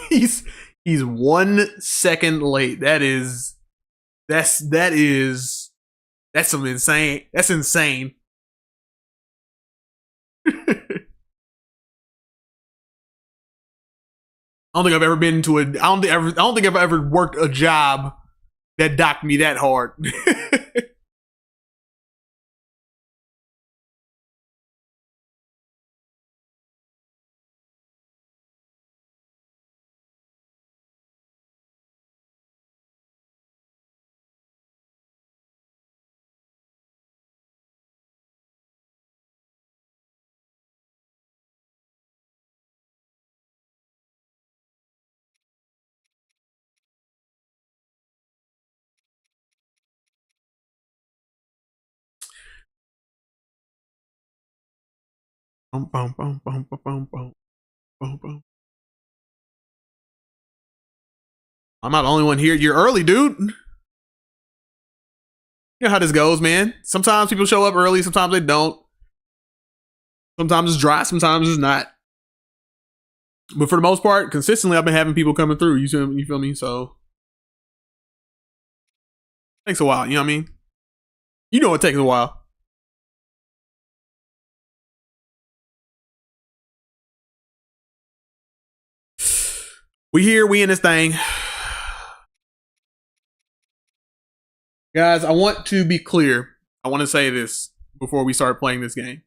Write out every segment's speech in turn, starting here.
he's 1 second late. That's some insane. That's insane. I don't think I've ever been to a. I don't think I've ever worked a job that docked me that hard. I'm not the only one here. You're early, dude. You know how this goes, man. Sometimes people show up early, sometimes they don't. Sometimes it's dry, sometimes it's not. But for the most part, consistently, I've been having people coming through. You feel me? So it takes a while. You know what I mean? You know it takes a while. We here, we in this thing. Guys, I want to be clear. I want to say this before we start playing this game.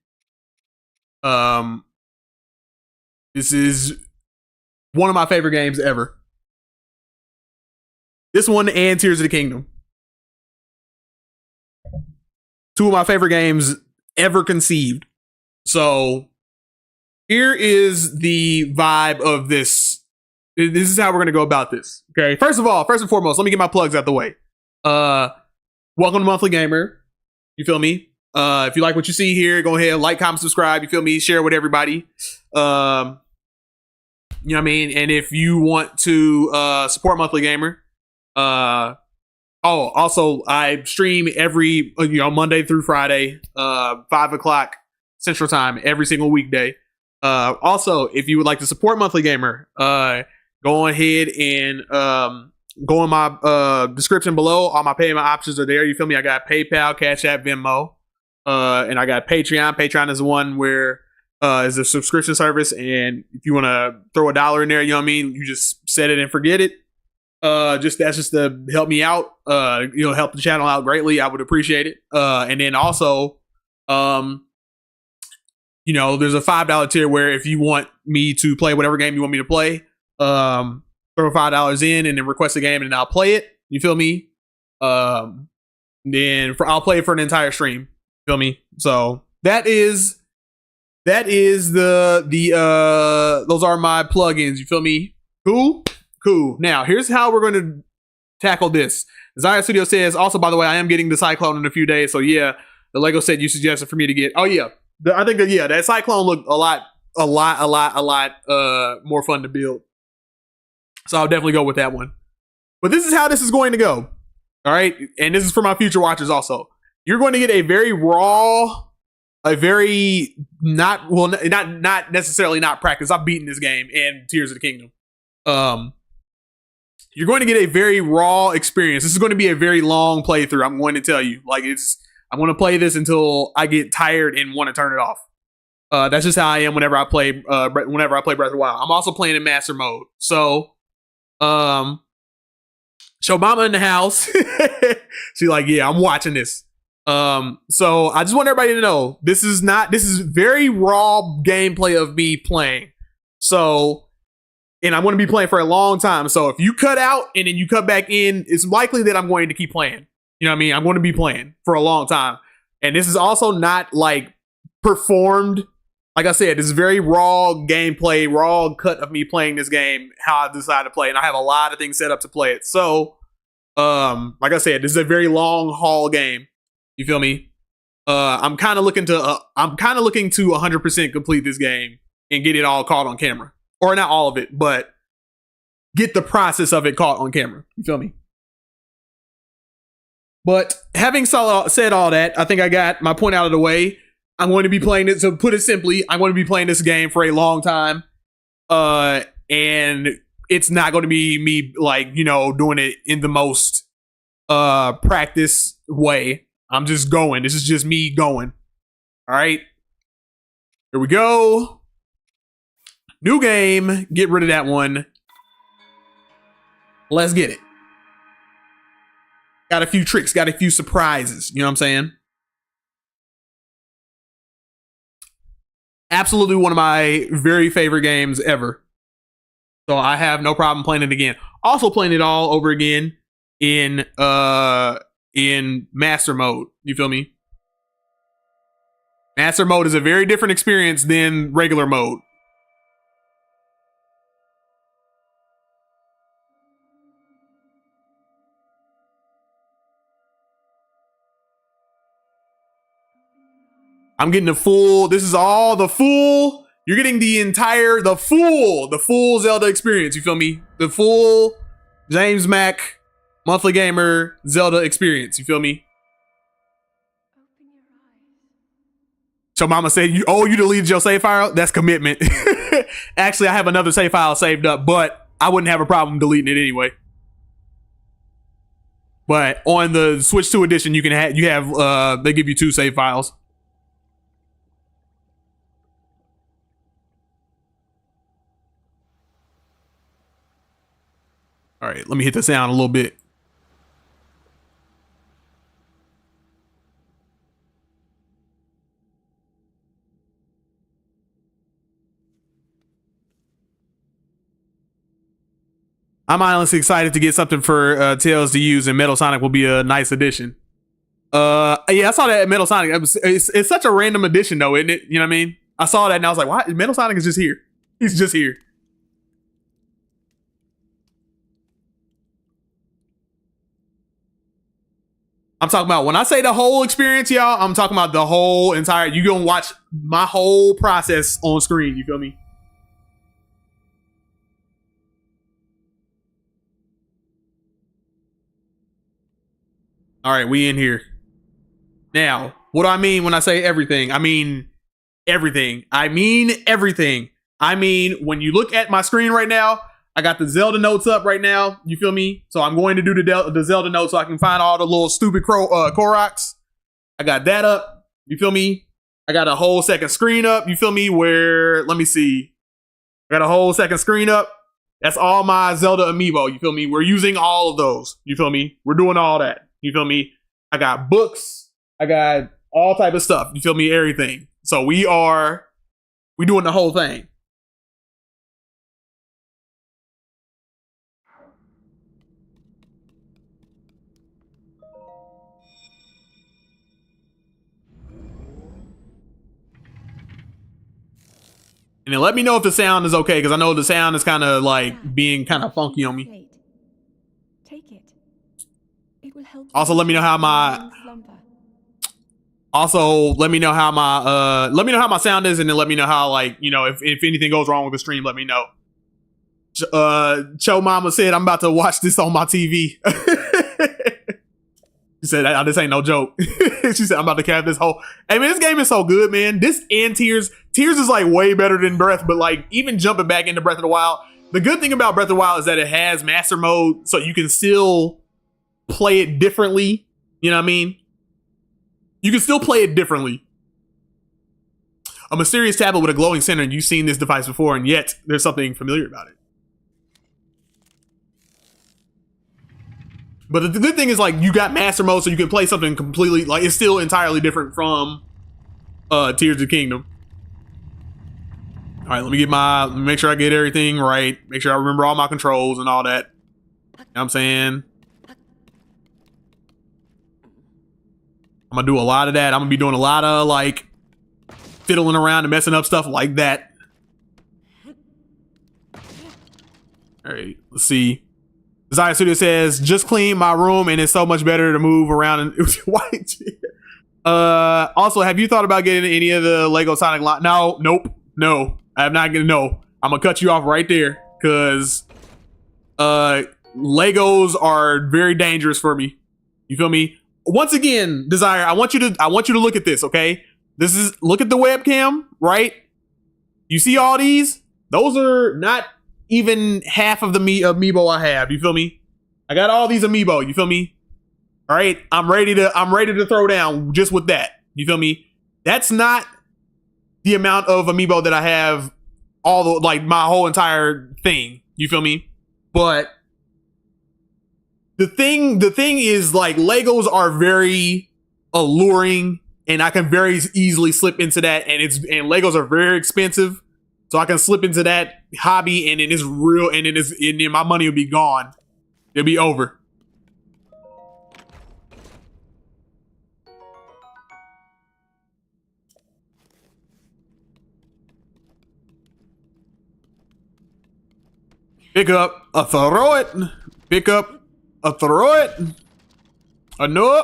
This is one of my favorite games ever. This one and Tears of the Kingdom. Two of my favorite games ever conceived. So here is the vibe of this. This is how we're going to go about this. Okay. First and foremost, let me get my plugs out the way. Welcome to Monthly Gamer. You feel me? If you like what you see here, go ahead, like, comment, subscribe. You feel me? Share with everybody. You know what I mean? And if you want to support Monthly Gamer, also I stream every Monday through Friday, 5:00 Central Time every single weekday. Also, if you would like to support Monthly Gamer, go ahead and go in my description below. All my payment options are there. You feel me? I got PayPal, Cash App, Venmo, and I got Patreon. Patreon is the one where is a subscription service, and if you want to throw $1 in there, you know what I mean, you just set it and forget it. That's just to help me out. Help the channel out greatly. I would appreciate it. And then also, there's a $5 tier where if you want me to play whatever game you want me to play, throw $5 in and then request a game and I'll play it. You feel me? I'll play it for an entire stream. Feel me? So that is those are my plugins. You feel me? Cool. Now here's how we're going to tackle this. Zaya Studio says, also, by the way, I am getting the Cyclone in a few days. So yeah, the Lego set you suggested for me to get. Oh yeah. I think that Cyclone looked a lot more fun to build. So I'll definitely go with that one. But this is how this is going to go. All right. And this is for my future watchers also. You're going to get a very raw, not necessarily not practice. I've beaten this game and Tears of the Kingdom. You're going to get a very raw experience. This is going to be a very long playthrough. I'm going to tell you. I'm going to play this until I get tired and want to turn it off. That's just how I am whenever I play Breath of the Wild. I'm also playing in master mode. So show mama in the house. She's like, yeah, I'm watching this. So I just want everybody to know this is very raw gameplay of me playing. So, and I'm going to be playing for a long time. So if you cut out and then you cut back in, it's likely that I'm going to keep playing. You know what I mean? I'm going to be playing for a long time. And this is also not like performed. Like I said, this is very raw gameplay, raw cut of me playing this game, how I decided to play. And I have a lot of things set up to play it. So, like I said, this is a very long haul game. You feel me? I'm kind of looking to 100% complete this game and get it all caught on camera. Or not all of it, but get the process of it caught on camera. You feel me? But having said all that, I think I got my point out of the way. I'm going to be playing it. So put it simply, I'm going to be playing this game for a long time. And it's not going to be me like, you know, doing it in the most practice way. I'm just going. This is just me going. All right. Here we go. New game. Get rid of that one. Let's get it. Got a few tricks. Got a few surprises. You know what I'm saying? Absolutely one of my very favorite games ever. So I have no problem playing it again. Also playing it all over again in master mode. You feel me? Master mode is a very different experience than regular mode. I'm getting the full, this is all the full, you're getting the full Zelda experience, you feel me? The full James Mack Monthly Gamer Zelda experience, you feel me? So mama said, you deleted your save file? That's commitment. Actually, I have another save file saved up, but I wouldn't have a problem deleting it anyway. But on the Switch 2 edition, you have they give you 2 save files. All right, let me hit the sound a little bit. I'm honestly excited to get something for Tails to use, and Metal Sonic will be a nice addition. Yeah, I saw that at Metal Sonic. It's such a random addition, though, isn't it? You know what I mean? I saw that and I was like, why? Metal Sonic is just here. He's just here. I'm talking about, when I say the whole experience, y'all, I'm talking about the whole entire, you gonna watch my whole process on screen, you feel me? All right, we in here. Now, what do I mean when I say everything? I mean everything. I mean everything. I mean, when you look at my screen right now, I got the Zelda notes up right now. You feel me? So I'm going to do the Zelda notes so I can find all the little stupid Koroks. I got that up. You feel me? I got a whole second screen up. You feel me? Where, let me see. I got a whole second screen up. That's all my Zelda amiibo. You feel me? We're using all of those. You feel me? We're doing all that. You feel me? I got books. I got all type of stuff. You feel me? Everything. So we doing the whole thing. And then let me know if the sound is okay, because I know the sound is kind of like being kind of funky on me. Take it. It will help. Also, let me know how my sound is, and then let me know how, like, you know, if anything goes wrong with the stream, let me know. Cho Mama said, I'm about to watch this on my TV. She said, this ain't no joke. She said, I'm about to cap this whole. Hey, man, this game is so good, man. This and Tears is like way better than Breath, but like even jumping back into Breath of the Wild. The good thing about Breath of the Wild is that it has master mode, so you can still play it differently. You know what I mean? You can still play it differently. A mysterious tablet with a glowing center, and you've seen this device before, and yet there's something familiar about it. But the good thing is, like, you got master mode, so you can play something completely, like, it's still entirely different from Tears of the Kingdom. All right, let me make sure I get everything right. Make sure I remember all my controls and all that. You know what I'm saying? I'm gonna do a lot of that. I'm gonna be doing a lot of, like, fiddling around and messing up stuff like that. All right, let's see. Desire Studio says, just clean my room and it's so much better to move around and white. Also, have you thought about getting any of the Lego Sonic line? No, nope, no. I have not gonna no. I'm gonna cut you off right there because Legos are very dangerous for me. You feel me? Once again, Desire, I want you to look at this, okay? This is, look at the webcam, right? You see all these? Those are not even half of the amiibo I have. You feel me? I got all these amiibo. You feel me? All right, I'm ready to throw down just with that. You feel me? That's not the amount of amiibo that I have, all the, like, my whole entire thing. You feel me? But the thing is, like, Legos are very alluring, and I can very easily slip into that. And Legos are very expensive, so I can slip into that hobby, and it is real, and then my money will be gone. It'll be over. Pick up a throw it. Pick up a throw it. A no.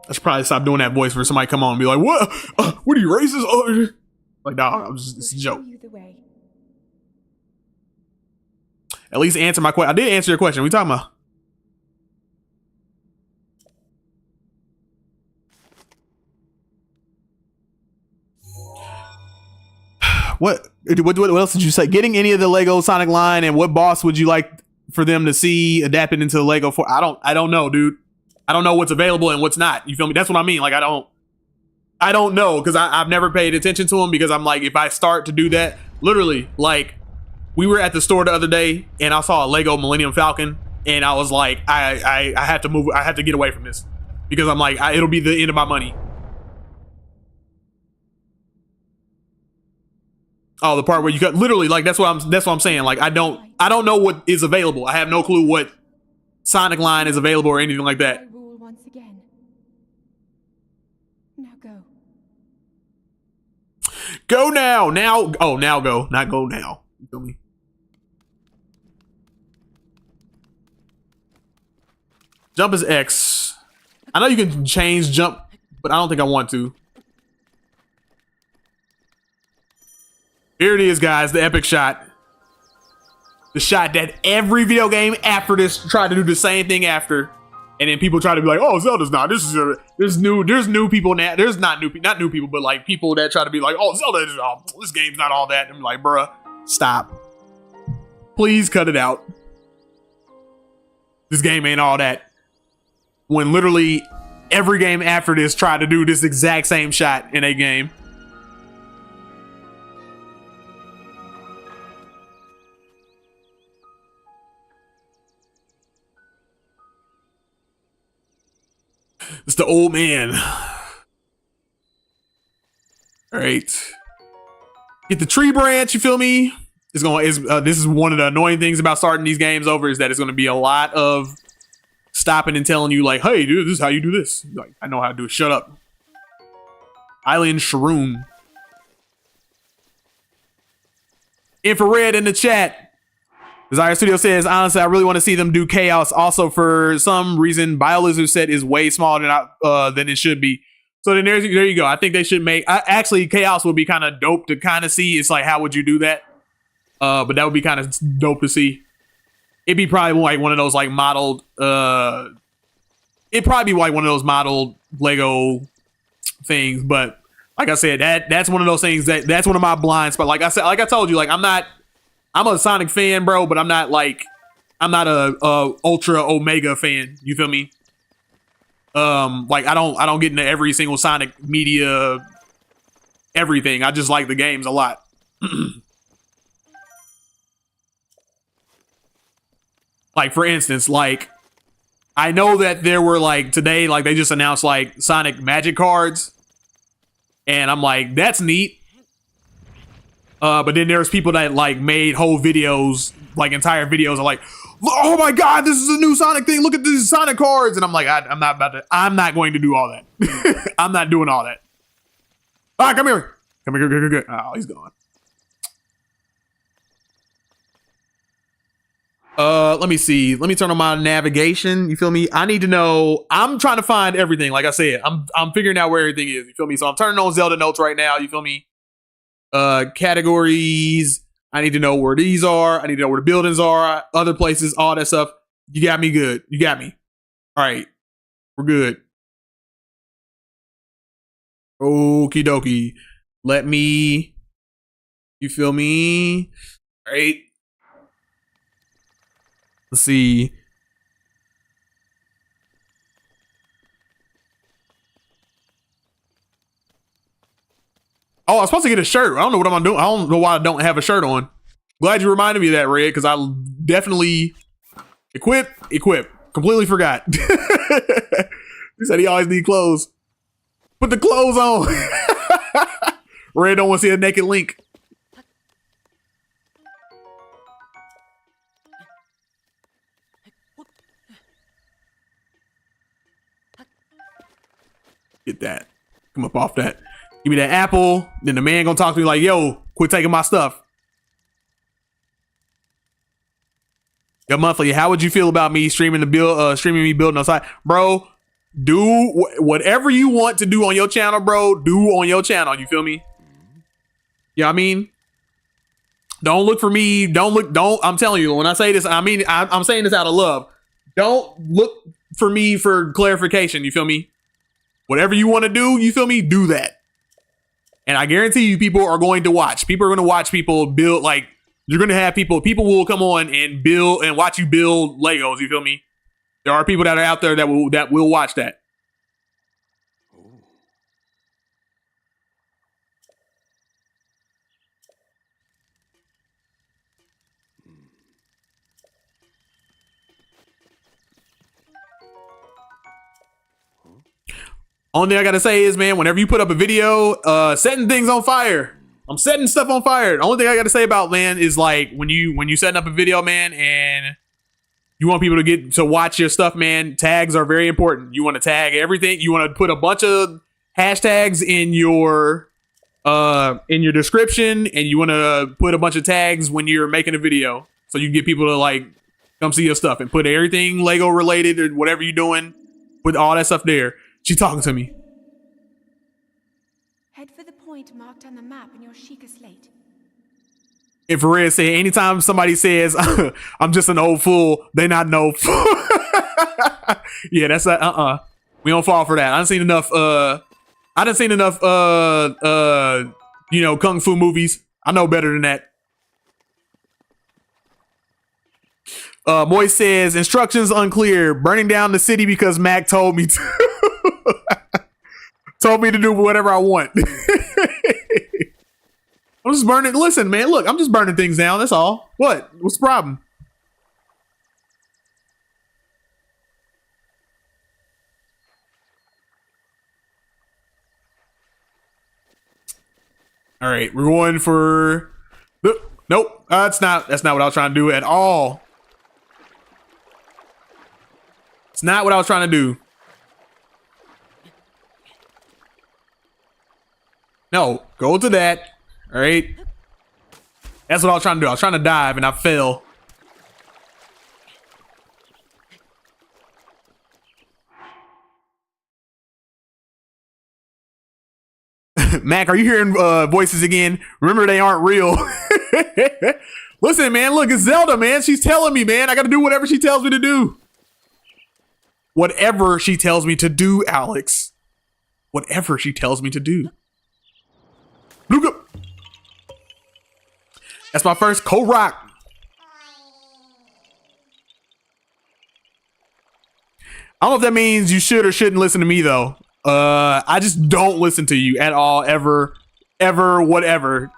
I should probably stop doing that voice for somebody come on and be like, "What? What are you racist?" Oh. Like, nah, it's a joke. At least answer my question. I did answer your question. What are we talking about? What else did you say? Getting any of the Lego Sonic line, and what boss would you like for them to see adapted into the Lego for? I don't know, dude. I don't know what's available and what's not. You feel me? That's what I mean. Like, I don't know, because I've never paid attention to them, because I'm like, if I start to do that, literally, like, we were at the store the other day and I saw a Lego Millennium Falcon, and I was like, I have to move. I have to get away from this, because I'm like, it'll be the end of my money. Oh, the part where you cut, literally, like, that's what I'm saying. Like, I don't know what is available. I have no clue what Sonic line is available or anything like that. Once again. Now go. Go now. Now. Oh, now go. Not go now. You feel me? Jump is X. I know you can change jump, but I don't think I want to. Here it is, guys, the epic shot. The shot that every video game after this tried to do the same thing after. And then people try to be like, oh, Zelda's not. There's new people now. There's not new people, but like people that try to be like, oh, Zelda is this game's not all that. And I'm like, bruh, stop. Please cut it out. This game ain't all that. When literally every game after this tried to do this exact same shot in a game. It's the old man. All right. Get the tree branch, you feel me? This is one of the annoying things about starting these games over, is that it's going to be a lot of stopping and telling you, like, hey, dude, this is how you do this. Like, I know how to do it. Shut up. Island Shroom. Infrared in the chat. Desire Studio says, honestly, I really want to see them do Chaos. Also, for some reason, BioLizard set is way smaller than it should be. So then there you go. I think they should make... actually, Chaos would be kind of dope to kind of see. It's like, how would you do that? But that would be kind of dope to see. It'd be probably like one of those like modeled... it'd probably be like one of those modeled Lego things. But like I said, that's one of those things that's one of my blind spots. Like I told you, like I'm a Sonic fan, bro, but I'm not a ultra Omega fan. You feel me? Like I don't get into every single Sonic media, everything. I just like the games a lot. Like, for instance, like I know that there were like today, like they just announced like Sonic Magic cards, and I'm like, that's neat. But then there's people that like made whole videos, like entire videos are like, oh my god, this is a new Sonic thing. Look at these Sonic cards. And I'm like, I'm not going to do all that. I'm not doing all that. All right, come here. Come here. Oh, he's gone. Let me see. Let me turn on my navigation. You feel me? I need to know. I'm trying to find everything. Like I said, I'm figuring out where everything is. You feel me? So I'm turning on Zelda notes right now. You feel me? Categories. I need to know where these are. I need to know where the buildings are, other places, all that stuff. You got me good. You got me. All right, we're good. Okie dokie. Let me. You feel me? All right. Let's see. Oh, I was supposed to get a shirt. I don't know what I'm doing. I don't know why I don't have a shirt on. Glad you reminded me of that, Red, because I definitely equip. Completely forgot. He said he always need clothes. Put the clothes on. Red don't want to see a naked Link. Get that. Come up off that. Give me that apple. Then the man gonna talk to me like, yo, quit taking my stuff. Yo, Monthly, how would you feel about me streaming me building outside? Bro, do whatever you want to do on your channel, bro. Do on your channel. You feel me? Yeah, I mean, don't look for me. Don't. I'm telling you, when I say this, I mean, I'm saying this out of love. Don't look for me for clarification. You feel me? Whatever you want to do, you feel me? Do that. And I guarantee you, people are going to watch. People are going to watch people build. Like, you're going to have people will come on and build and watch you build Legos. You feel me? There are people that are out there that will watch that. Only thing I gotta say is, man, whenever you put up a video, setting things on fire. I'm setting stuff on fire. The only thing I gotta say about, man, is like when you setting up a video, man, and you want people to get to watch your stuff, man, tags are very important. You want to tag everything. You want to put a bunch of hashtags in your description, and you want to put a bunch of tags when you're making a video, so you can get people to like come see your stuff and put everything Lego related or whatever you're doing, put all that stuff there. She's talking to me. Head for the point marked on the map in your Sheikah slate. If Red say anytime somebody says I'm just an old fool, they not an old fool. Yeah, that's we don't fall for that. I done seen enough kung fu movies. I know better than that. Moist says instructions unclear. Burning down the city because Mac told me to. Told me to do whatever I want. I'm just burning. Listen, man, look, I'm just burning things down. That's all. What's the problem? All right, we're going for. Nope, that's not what I was trying to do at all. It's not what I was trying to do. No, go to that. All right. That's what I was trying to do. I was trying to dive and I fell. Mac, are you hearing voices again? Remember, they aren't real. Listen, man, look, it's Zelda, man. She's telling me, man, I got to do whatever she tells me to do. Whatever she tells me to do, Alex. Whatever she tells me to do. Luca. That's my first Korok. I don't know if that means you should or shouldn't listen to me, though. I just don't listen to you at all, ever, whatever.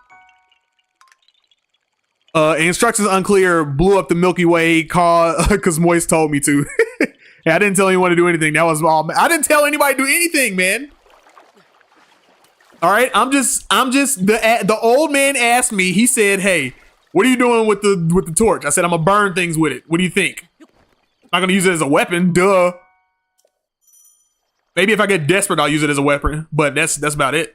Instructions unclear. Blew up the Milky Way because Moist told me to. Yeah, I didn't tell anyone to do anything. That was all. I didn't tell anybody to do anything, man. All right, I'm just the old man asked me. He said, "Hey, what are you doing with the torch?" I said, "I'm gonna burn things with it. What do you think?" I'm not gonna use it as a weapon, duh. Maybe if I get desperate, I'll use it as a weapon, but that's about it.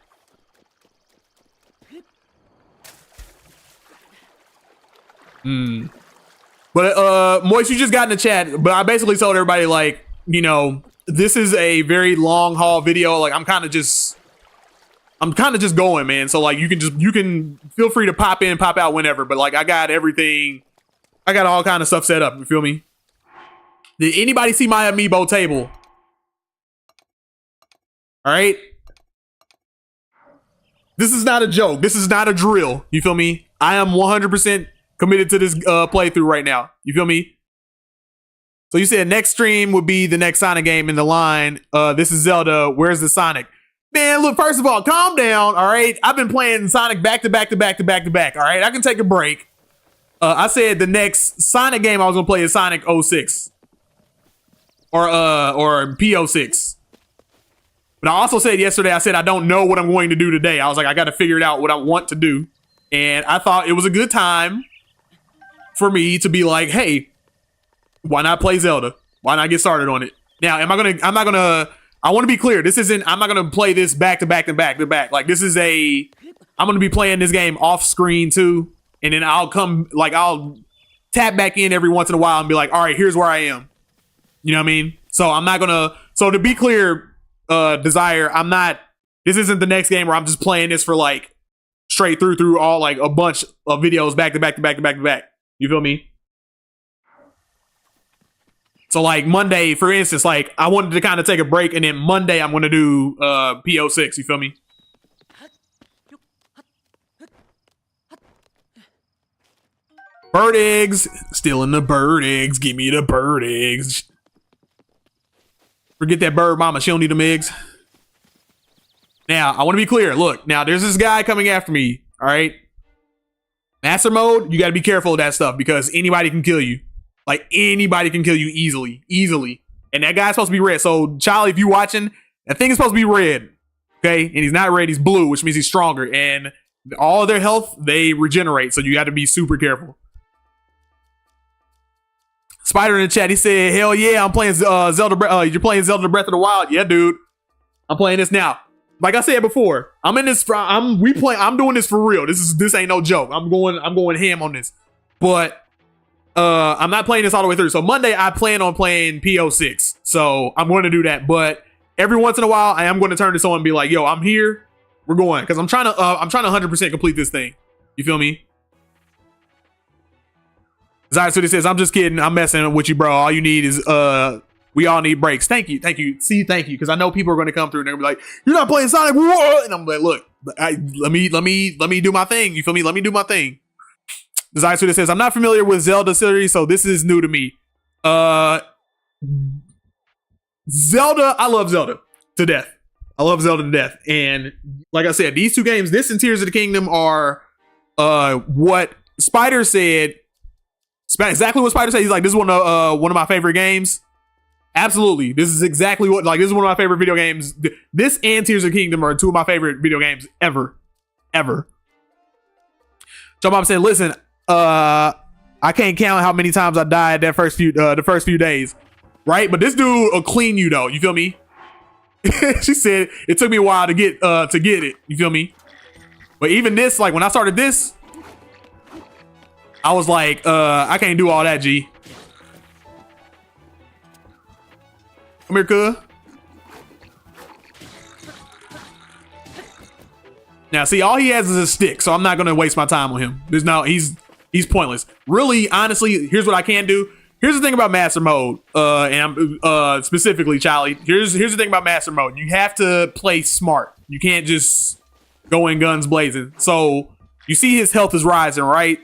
But Moist, you just got in the chat, but I basically told everybody, like, you know, this is a very long haul video. Like, I'm kind of just going, man. So like, you can feel free to pop in, pop out whenever. But like, I got everything. I got all kind of stuff set up. You feel me? Did anybody see my amiibo table? All right. This is not a joke. This is not a drill. You feel me? I am 100% committed to this playthrough right now. You feel me? So you said next stream would be the next Sonic game in the line. This is Zelda. Where's the Sonic? Man, look, first of all, calm down. All right. I've been playing Sonic back to back to back to back to back. All right. I can take a break. I said the next Sonic game I was going to play is Sonic 06. Or P06. But I also said yesterday, I said I don't know what I'm going to do today. I was like, I got to figure it out what I want to do. And I thought it was a good time for me to be like, hey, why not play Zelda? Why not get started on it? Now, I'm not gonna, I want to be clear. I'm not gonna play this back to back to back to back. Like I'm gonna be playing this game off screen too. And then I'll tap back in every once in a while and be like, all right, here's where I am. You know what I mean? So to be clear, Desire, this isn't the next game where I'm just playing this for like straight through all like a bunch of videos back to back to back to back to back. You feel me? So like Monday, for instance, like I wanted to kind of take a break, and then Monday I'm gonna do P06. You feel me? Bird eggs, stealing the bird eggs. Give me the bird eggs. Forget that bird mama. She don't need them eggs. Now I want to be clear. Look, now there's this guy coming after me. All right, master mode. You got to be careful of that stuff because anybody can kill you. Like anybody can kill you easily. And that guy's supposed to be red. So Charlie, if you watching, that thing is supposed to be red. Okay. And he's not red, he's blue, which means he's stronger. And all of their health, they regenerate. So you got to be super careful. Spider in the chat, he said, hell yeah, I'm playing Zelda. You're playing Zelda Breath of the Wild. Yeah, dude. I'm playing this now. Like I said before, I'm doing this for real. This ain't no joke. I'm going ham on this. But I'm not playing this all the way through. So Monday I plan on playing P06. So I'm going to do that. But every once in a while I am going to turn this on and be like, yo, I'm here. We're going. Because I'm trying to 100% complete this thing. You feel me? Zai says, I'm just kidding. I'm messing with you, bro. All you need is we all need breaks. Thank you. See, thank you. Because I know people are going to come through and they're going to be like, you're not playing Sonic. What? And I'm like, look, let me do my thing. You feel me? Let me do my thing. Zai says, I'm not familiar with Zelda series, so this is new to me. Zelda, I love Zelda to death. And like I said, these two games, this and Tears of the Kingdom, are what Spider said. Exactly what Spider said. He's like, this is one of my favorite games. Absolutely. This is exactly what, like, this is one of my favorite video games. This and Tears of the Kingdom are two of my favorite video games ever. Joe Bob said, listen, I can't count how many times I died the first few days. Right? But this dude will clean you though. You feel me? She said it took me a while to get it. You feel me? But even this, like when I started this, I was like, I can't do all that, G. Come here, cuz. Now, see, all he has is a stick, so I'm not gonna waste my time on him. He's pointless. Really, honestly, here's what I can do. Here's the thing about Master Mode, and I'm specifically, Charlie. Here's the thing about Master Mode. You have to play smart. You can't just go in guns blazing. So you see his health is rising, right?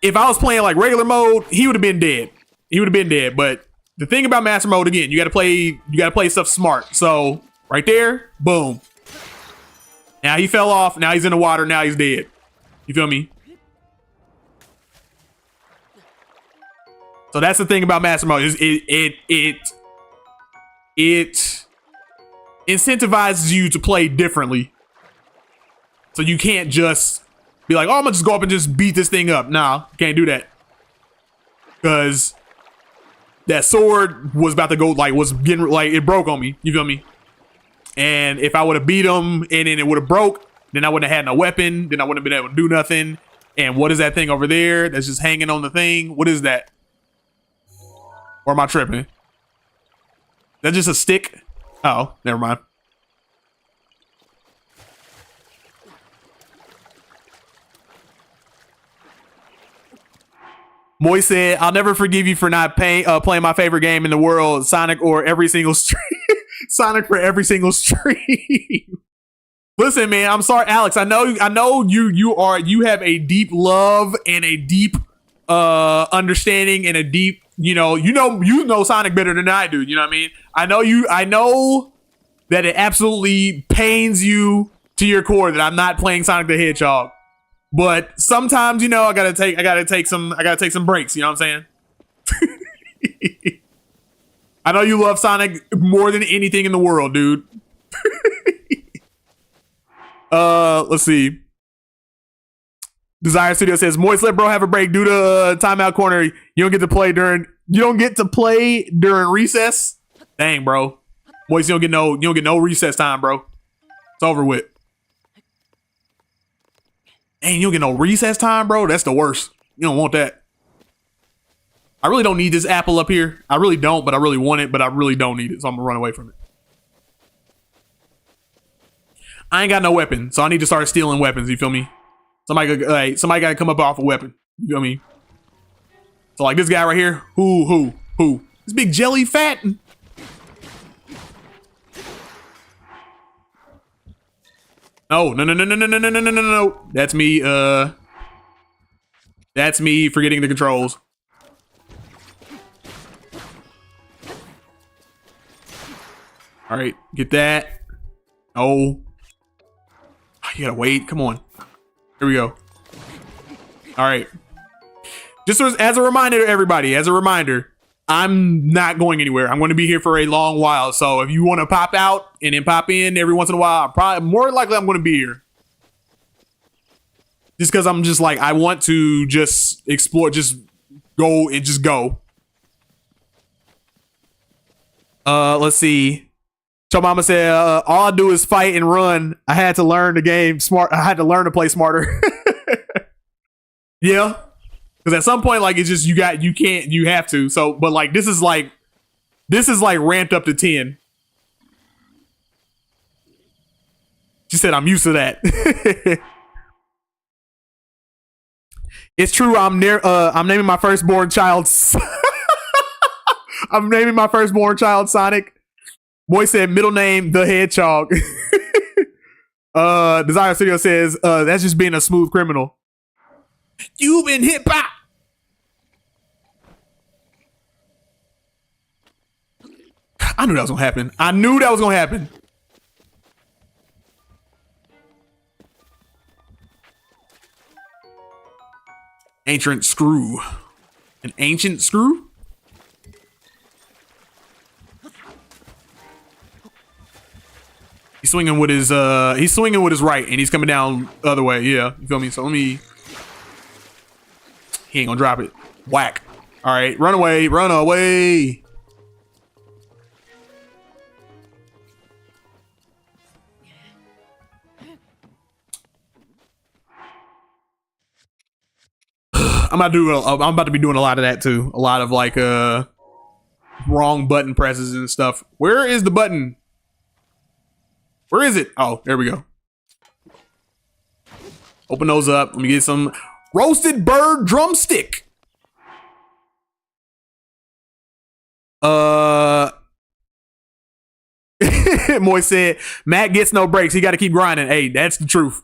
If I was playing like regular mode, he would have been dead. But the thing about Master Mode, again, you gotta play stuff smart. So right there, boom. Now he fell off. Now he's in the water. Now he's dead. You feel me? So that's the thing about Master Mode. Is it incentivizes you to play differently. So you can't just be like, oh, I'm gonna just go up and just beat this thing up. Nah, can't do that. Because that sword was about to go, like, it broke on me. You feel me? And if I would have beat him and then it would have broke, then I wouldn't have had no weapon. Then I wouldn't have been able to do nothing. And what is that thing over there that's just hanging on the thing? What is that? Or am I tripping? Is that just a stick? Oh, never mind. Moy said, "I'll never forgive you for not playing my favorite game in the world, Sonic or every single stream. Sonic for every single stream." Listen, man, I'm sorry, Alex. I know you have a deep love and a deep understanding and a deep, you know Sonic better than I do. You know what I mean? I know that it absolutely pains you to your core that I'm not playing Sonic the Hedgehog. But sometimes, I gotta take some breaks, you know what I'm saying? I know you love Sonic more than anything in the world, dude. Let's see. Desire Studio says, Moist, let bro have a break due to timeout corner. You don't get to play during recess. Dang, bro. Moist, you don't get no recess time, bro. It's over with. Dang, you don't get no recess time, bro. That's the worst. You don't want that. I really don't need this apple up here. I really don't, but I really want it, but I really don't need it, so I'm gonna run away from it. I ain't got no weapon, so I need to start stealing weapons, you feel me? Somebody gotta come up off a weapon. You feel me? So like this guy right here, who? This big jelly fat. No. That's me, forgetting the controls. All right, get that. Oh, you gotta wait. Come on. Here we go. All right. Just as a reminder to everybody, I'm not going anywhere. I'm going to be here for a long while. So if you want to pop out and then pop in every once in a while, more likely I'm going to be here. Just because I'm just like, I want to just explore, just go and just go. Let's see. So Mama said, all I do is fight and run. I had to learn the game smart. I had to learn to play smarter. Yeah. Because at some point, like, it's just, you have to. So, but like, this is like ramped up to 10. She said, I'm used to that. It's true. I'm naming my firstborn child. I'm naming my firstborn child Sonic. Boy said middle name the Hedgehog. Desire Studio says, that's just being a smooth criminal. You've been hit by. I knew that was gonna happen. Ancient screw. An ancient screw? He's swinging with his right, and he's coming down the other way. Yeah, you feel me? So he ain't gonna drop it. Whack. All right, run away. I'm about to be doing a lot of that too. A lot of like wrong button presses and stuff. Where is the button? Where is it? Oh, there we go. Open those up. Let me get some roasted bird drumstick. Moy said, Matt gets no breaks. He got to keep grinding. Hey, that's the truth.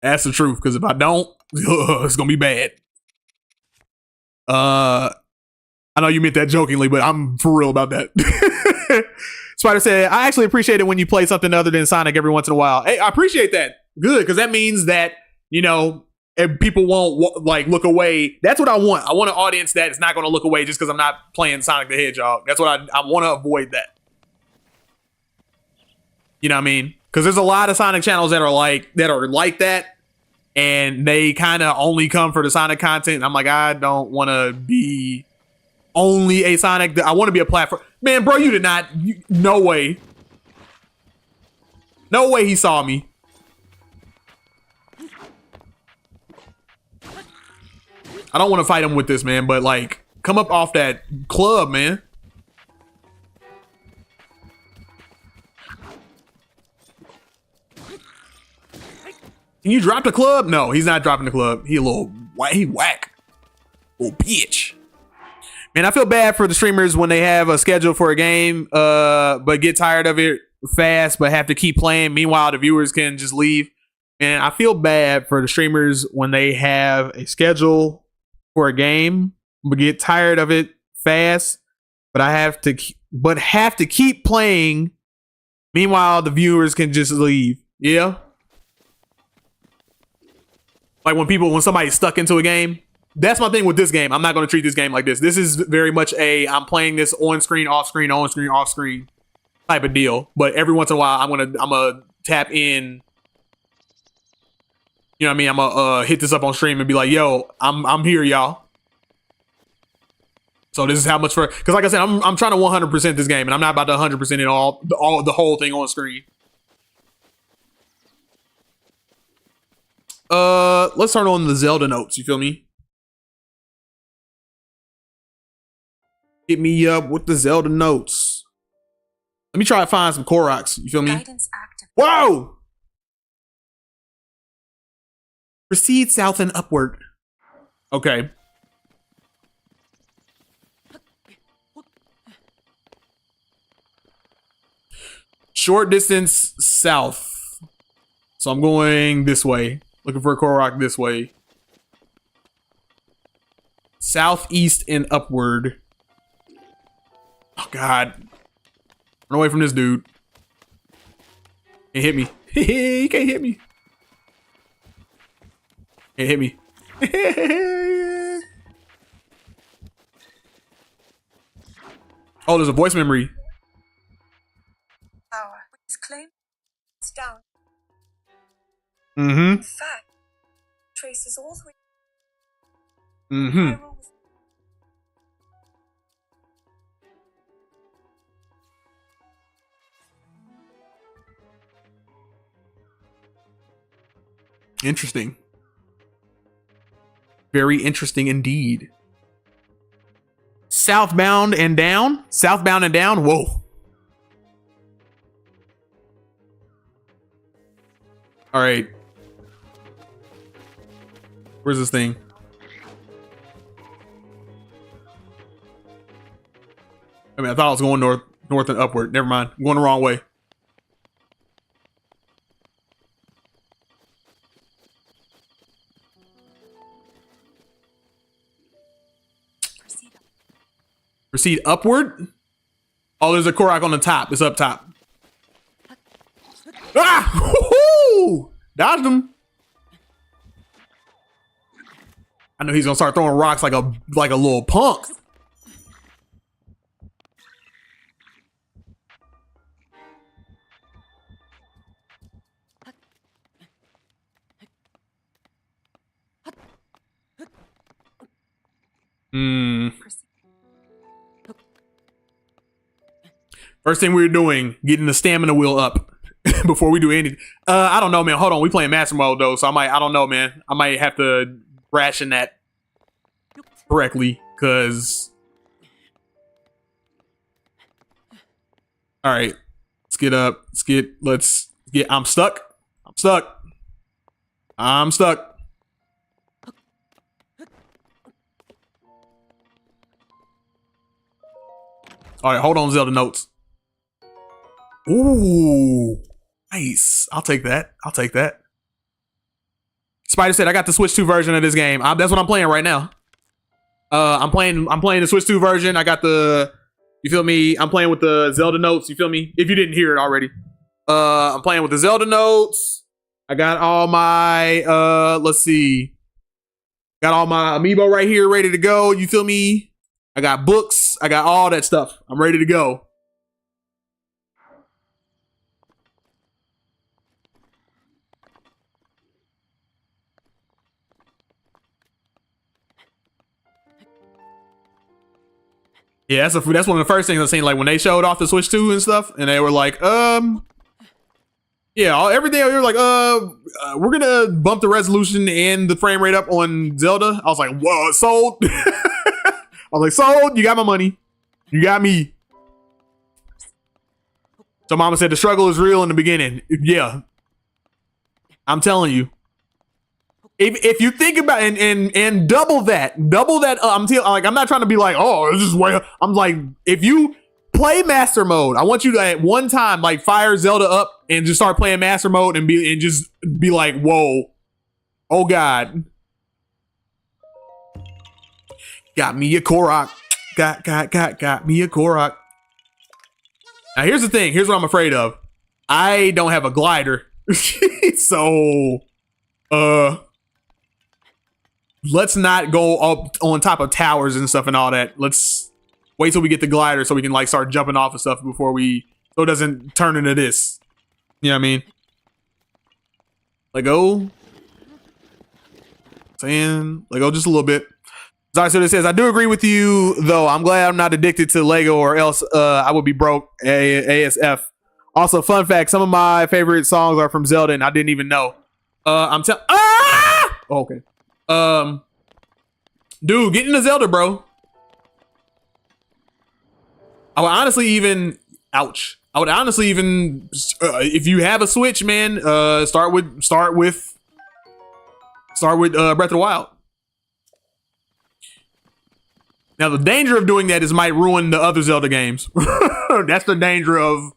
That's the truth. Because if I don't, it's gonna be bad. I know you meant that jokingly, but I'm for real about that. Spider said, I actually appreciate it when you play something other than Sonic every once in a while. Hey, I appreciate that. Good, because that means that, if people won't like look away. That's what I want. I want an audience that is not going to look away just because I'm not playing Sonic the Hedgehog. That's what I want to avoid that. You know what I mean? Because there's a lot of Sonic channels that are like that, and they kind of only come for the Sonic content. And I'm like, I don't want to be only a Sonic. I want to be a platform. Man, bro, you did not. No way. No way he saw me. I don't want to fight him with this, man, but like, come up off that club, man. Can you drop the club? No, he's not dropping the club. He whack. Oh, bitch. Man, I feel bad for the streamers when they have a schedule for a game, but get tired of it fast, but have to keep playing. Meanwhile, the viewers can just leave. And I feel bad for the streamers when they have a schedule for a game, but get tired of it fast, but have to keep playing. Meanwhile, the viewers can just leave. Yeah. Like when somebody's stuck into a game. That's my thing with this game. I'm not going to treat this game like this. This is very much I'm playing this on screen, off screen, on screen, off screen type of deal. But every once in a while, I'm gonna tap in. You know what I mean? I'm gonna hit this up on stream and be like, "Yo, I'm here, y'all." So this is how much because like I said, I'm trying to 100% this game, and I'm not about to 100% it all the whole thing on screen. Let's turn on the Zelda notes. You feel me? Hit me up with the Zelda notes. Let me try to find some Koroks. You feel me? Guidance active. Whoa! Proceed south and upward. Okay. Short distance south. So I'm going this way. Looking for a Korok this way. Southeast and upward. Oh, God. Run away from this dude. Can't hit me. He can't hit me. Can't hit me. Oh, there's a voice memory. Power is claimed. It's down. Mm-hmm. In fact, traces all the way. Mm-hmm. Interesting. Very interesting indeed. Southbound and down? Southbound and down? Whoa. All right. Where's this thing? I mean, I thought I was going north and upward. Never mind. I'm going the wrong way. Proceed upward. Oh, there's a Korok on the top. It's up top. Ah! Woo-hoo! Dodged him. I know he's gonna start throwing rocks like a little punk. First thing we were doing, getting the stamina wheel up before we do anything. I don't know, man. Hold on, we playing master mode though, so I don't know, man. I might have to ration that correctly, cause. All right, let's get up. Let's get. I'm stuck. All right, hold on, Zelda notes. Ooh, nice. I'll take that. Spider said, "I got the Switch 2 version of this game. That's what I'm playing right now. I'm playing the Switch 2 version. I got the, you feel me? I'm playing with the Zelda notes. You feel me? If you didn't hear it already, I'm playing with the Zelda notes. I got all my let's see, got all my amiibo right here, ready to go. You feel me? I got books. I got all that stuff. I'm ready to go." Yeah, that's one of the first things I've seen. Like when they showed off the Switch 2 and stuff, and they were like, yeah, everything. They were like, we're gonna bump the resolution and the frame rate up on Zelda. I was like, whoa, sold. I was like, sold. You got my money. You got me. So Mama said the struggle is real in the beginning. Yeah, I'm telling you, if you think about and double that, I'm not trying to be like, oh, this is way. I'm like, if you play master mode, I want you to at one time like fire Zelda up and just start playing master mode and just be like, whoa, oh god, got me a Korok, got me a Korok. Now here's the thing. Here's what I'm afraid of. I don't have a glider, so let's not go up on top of towers and stuff and all that. Let's wait till we get the glider so we can like start jumping off of stuff before so it doesn't turn into this. You know what I mean? Let go. Let go just a little bit. Sorry, so it says, I do agree with you, though. I'm glad I'm not addicted to Lego or else I would be broke. ASF. Also, fun fact, some of my favorite songs are from Zelda and I didn't even know. I'm telling... Ah! Oh, okay. Dude, get into Zelda, bro. I would honestly even, ouch. I would honestly even, if you have a Switch, man, start with Breath of the Wild. Now the danger of doing that is it might ruin the other Zelda games. That's the danger of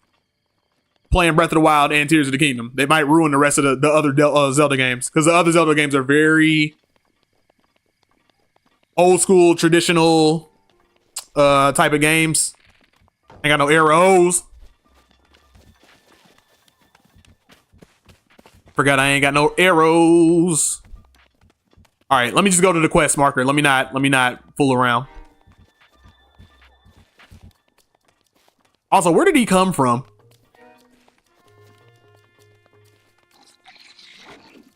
playing Breath of the Wild and Tears of the Kingdom. They might ruin the rest of the other Zelda games because the other Zelda games are very old school, traditional type of games. Ain't got no arrows. Forgot I ain't got no arrows. All right, let me just go to the quest marker. Let me not fool around. Also, where did he come from?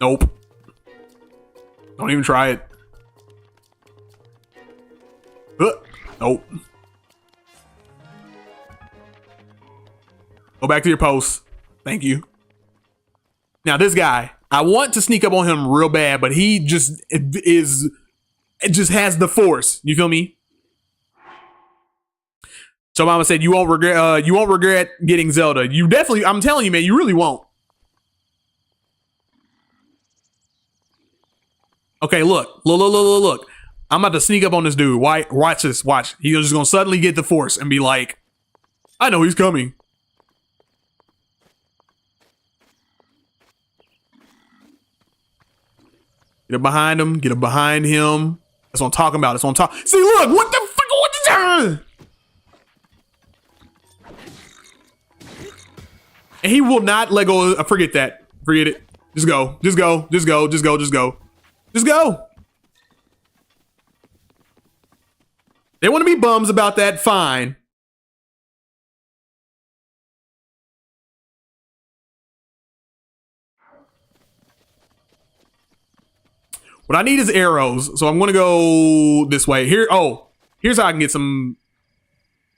Nope. Don't even try it. Nope. Go back to your post. Thank you. Now this guy, I want to sneak up on him real bad, but he just has the force. You feel me? So Mama said you won't regret getting Zelda. You definitely, I'm telling you, man, you really won't. Okay, look. I'm about to sneak up on this dude. Watch this. Watch. He's just gonna suddenly get the force and be like, I know he's coming. Get up behind him. Get up behind him. That's what I'm talking about. That's what I'm talking. See, look. What the fuck? What the? And he will not let go. Forget that. Forget it. Just go. Just go. Just go. Just go. Just go. Just go. They want to be bums about that. Fine. What I need is arrows. So I'm going to go this way. Here. Oh, here's how I can get some.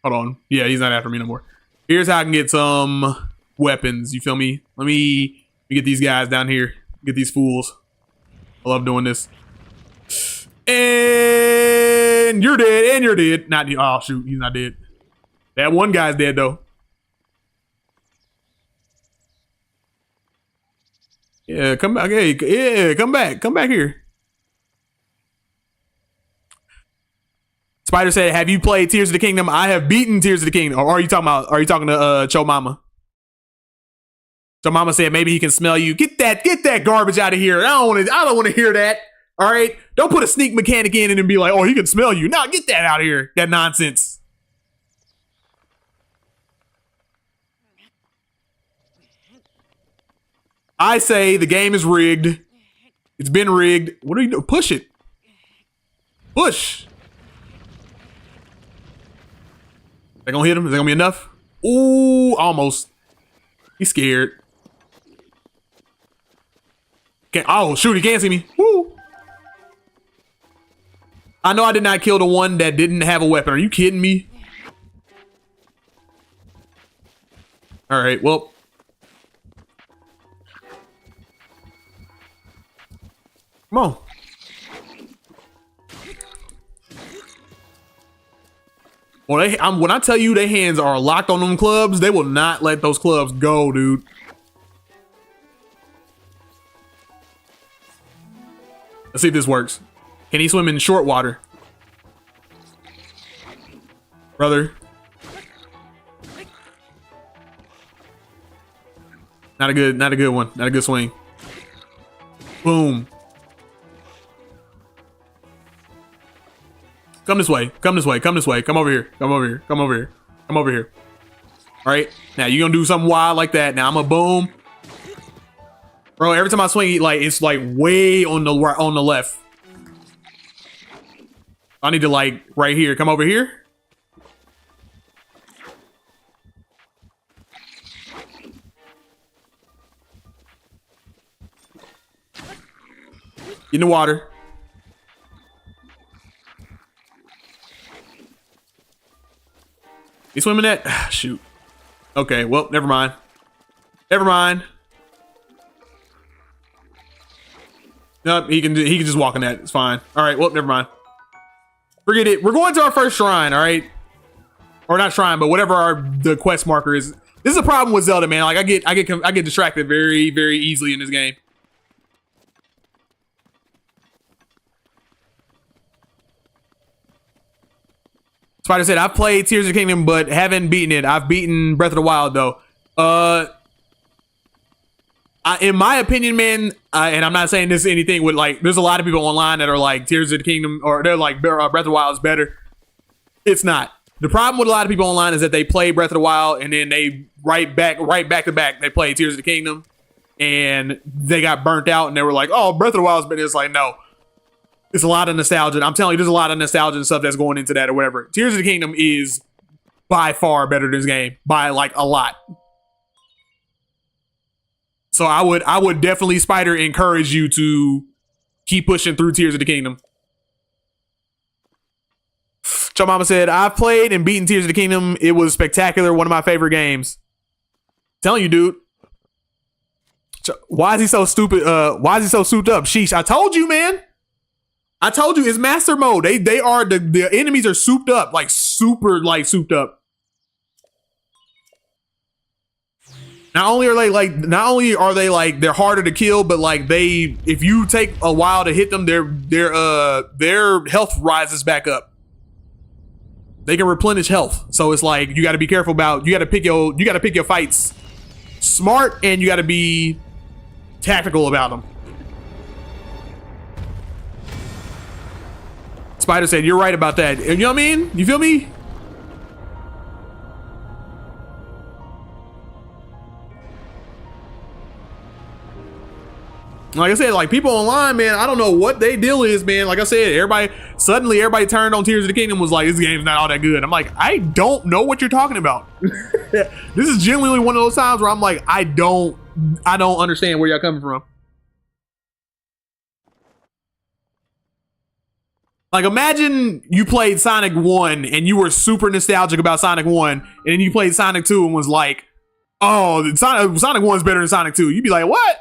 Hold on. Yeah, he's not after me no more. Here's how I can get some weapons. You feel me? Let me get these guys down here. Get these fools. I love doing this. And you're dead. And you're dead. Not. Oh, shoot. He's not dead. That one guy's dead, though. Yeah, come back. Hey, yeah, come back. Come back here. Spider said, have you played Tears of the Kingdom? I have beaten Tears of the Kingdom. Or are you talking to Cho Mama? Cho Mama said maybe he can smell you. Get that garbage out of here. I don't want to hear that. All right. Don't put a sneak mechanic in and be like, oh, he can smell you. No, get that out of here. That nonsense. I say the game is rigged. It's been rigged. What are you doing? Push it. Push. They gonna hit him? Is that gonna be enough? Ooh, almost. He's scared. Oh, shoot, he can't see me. Woo. I know I did not kill the one that didn't have a weapon. Are you kidding me? All right, well. Come on. Well, when I tell you their hands are locked on them clubs, they will not let those clubs go, dude. Let's see if this works. Can he swim in short water? Brother. Not a good one. Not a good swing. Boom. Come this way. Come this way. Come this way. Come over here. Come over here. Come over here. Come over here. All right. Now you're gonna do something wild like that. Now I'm gonna boom. Bro, every time I swing, like it's like way on the left. I need to like right here. Come over here. Get in the water. You swimming that? Shoot. Okay, well, never mind. Never mind. Nope, he can just walk in that. It's fine. All right, well, never mind. Forget it. We're going to our first shrine, all right? Or not shrine, but whatever the quest marker is. This is a problem with Zelda, man. Like I get distracted very, very easily in this game. Spider said, I've played Tears of the Kingdom, but haven't beaten it. I've beaten Breath of the Wild, though. In my opinion, man, and I'm not saying this is anything with, like, there's a lot of people online that are like, Tears of the Kingdom, or they're like, Breath of the Wild is better. It's not. The problem with a lot of people online is that they play Breath of the Wild, and then they right back to back, they play Tears of the Kingdom, and they got burnt out, and they were like, oh, Breath of the Wild is better. It's like, no. It's a lot of nostalgia. I'm telling you, there's a lot of nostalgia and stuff that's going into that or whatever. Tears of the Kingdom is by far better than this game. By like a lot. So I would definitely, Spider, encourage you to keep pushing through Tears of the Kingdom. Cho Mama said, I've played and beaten Tears of the Kingdom. It was spectacular. One of my favorite games. Telling you, dude. Why is he so stupid? Why is he so souped up? Sheesh. I told you, man. I told you it's master mode. They are the enemies are souped up, like super like souped up. Not only are they like they're harder to kill, but like if you take a while to hit them, their health rises back up. They can replenish health. So it's like you got to be careful about you got to pick your fights smart, and you got to be tactical about them. Spider said, you're right about that. You know what I mean? You feel me? Like I said, like people online, man, I don't know what their deal is, man. Like I said, everybody turned on Tears of the Kingdom, was like, this game's not all that good. I'm like, I don't know what you're talking about. This is genuinely one of those times where I'm like, I don't understand where y'all coming from. Like, imagine you played Sonic 1 and you were super nostalgic about Sonic 1, and then you played Sonic 2 and was like, oh, Sonic 1 is better than Sonic 2. You'd be like, what?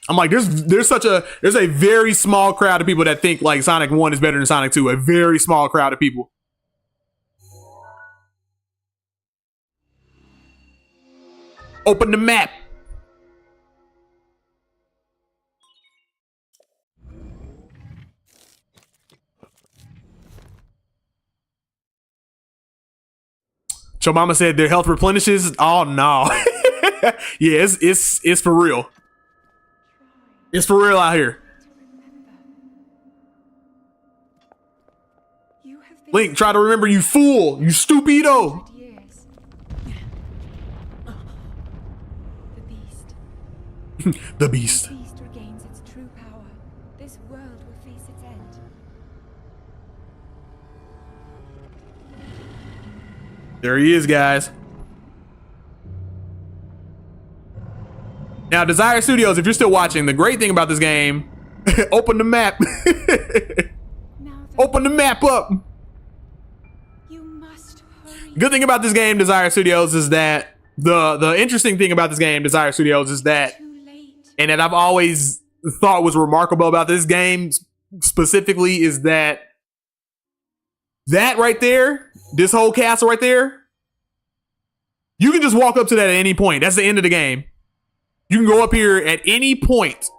I'm like, there's a very small crowd of people that think like Sonic 1 is better than Sonic 2. A very small crowd of people. Open the map. Cho Mama said their health replenishes. Oh no. Yeah, it's for real. It's for real out here. Link, try to remember, you fool. You stupido. The beast. The beast regains its true power. This world will face its end. There he is, guys. Now, Desire Studios, if you're still watching, the great thing about this game, open the map. Open the map up. You must hurry. Good thing about this game, Desire Studios, is that the interesting thing about this game, Desire Studios, is that, and that I've always thought was remarkable about this game specifically, is that right there, this whole castle right there, You can just walk up to that at any point. That's the end of the game. You can go up here at any point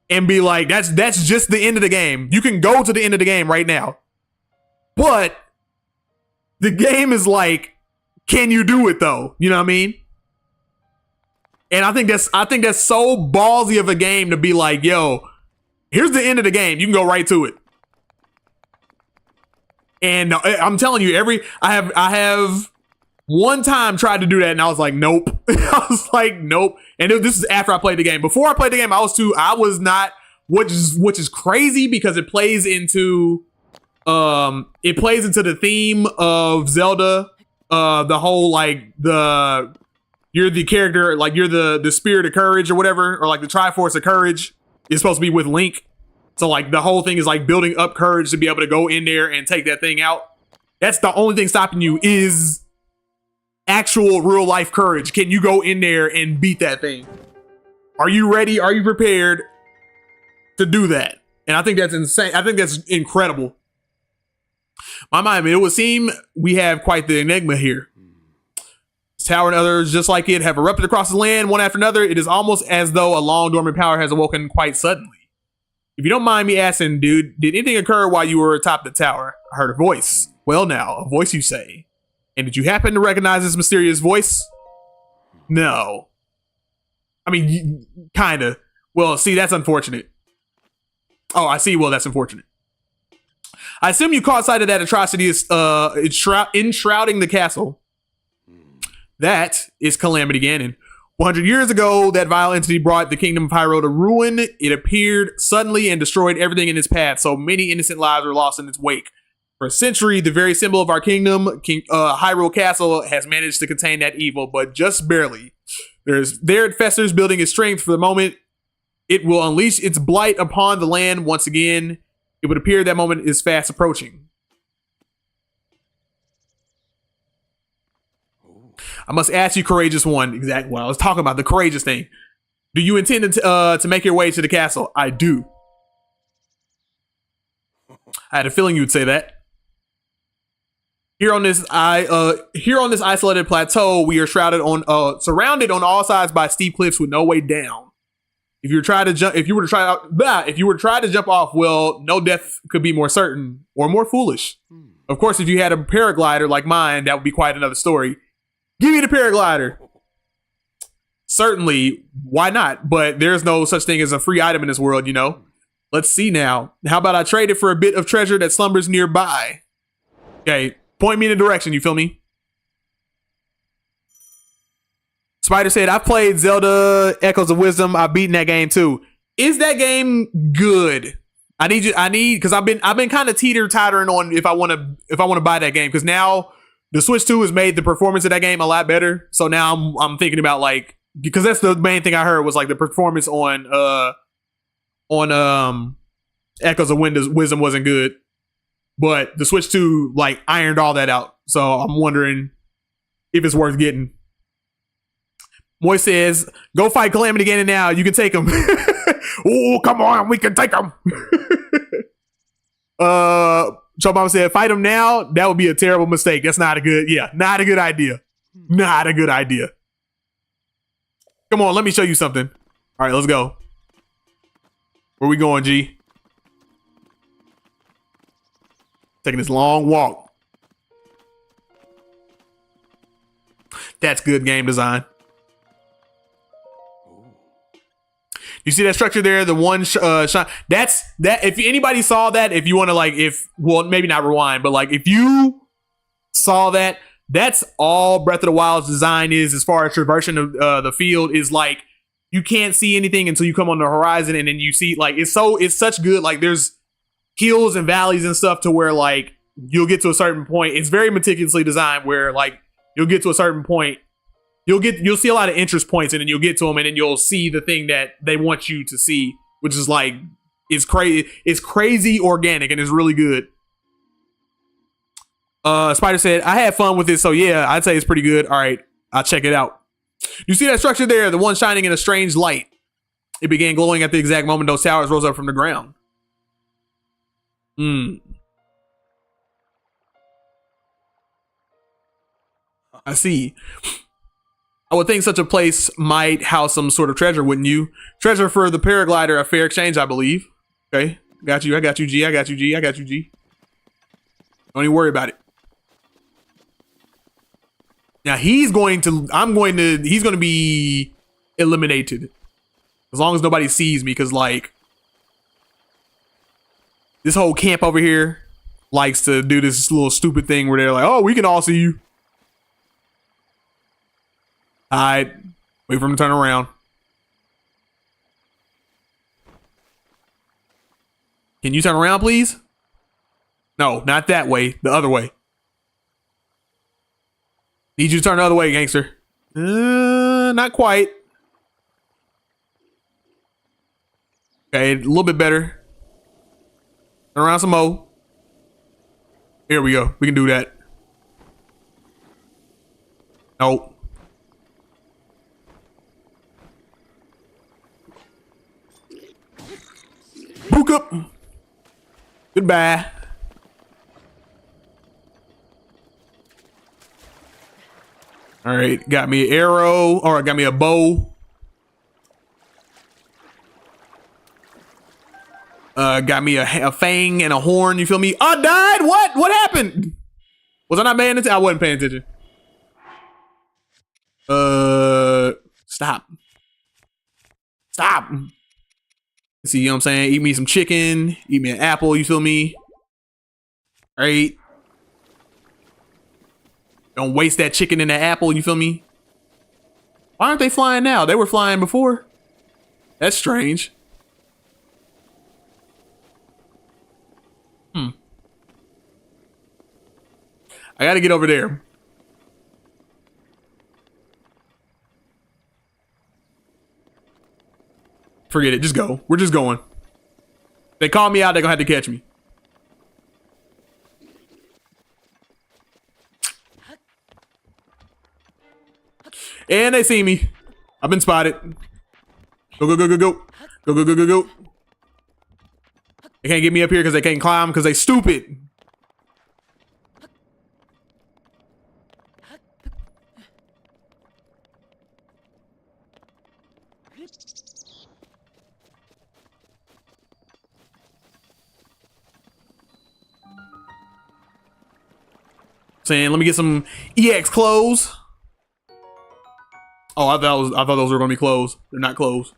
and be like, that's just the end of the game. You can go to the end of the game right now. But the game is like, can you do it though? You know what I mean? And I think that's so ballsy of a game to be like, yo, here's the end of the game. You can go right to it. And I'm telling you, I have one time tried to do that and I was like, nope. I was like, nope. And this is after I played the game. Before I played the game, I was not, which is crazy because it plays into the theme of Zelda. The whole like you're the character, like you're the spirit of courage or whatever, or like the Triforce of courage is supposed to be with Link. So like the whole thing is like building up courage to be able to go in there and take that thing out. That's the only thing stopping you is actual real life courage. Can you go in there and beat that thing? Are you ready? Are you prepared to do that? And I think that's insane. I think that's incredible. My mind, it would seem we have quite the enigma here. This tower and others just like it have erupted across the land one after another. It is almost as though a long dormant power has awoken quite suddenly. If you don't mind me asking, dude, did anything occur while you were atop the tower? I heard a voice. Well now, a voice you say. And did you happen to recognize this mysterious voice? No. I mean, kinda. Well, see, that's unfortunate. Oh, I see. Well, that's unfortunate. I assume you caught sight of that atrocity enshrouding the castle. That is Calamity Ganon. 100 years ago, that vile entity brought the kingdom of Hyrule to ruin. It appeared suddenly and destroyed everything in its path, so many innocent lives were lost in its wake. For a century, the very symbol of our kingdom, Hyrule Castle, has managed to contain that evil, but just barely. There it festers, building its strength for the moment. It will unleash its blight upon the land once again. It would appear that moment is fast approaching. I must ask you, courageous one, exactly what I was talking about, the courageous thing. Do you intend to make your way to the castle? I do. I had a feeling you would say that. Here on this isolated plateau, we are surrounded on all sides by steep cliffs with no way down. If you were to try to jump off, well, no death could be more certain or more foolish. Of course, if you had a paraglider like mine, that would be quite another story. Give me the paraglider. Certainly, why not? But there's no such thing as a free item in this world, you know. Let's see now. How about I trade it for a bit of treasure that slumbers nearby? Okay, point me in a direction, you feel me? Spider said, I played Zelda Echoes of Wisdom. I've beaten that game too. Is that game good? Because I've been kind of teeter-tottering on if I want to buy that game, because now the Switch 2 has made the performance of that game a lot better. So now I'm thinking about like, because that's the main thing I heard was like the performance on Echoes of Wisdom wasn't good, but the Switch 2 like ironed all that out. So I'm wondering if it's worth getting. Moy says, go fight Calamity Ganon now. You can take him. Oh, come on. We can take him. Chobama said, fight him now. That would be a terrible mistake. That's not a good idea. Not a good idea. Come on. Let me show you something. All right, let's go. Where we going, G? Taking this long walk. That's good game design. You see that structure there? The one shot. That's that. If anybody saw that, if you want to like, maybe not rewind, but like if you saw that, that's all Breath of the Wild's design is as far as traversing of the field is like you can't see anything until you come on the horizon, and then you see like it's such good. Like there's hills and valleys and stuff to where like you'll get to a certain point. It's very meticulously designed where like you'll get to a certain point. You'll see a lot of interest points, and then you'll get to them, and then you'll see the thing that they want you to see, which is like it's crazy organic, and it's really good. Spider said, I had fun with it, so yeah, I'd say it's pretty good. All right, I'll check it out. You see that structure there, the one shining in a strange light? It began glowing at the exact moment those towers rose up from the ground. I see. I would think such a place might house some sort of treasure, wouldn't you? Treasure for the paraglider, a fair exchange, I believe. Okay, got you. I got you, G. I got you, G. I got you, G. Don't even worry about it. Now he's going to be eliminated. As long as nobody sees me, because like this whole camp over here likes to do this little stupid thing where they're like, oh, we can all see you. Alright. Wait for him to turn around. Can you turn around, please? No, not that way. The other way. Need you to turn the other way, gangster. Not quite. Okay, a little bit better. Turn around some more. Here we go. We can do that. Nope. Book up. Goodbye. All right, got me an arrow, or got me a bow. Got me a fang and a horn. You feel me? I died. What? What happened? Was I not paying attention? I wasn't paying attention. Stop. Stop. See, you know what I'm saying? Eat me some chicken. Eat me an apple. You feel me? All right. Don't waste that chicken and that apple. You feel me? Why aren't they flying now? They were flying before. That's strange. I gotta get over there. Forget it. Just go. We're just going. They call me out, they're gonna have to catch me. And they see me. I've been spotted. Go, go, go, go, go. Go, go, go, go, go. They can't get me up here because they can't climb because they stupid. Saying, let me get some EX clothes. Oh, I thought those were gonna be clothes. They're not clothes.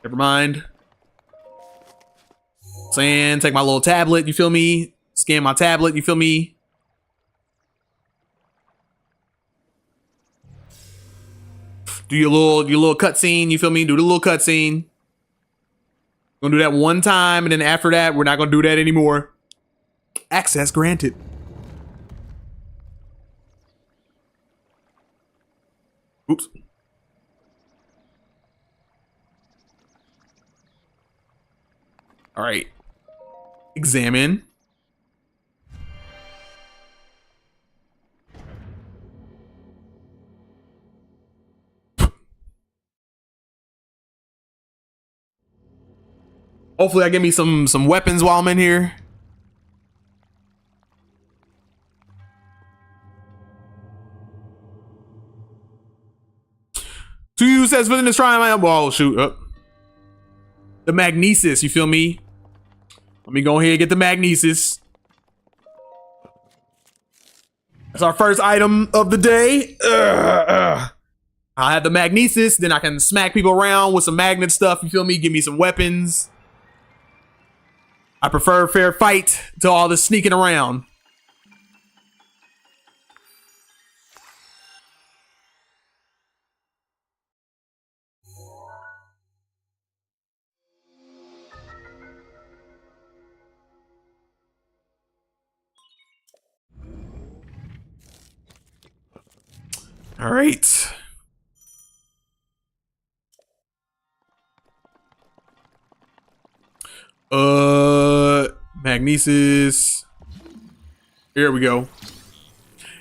Never mind. Saying, take my little tablet. You feel me? Scan my tablet. You feel me? Do your little cutscene. You feel me? Do the little cutscene. Gonna do that one time, and then after that, we're not gonna do that anymore. Access granted. Oops. All right. Examine. Hopefully I get me some weapons while I'm in here. To you says within this trial, oh shoot up. The magnesis, you feel me? Let me go ahead and get the magnesis. That's our first item of the day. I'll have the magnesis, then I can smack people around with some magnet stuff, you feel me? Give me some weapons. I prefer fair fight to all this sneaking around. All right. Magnesis. Here we go.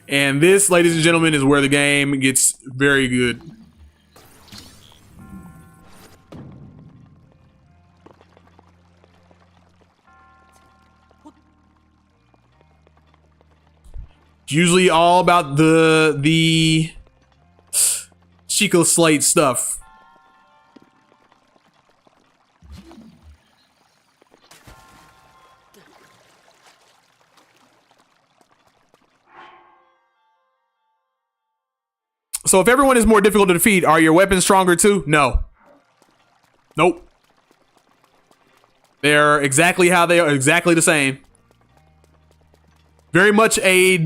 And this, ladies and gentlemen, is where the game gets very good. usually all about the Chico Slate stuff. So if everyone is more difficult to defeat, are your weapons stronger too? No. Nope. They're exactly how they are, exactly the same. Very much a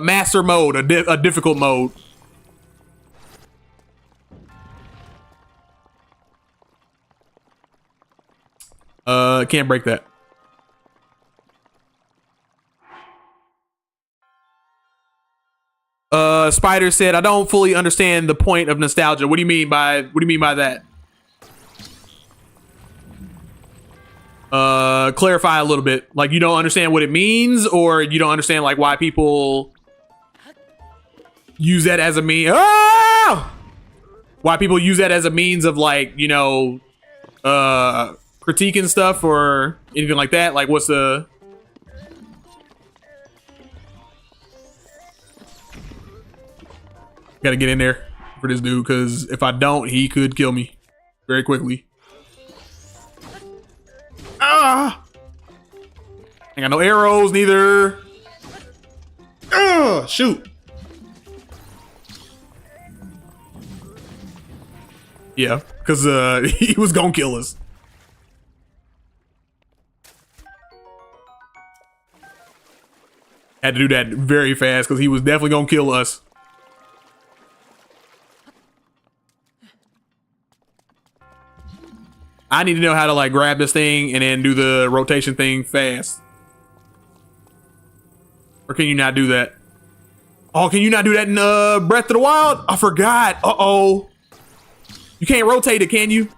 master mode, a difficult mode. Can't break that. Spider said, I don't fully understand the point of nostalgia. What do you mean by that? Clarify a little bit. Like, you don't understand what it means, or you don't understand like why people use that as a mean. Ah! Why people use that as a means of like, you know, critiquing stuff or anything like that. Like, what's the? Gotta get in there for this dude, because if I don't, he could kill me very quickly. Ah! Ain't got no arrows neither. Shoot. Yeah, because he was gonna kill us. Had to do that very fast because he was definitely gonna kill us. I need to know how to like grab this thing and then do the rotation thing fast. Or can you not do that? Oh, can you not do that in Breath of the Wild? I forgot. Uh-oh. You can't rotate it, can you?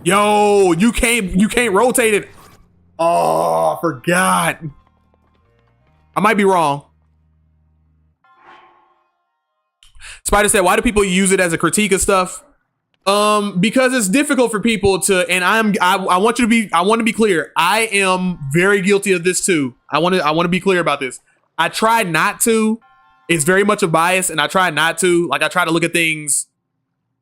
Yo, you can't rotate it. Oh, I forgot. I might be wrong. Spider said, why do people use it as a critique of stuff? Because it's difficult for people to, and I want to be clear. I am very guilty of this too. I want to be clear about this. I try not to. It's very much a bias, and I try not to. Like, I try to look at things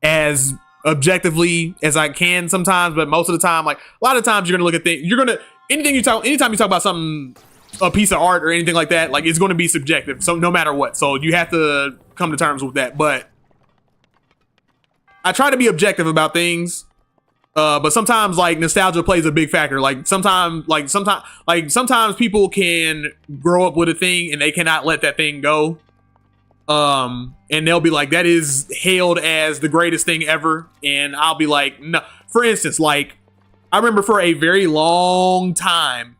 as objectively as I can sometimes, but most of the time, like a lot of times you're gonna look at things, anytime you talk about something, a piece of art or anything like that, like it's going to be subjective. So no matter what, so you have to come to terms with that. But I try to be objective about things. But sometimes like nostalgia plays a big factor. Like sometimes people can grow up with a thing and they cannot let that thing go. And they'll be like, that is hailed as the greatest thing ever. And I'll be like, no. For instance, like I remember for a very long time,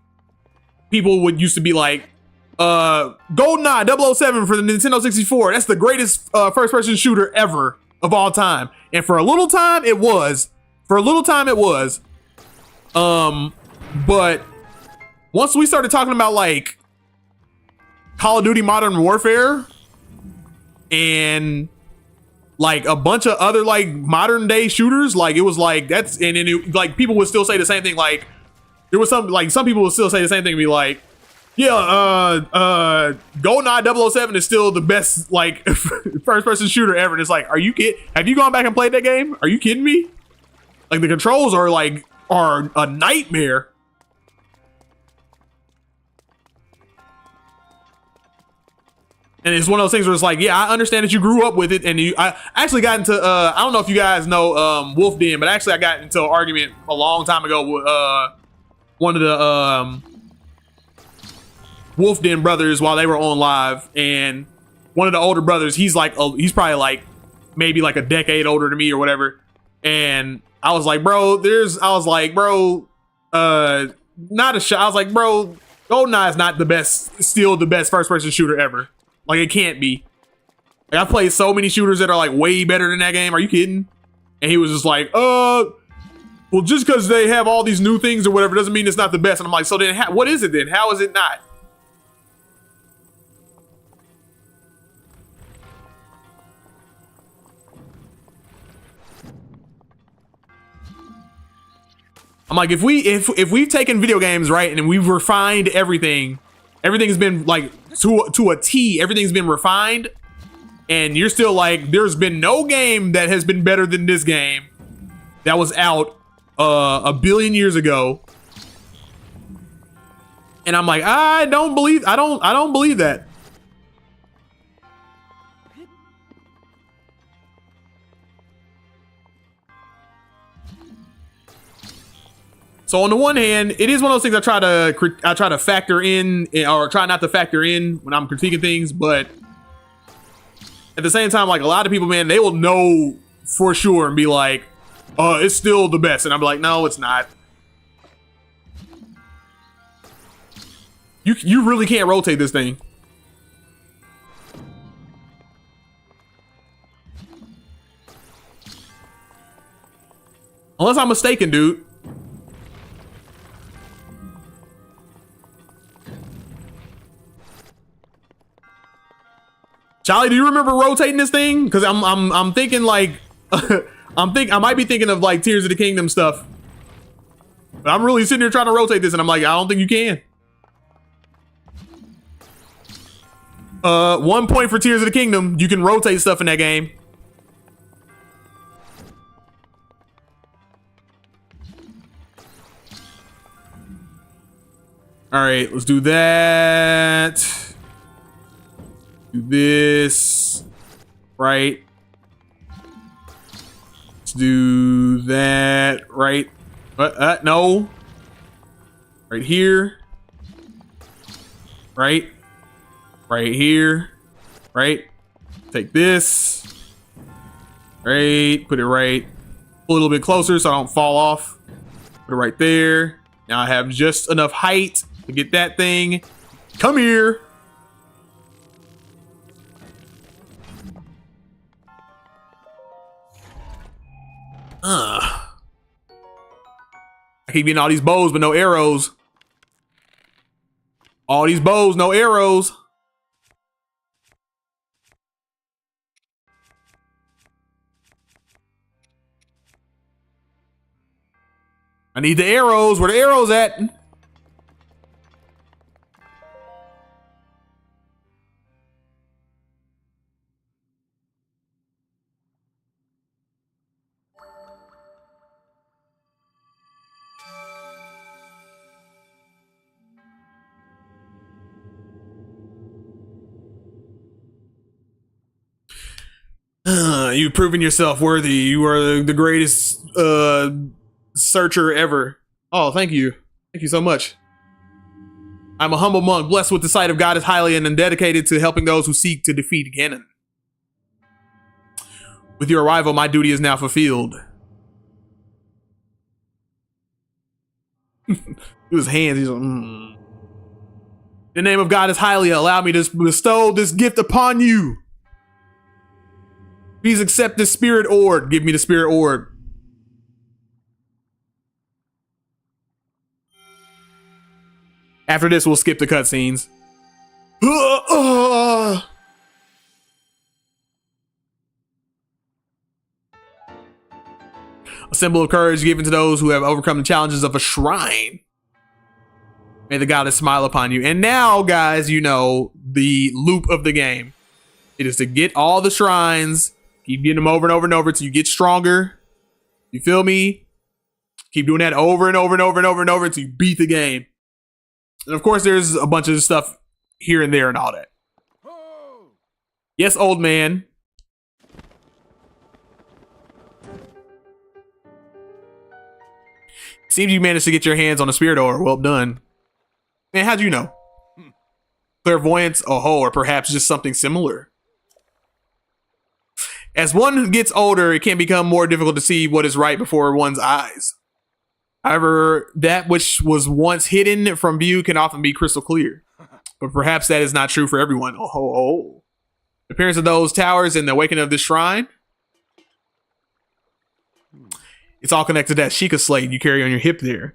people would used to be like, GoldenEye 007 for the Nintendo 64. That's the greatest first person shooter ever of all time. And for a little time it was. But once we started talking about like Call of Duty Modern Warfare and like a bunch of other like modern day shooters, like it was like that's, and then it, like people would still say the same thing. Like there was some people would still say the same thing and be like, yeah, GoldenEye 007 is still the best like first person shooter ever. And it's like, are you kidding? Have you gone back and played that game? Are you kidding me? Like the controls are a nightmare. And it's one of those things where it's like, yeah, I understand that you grew up with it, and I actually got into I don't know if you guys know Wolf Den, but actually I got into an argument a long time ago with one of the Wolf Den brothers while they were on live, and one of the older brothers, he's probably like maybe like a decade older than me or whatever, and I was like, bro, not a shot. I was like, bro, GoldenEye is not the best, still the best first person shooter ever. Like it can't be. Like I've played so many shooters that are like way better than that game. Are you kidding? And he was just like, well, just because they have all these new things or whatever doesn't mean it's not the best. And I'm like, so then what is it then? How is it not? I'm like, if we've taken video games, right, and we've refined everything, everything's been like to a T, everything's been refined, and you're still like, there's been no game that has been better than this game that was out a billion years ago. And I'm like, I don't believe that. So on the one hand, it is one of those things I try to factor in, or try not to factor in when I'm critiquing things, but at the same time, like, a lot of people, man, they will know for sure and be like, it's still the best. And I'm like, no, it's not. You really can't rotate this thing. Unless I'm mistaken, dude. Charlie, do you remember rotating this thing? Because I'm thinking like I might be thinking of like Tears of the Kingdom stuff. But I'm really sitting here trying to rotate this, and I'm like, I don't think you can. 1 point for Tears of the Kingdom. You can rotate stuff in that game. All right, let's do that. Do this, right? Let's do that, right? No. Right here. Right? Right here. Right? Take this. Right? Put it right a little bit closer so I don't fall off. Put it right there. Now I have just enough height to get that thing. Come here. I keep getting all these bows, but no arrows. All these bows, no arrows. I need the arrows. Where the arrows at? You've proven yourself worthy. You are the greatest searcher ever. Oh, thank you. Thank you so much. I'm a humble monk, blessed with the sight of God is highly and dedicated to helping those who seek to defeat Ganon. With your arrival, my duty is now fulfilled. His hands, he's like, In the name of God is highly, allow me to bestow this gift upon you. Please accept this spirit orb. Give me the spirit orb. After this, we'll skip the cutscenes. A symbol of courage given to those who have overcome the challenges of a shrine. May the goddess smile upon you. And now, guys, you know the loop of the game. It is to get all the shrines. Keep getting them over and over and over until you get stronger. You feel me? Keep doing that over and over and over and over and over until you beat the game. And of course, there's a bunch of stuff here and there and all that. Yes, old man. Seems you managed to get your hands on a spirit orb. Well done. Man, how'd you know? Clairvoyance, or perhaps just something similar. As one gets older, it can become more difficult to see what is right before one's eyes. However, that which was once hidden from view can often be crystal clear. But perhaps that is not true for everyone. The appearance of those towers and the awakening of this shrine. It's all connected to that Sheikah slate you carry on your hip there.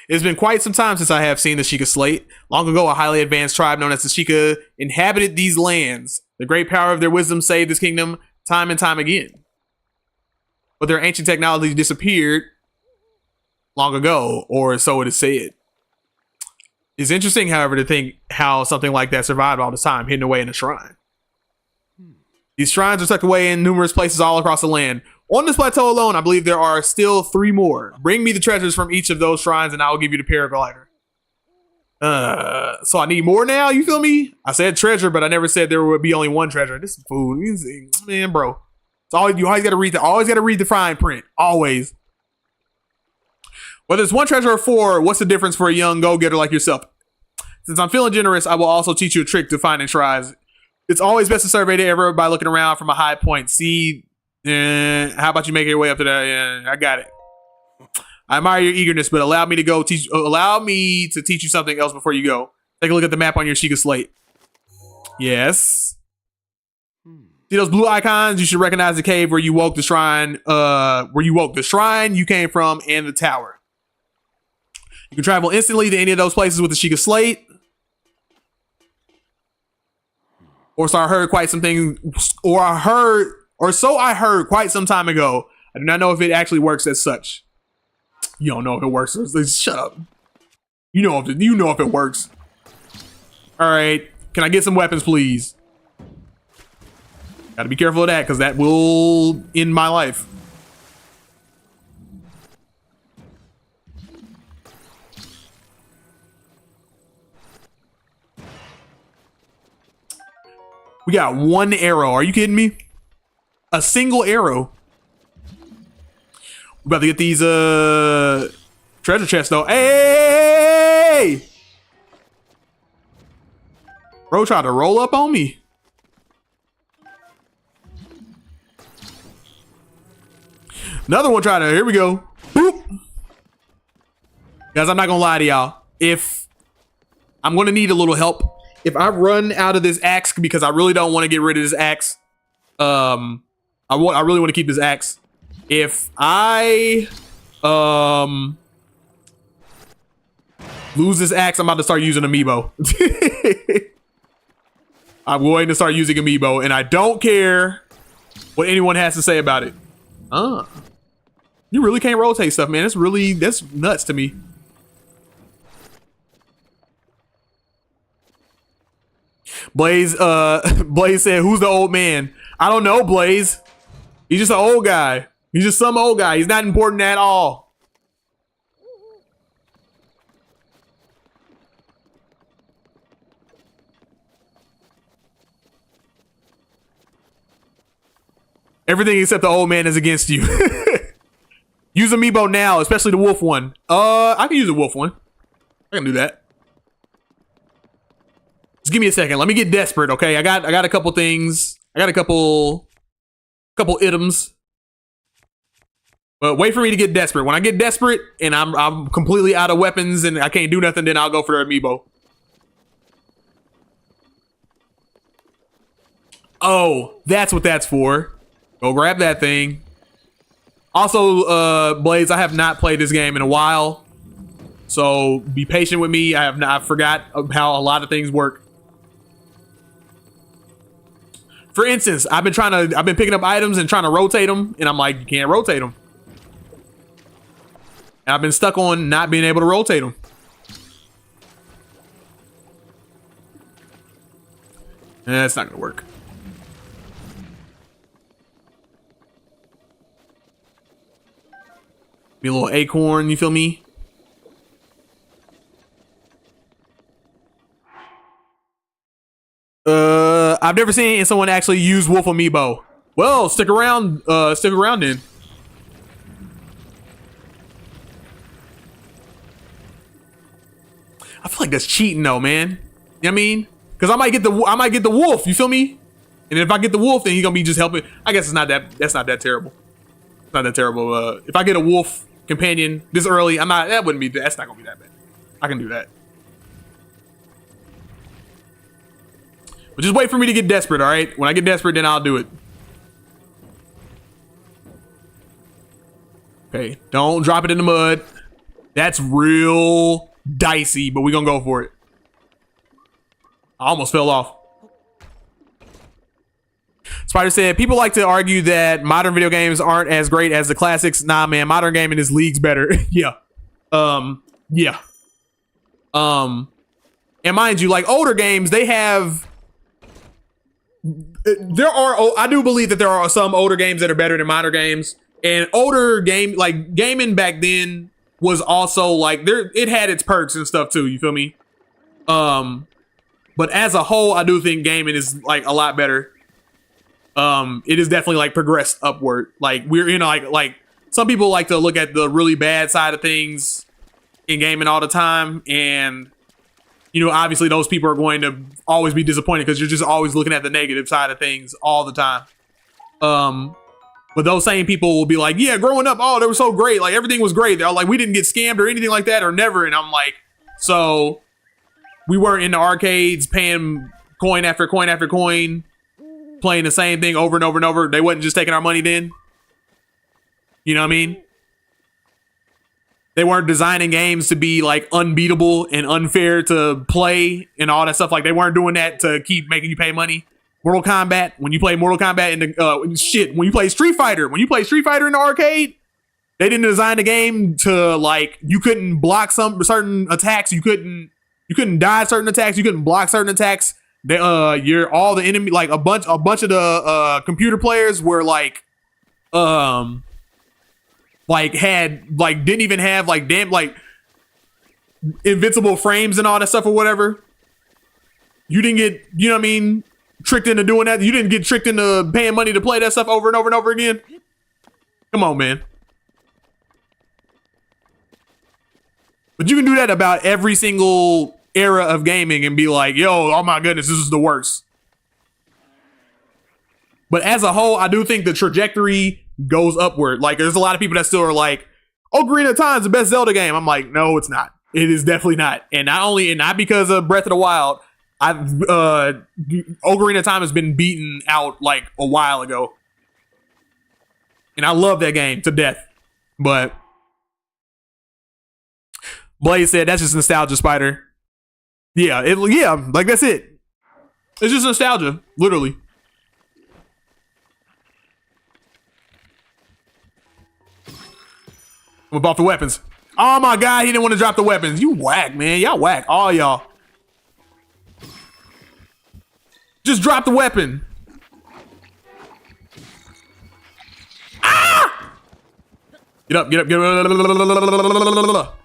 It's been quite some time since I have seen the Sheikah slate. Long ago, a highly advanced tribe known as the Sheikah inhabited these lands. The great power of their wisdom saved this kingdom time and time again. but their ancient technology disappeared long ago, or so it is said. It's interesting, however, to think how something like that survived all this time, hidden away in a shrine. These shrines are tucked away in numerous places all across the land. On this plateau alone, I believe there are still 3 more. Bring me the treasures from each of those shrines and I will give you the paraglider. So I need more now, you feel me? I said treasure, but I never said there would be only one treasure. This is food. Man, bro. It's all you always gotta read the fine print. Always. Whether it's 1 treasure or 4, what's the difference for a young go-getter like yourself? Since I'm feeling generous, I will also teach you a trick to finding shrines. It's always best to survey the area by looking around from a high point. See, how about you make your way up to that? I got it. I admire your eagerness, but allow me to teach you something else before you go. Take a look at the map on your Sheikah slate. Yes. See those blue icons? You should recognize the cave where you woke the shrine. You came from and the tower. You can travel instantly to any of those places with the Sheikah slate. Or so I heard quite some time ago. I do not know if it actually works as such. You don't know if it works. Shut up. You know if it works. All right. Can I get some weapons, please? Gotta be careful of that, because that will end my life. We got 1 arrow. Are you kidding me? A single arrow. We're about to get these treasure chests though. Hey! Bro tried to roll up on me. Another one tried to, here we go. Boop. Guys, I'm not gonna lie to y'all. If I'm gonna need a little help. If I run out of this axe, because I really don't want to get rid of this axe. I really want to keep this axe. If I lose this axe, I'm about to start using amiibo. I'm going to start using amiibo, and I don't care what anyone has to say about it. You really can't rotate stuff, man. That's nuts to me. Blaze said, who's the old man? I don't know, Blaze. He's just an old guy. He's just some old guy. He's not important at all. Everything except the old man is against you. Use amiibo now, especially the wolf one. I can use a wolf one. I can do that. Just give me a second. Let me get desperate, okay? I got a couple things. I got a couple items. But wait for me to get desperate. When I get desperate and I'm completely out of weapons and I can't do nothing, then I'll go for the amiibo. Oh, that's what that's for. Go grab that thing. Also, Blaze, I have not played this game in a while. So be patient with me. I forgot how a lot of things work. For instance, I've been picking up items and trying to rotate them, and I'm like, you can't rotate them. And I've been stuck on not being able to rotate them. That's not gonna work. Be a little acorn, you feel me? I've never seen someone actually use Wolf Amiibo. Well, stick around then. I feel like that's cheating though, man. You know what I mean? Because I might get the wolf, you feel me? And if I get the wolf, then he's gonna be just helping. I guess that's not that terrible. It's not that terrible. If I get a wolf companion this early, that's not gonna be that bad. I can do that. But just wait for me to get desperate, all right? When I get desperate, then I'll do it. Okay, don't drop it in the mud. That's real dicey, but we're gonna go for it. I almost fell off. Spider said, people like to argue that modern video games aren't as great as the classics. Nah, man, modern gaming is leagues better. Yeah. Yeah. And mind you, like older games, they have, I do believe that there are some older games that are better than modern games. And older game, like gaming back then was also like it had its perks and stuff too. You feel me? But as a whole, I do think gaming is like a lot better. It is definitely like progressed upward. Like we're, you know, like some people like to look at the really bad side of things in gaming all the time. And, you know, obviously those people are going to always be disappointed because you're just always looking at the negative side of things all the time. But those same people will be like, yeah, growing up, oh, they were so great. Like everything was great. They're like, we didn't get scammed or anything like that or never. And I'm like, so we weren't in the arcades paying coin after coin after coin, playing the same thing over and over and over. They wasn't just taking our money then. You know what I mean? They weren't designing games to be like unbeatable and unfair to play and all that stuff. Like they weren't doing that to keep making you pay money. Mortal Kombat, when you play Mortal Kombat in the when you play Street Fighter in the arcade, they didn't design the game to like you couldn't block some certain attacks, you couldn't dodge certain attacks, you couldn't block certain attacks. You're all the enemy, like a bunch of the computer players were like had like didn't even have like damn like invincible frames and all that stuff or whatever. You didn't get, you know what I mean, tricked into doing that. You didn't get tricked into paying money to play that stuff over and over and over again. Come on, man. But you can do that about every single era of gaming and be like, yo, oh my goodness, this is the worst. But as a whole, I do think the trajectory goes upward. Like there's a lot of people that still are like, Ocarina of Time is the best Zelda game. I'm like, no, it's not. It is definitely not. And not because of Breath of the Wild. Ocarina of Time has been beaten out like a while ago. And I love that game to death. But Blaze said that's just nostalgia, Spider. Yeah, like that's it. It's just nostalgia, literally. I'm about the weapons. Oh my god, he didn't want to drop the weapons. You whack, man. Y'all whack, all y'all. Just drop the weapon. Ah! Get up, get up, get up.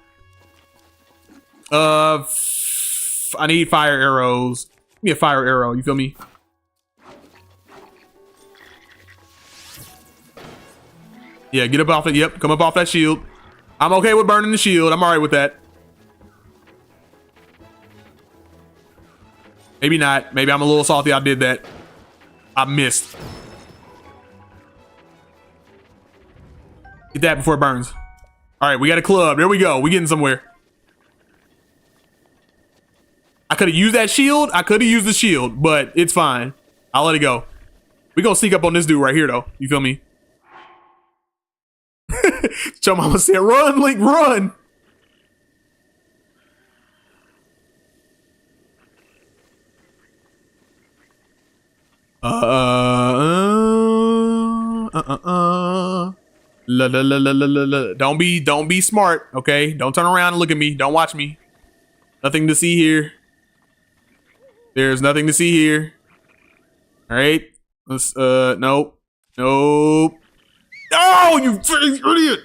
I need fire arrows. Give me a fire arrow, you feel me? Yeah, get up off it. Yep, come up off that shield. I'm okay with burning the shield. I'm all right with that. Maybe not. Maybe I'm a little salty I did that. I missed. Get that before it burns. All right, we got a club. There we go. We getting somewhere. I could have used that shield. I could have used the shield, but it's fine. I'll let it go. We gonna sneak up on this dude right here, though. You feel me? Joe Mama said, run, Link, run. Don't be smart, okay? Don't turn around and look at me. Don't watch me. Nothing to see here. There's nothing to see here. All right. Let's nope. Nope. Oh, you freaking idiot.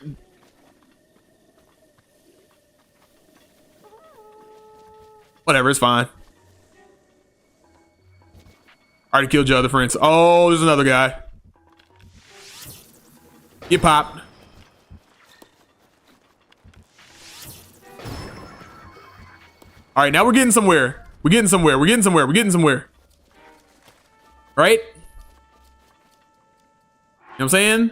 Whatever, it's fine. Already killed your other friends. Oh, there's another guy. Get popped. All right, now we're getting somewhere. We're getting somewhere. We're getting somewhere. We're getting somewhere. Right? You know what I'm saying?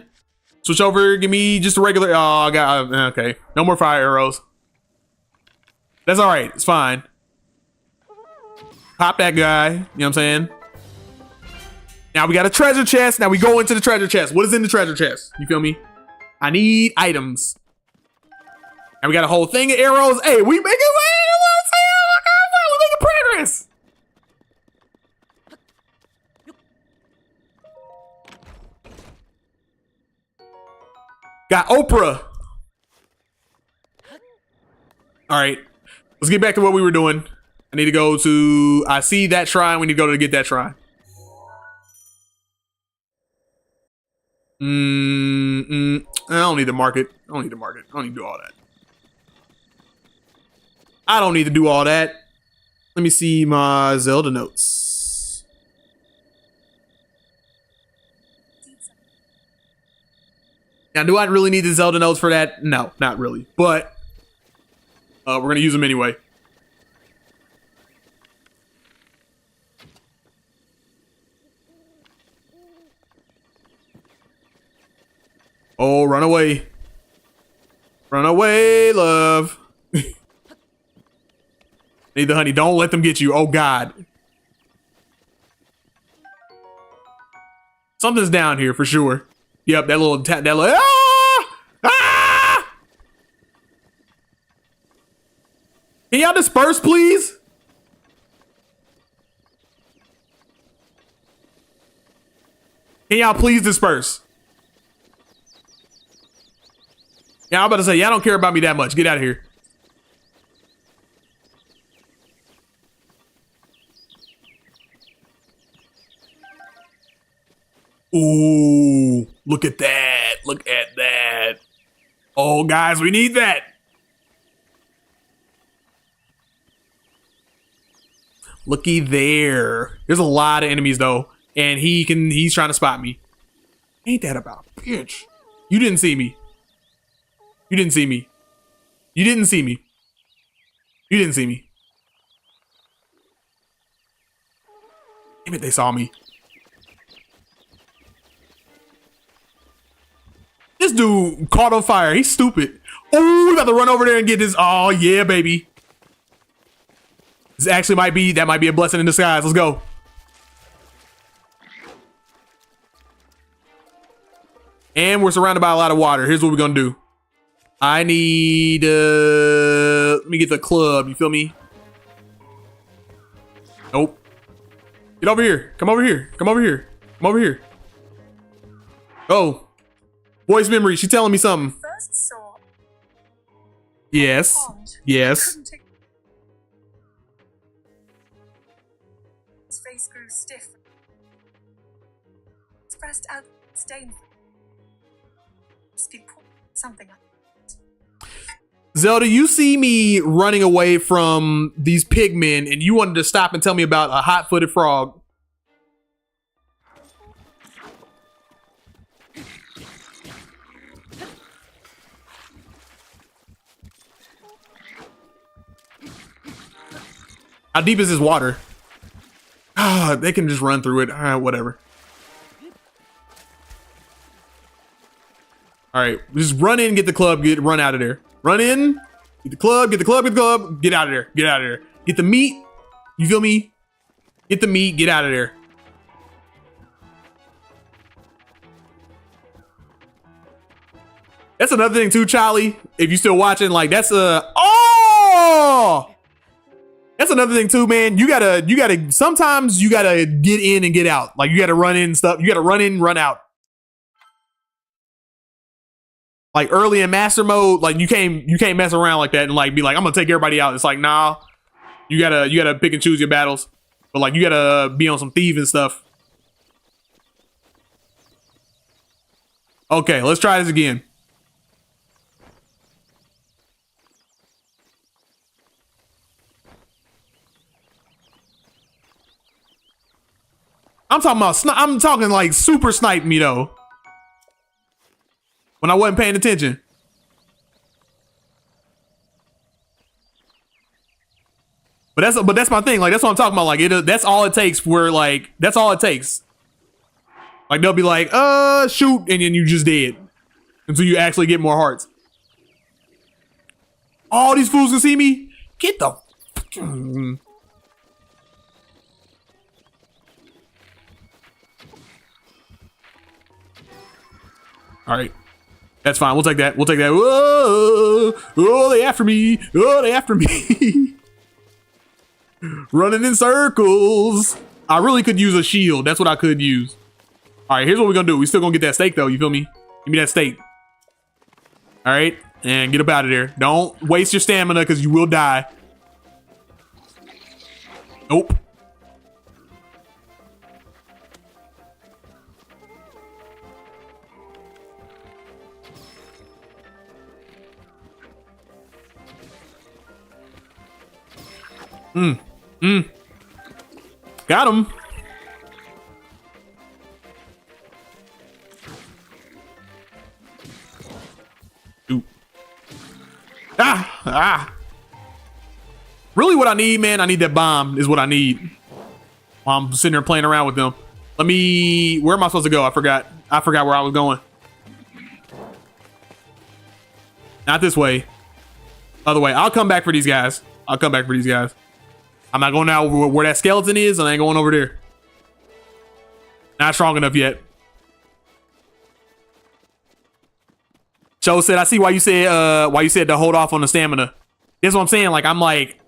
Switch over. Give me just a regular. Oh, I got. Okay. No more fire arrows. That's all right. It's fine. Pop that guy. You know what I'm saying? Now we got a treasure chest. Now we go into the treasure chest. What is in the treasure chest? You feel me? I need items. And we got a whole thing of arrows. Hey, we making progress. Got Oprah. All right. Let's get back to what we were doing. I need to go to... I see that shrine. We need to go to get that shrine. I don't need to mark it. I don't need to mark it. I don't need to do all that. I don't need to do all that. Let me see my Zelda notes. Now, do I really need the Zelda notes for that? No, not really. But we're going to use them anyway. Oh, run away. Run away, love. Need the honey. Don't let them get you. Oh, God. Something's down here for sure. Yep, that little... Ah! Ah! Can y'all disperse, please? Can y'all please disperse? Yeah, I'm about to say, y'all don't care about me that much. Get out of here. Ooh, look at that. Look at that. Oh, guys, we need that. Looky there. There's a lot of enemies, though. And he's trying to spot me. Ain't that about a bitch? You didn't see me. You didn't see me. You didn't see me. You didn't see me. Damn it, they saw me. This dude caught on fire. He's stupid. Oh, we got to run over there and get this. Oh, yeah, baby. This actually might be a blessing in disguise. Let's go. And we're surrounded by a lot of water. Here's what we're going to do. I need, let me get the club. You feel me? Nope. Get over here. Come over here. Come over here. Come over here. Oh. Voice memory. She's telling me something. First saw Yes. pond. Yes. Couldn't take- His face grew stiff. Expressed out disdain. Speak something. Zelda, you see me running away from these pigmen and you wanted to stop and tell me about a hot-footed frog. How deep is this water? Ah, they can just run through it. Whatever. All right, just run in, get the club, run out of there. Run in, get the club, get the club, get the club, get out of there, get out of there. Get the meat, you feel me? Get the meat, get out of there. That's another thing too, Charlie. If you still watching, like that's that's another thing too, man. You gotta sometimes you gotta get in and get out. Like you gotta run in stuff. You gotta run in, run out. Like early in master mode, like you can't mess around like that and like be like, I'm gonna take everybody out. It's like, nah, you gotta pick and choose your battles. But like you gotta be on some thieving stuff. Okay, let's try this again. I'm talking like super snipe me though. When I wasn't paying attention. But that's my thing. Like that's what I'm talking about. Like that's all it takes for like that's all it takes. Like they'll be like, shoot, and then you just dead. Until you actually get more hearts. All these fools can see me? Get the all right. That's fine. We'll take that. We'll take that. Whoa! Oh, they after me. Oh, they after me. Running in circles. I really could use a shield. That's what I could use. All right, here's what we're going to do. We still going to get that steak, though. You feel me? Give me that steak. All right, and get up out of there. Don't waste your stamina because you will die. Nope. Got him. Ooh. Really what I need, man, I need that bomb is what I need. While I'm sitting there playing around with them. Let me, where am I supposed to go? I forgot where I was going. Not this way. Other way. I'll come back for these guys. I'm not going out where that skeleton is, and I ain't going over there. Not strong enough yet. Joe said, I see why you said to hold off on the stamina. That's what I'm saying. Like, I'm like,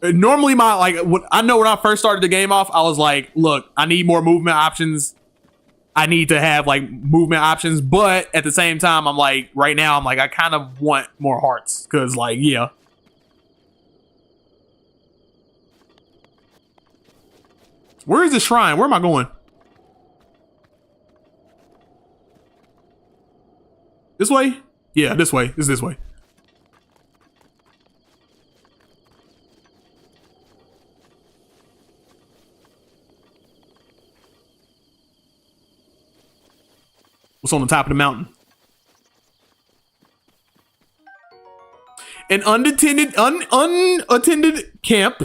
normally I know when I first started the game off, I was like, look, I need more movement options. I need to have like movement options, but at the same time, I'm like, right now, I'm like, I kind of want more hearts, because like, yeah. Where is the shrine? Where am I going? This way? Yeah, this way. It's this way. What's on the top of the mountain? An unattended camp.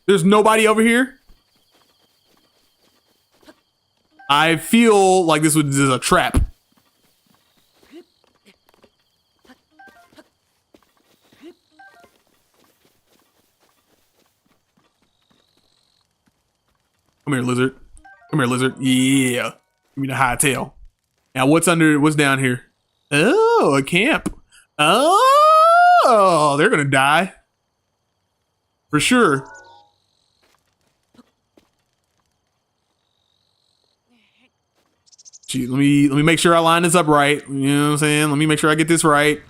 There's nobody over here. I feel like this is a trap. Come here, lizard. Come here, lizard. Yeah. Give me the high tail. Now, what's down here? Oh, a camp. Oh, they're gonna die. For sure. Gee, let me make sure I line this up right. You know what I'm saying? Let me make sure I get this right.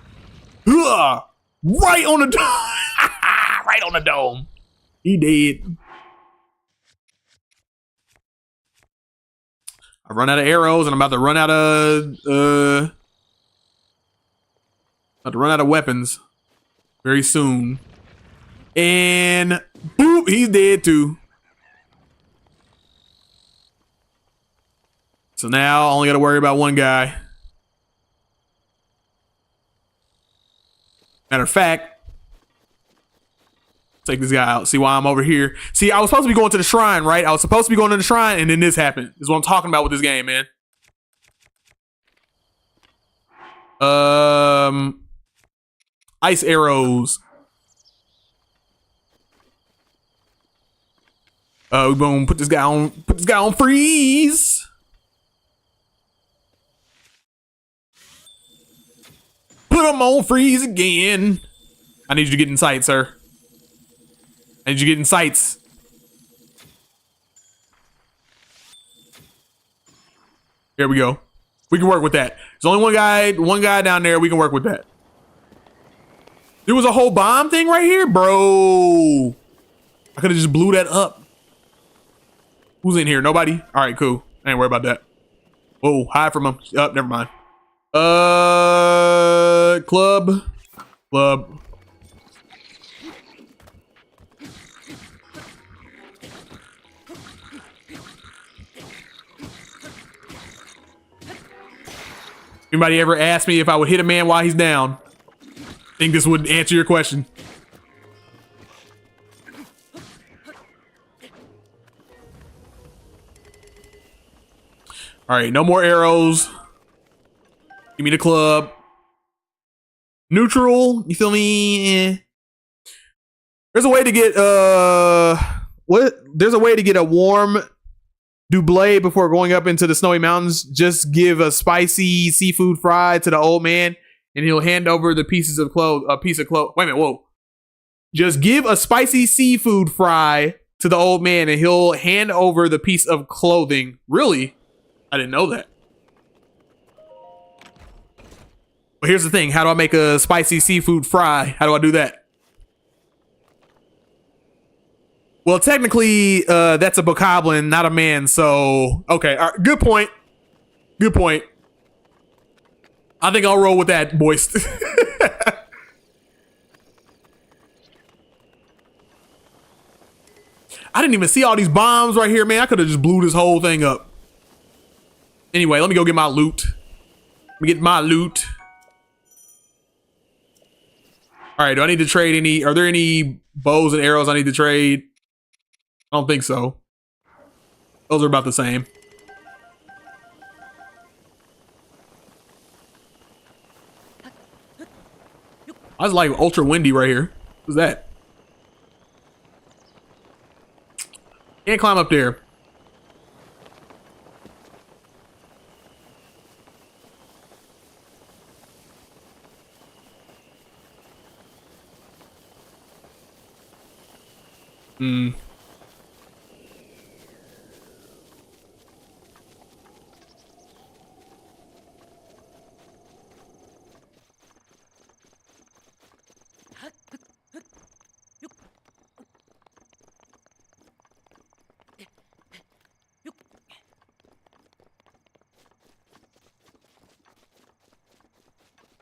Ugh! Right on the dome. Right on the dome. He dead. I run out of arrows and I'm about to run out of weapons very soon. And boop, he's dead too. So now I only got to worry about one guy. Matter of fact, take this guy out. See why I'm over here. See, I was supposed to be going to the shrine, right? I was supposed to be going to the shrine, and then this happened. This is what I'm talking about with this game, man. Ice arrows. We're gonna put this guy on freeze. Put him on freeze again. I need you to get in sight, sir. I need you to get in sights. Here we go. We can work with that. There's only one guy down there. We can work with that. There was a whole bomb thing right here, bro. I could have just blew that up. Who's in here? Nobody? All right, cool. I ain't worried about that. Whoa, hide from him. Oh, never mind. Club. Anybody ever asked me if I would hit a man while he's down? I think this would answer your question. All right, no more arrows. Give me the club. Neutral, you feel me? Eh. There's a way to get There's a way to get a warm double before going up into the snowy mountains. Just give a spicy seafood fry to the old man, and he'll hand over the piece of clothes. Wait a minute, whoa. Just give a spicy seafood fry to the old man, and he'll hand over the piece of clothing. Really? I didn't know that. But here's the thing. How do I make a spicy seafood fry? How do I do that? Well, technically, that's a bokoblin, not a man. So, okay. All right, good point. Good point. I think I'll roll with that, boys. I didn't even see all these bombs right here, man. I could have just blew this whole thing up. Anyway, let me go get my loot. Let me get my loot. All right, do I need to trade any? Are there any bows and arrows I need to trade? I don't think so. Those are about the same. I was like ultra windy right here. What's that? Can't climb up there. Hmm.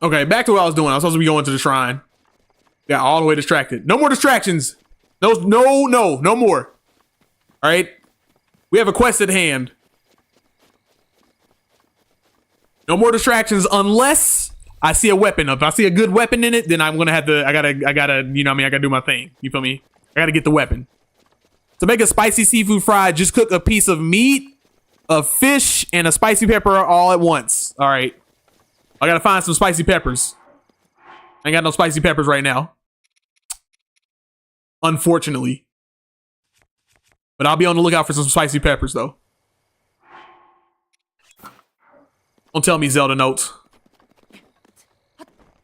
Okay, back to what I was doing. I was supposed to be going to the shrine. Got all the way distracted. No more distractions. No more. All right. We have a quest at hand. No more distractions unless I see a weapon. If I see a good weapon in it, then I'm gonna have to. I gotta. You know what I mean? I gotta do my thing. You feel me? I gotta get the weapon. To make a spicy seafood fry, just cook a piece of meat, a fish, and a spicy pepper all at once. All right. I gotta find some spicy peppers. I ain't got no spicy peppers right now. Unfortunately. But I'll be on the lookout for some spicy peppers, though. Don't tell me Zelda notes.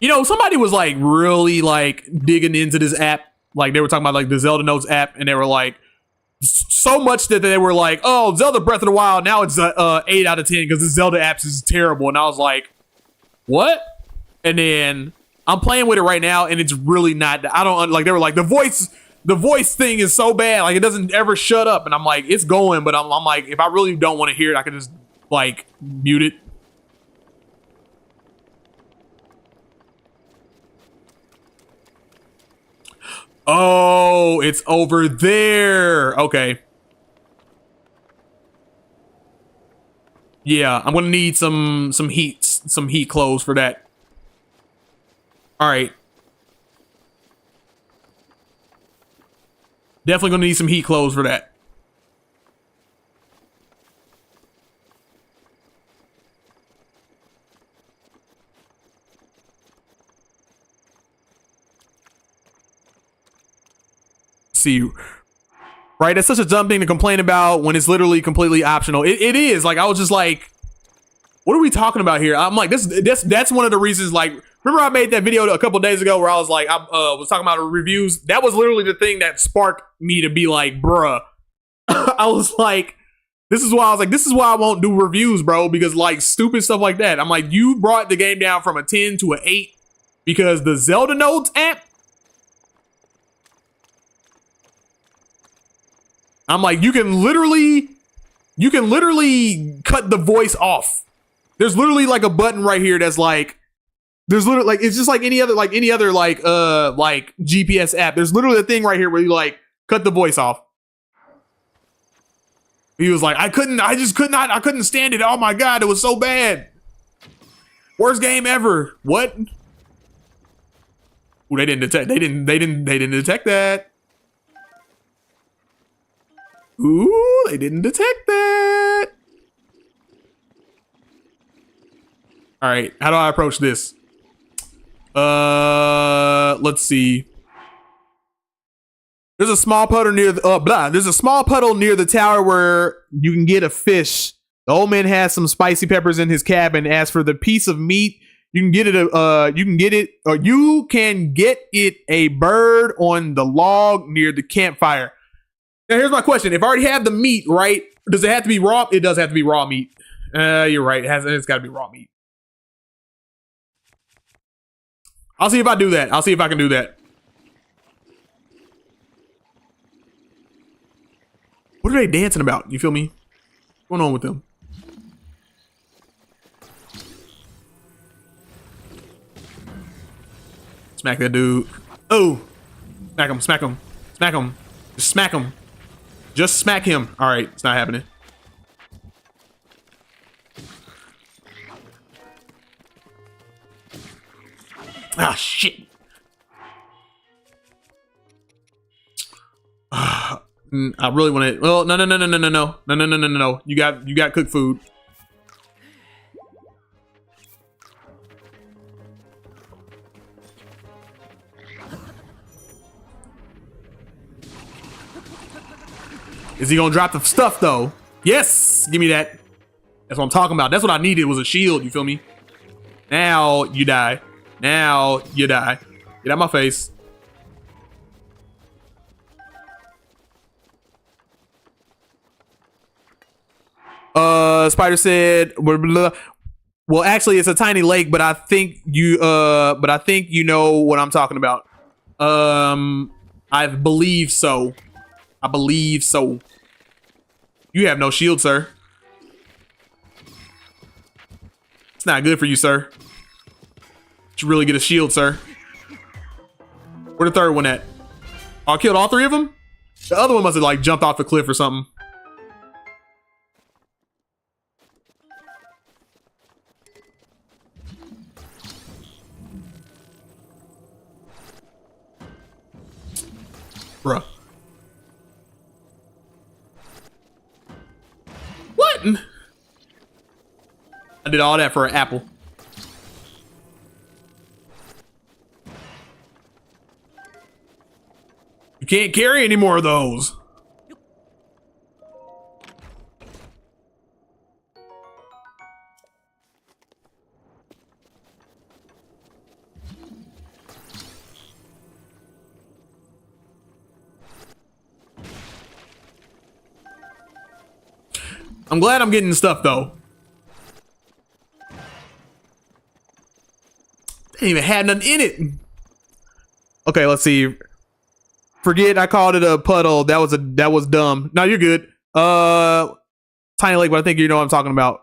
You know, somebody was like really like digging into this app. Like they were talking about like the Zelda Notes app, and they were like so much that they were like, "Oh, Zelda Breath of the Wild now it's 8 out of 10 because the Zelda apps is terrible." And I was like, "What?" And then I'm playing with it right now, and it's really not. I don't like. They were like the voice thing is so bad, like it doesn't ever shut up. And I'm like, it's going, but I'm like, if I really don't want to hear it, I can just like mute it. Oh, it's over there. Okay. Yeah, I'm gonna need some heat clothes for that. All right. Definitely gonna need some heat clothes for that. See, right? That's such a dumb thing to complain about when it's literally completely optional. It is. Like I was just like, what are we talking about here? I'm like, that's one of the reasons. Like, remember I made that video a couple days ago where I was like, I was talking about the reviews. That was literally the thing that sparked me to be like, bruh. I was like, this is why I won't do reviews, bro, because like stupid stuff like that. I'm like, you brought the game down from a 10 to an 8 because the Zelda Notes app. I'm like, you can literally cut the voice off. There's literally like a button right here that's like, there's literally like, it's just like any other like GPS app. There's literally a thing right here where you like cut the voice off. He was like, I couldn't stand it. Oh my God, it was so bad. Worst game ever. What? Ooh, they didn't detect that. Ooh, they didn't detect that. All right, how do I approach this? Let's see. There's a small puddle near the There's a small puddle near the tower where you can get a fish. The old man has some spicy peppers in his cabin. As for the piece of meat, you can get it. You can get it a bird on the log near the campfire. Now, here's my question. If I already have the meat, right? Does it have to be raw? It does have to be raw meat. You're right. It's got to be raw meat. I'll see if I do that. I'll see if I can do that. What are they dancing about? You feel me? What's going on with them? Smack that dude. Oh! Smack him, smack him, smack him. Just smack him. Just smack him. Alright, it's not happening. Ah, shit. I really want to. Well, no. You got cooked food. Is he gonna drop the stuff though? Yes, give me that. That's what I'm talking about. That's what I needed was a shield. You feel me? Now you die. Now you die. Get out my face. Spider said, blah, blah. Well, actually, it's a tiny lake, but I think you know what I'm talking about. I believe so. I believe so. You have no shield, sir. It's not good for you, sir. You should really get a shield, sir. Where the third one at? Oh, I killed all three of them? The other one must have like jumped off the cliff or something. Bruh. What? I did all that for an apple. You can't carry any more of those. I'm glad I'm getting stuff though. They didn't even have nothing in it. Okay, let's see. Forget I called it a puddle. That was dumb. No, you're good. Tiny lake, but I think you know what I'm talking about.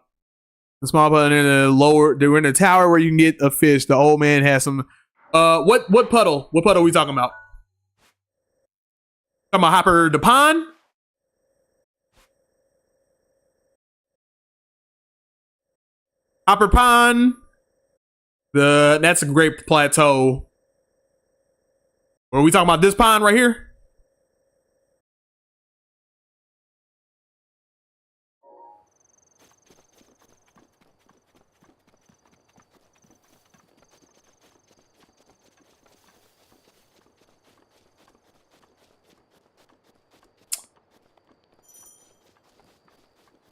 The small puddle in the lower. They were in the tower where you can get a fish. The old man has some. What puddle? What puddle are we talking about? Talking about Hopper the pond? Hopper Pond. That's a great plateau. Or are we talking about this pond right here?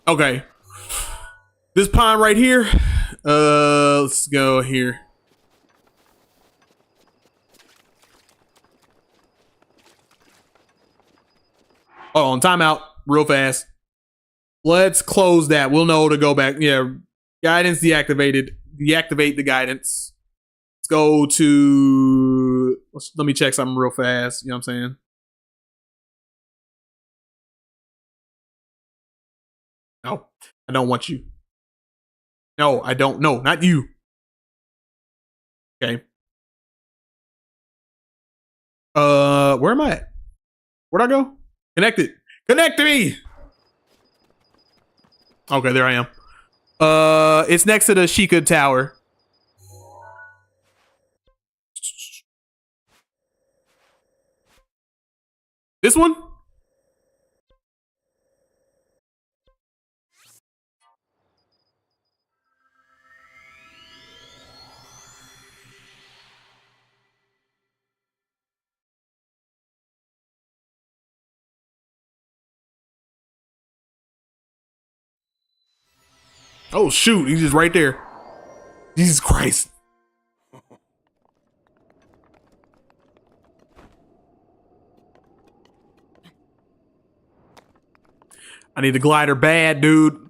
Okay. This pond right here. Let's go here. Oh, on timeout, real fast. Let's close that. We'll know to go back. Yeah, guidance deactivated. Deactivate the guidance. Let's go to. Let me check something real fast. You know what I'm saying? No, I don't want you. No, I don't. No, not you. Okay. Where am I at? Where'd I go? Connected. Connect to me. Okay, there I am. It's next to the Sheikah Tower. This one? Oh shoot, he's just right there. Jesus Christ. I need the glider bad, dude.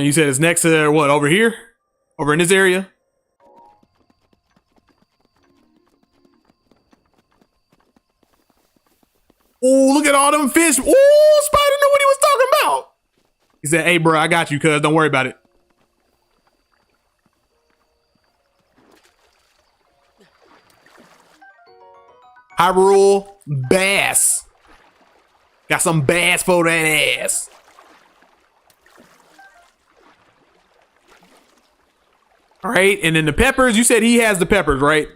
And you said it's next to what, over here? Over in this area? Oh, look at all them fish. Oh, Spider knew what he was talking about. He said, hey, bro, I got you, cuz. Don't worry about it. Hyrule bass. Got some bass for that ass. All right, and then the peppers. You said he has the peppers, right?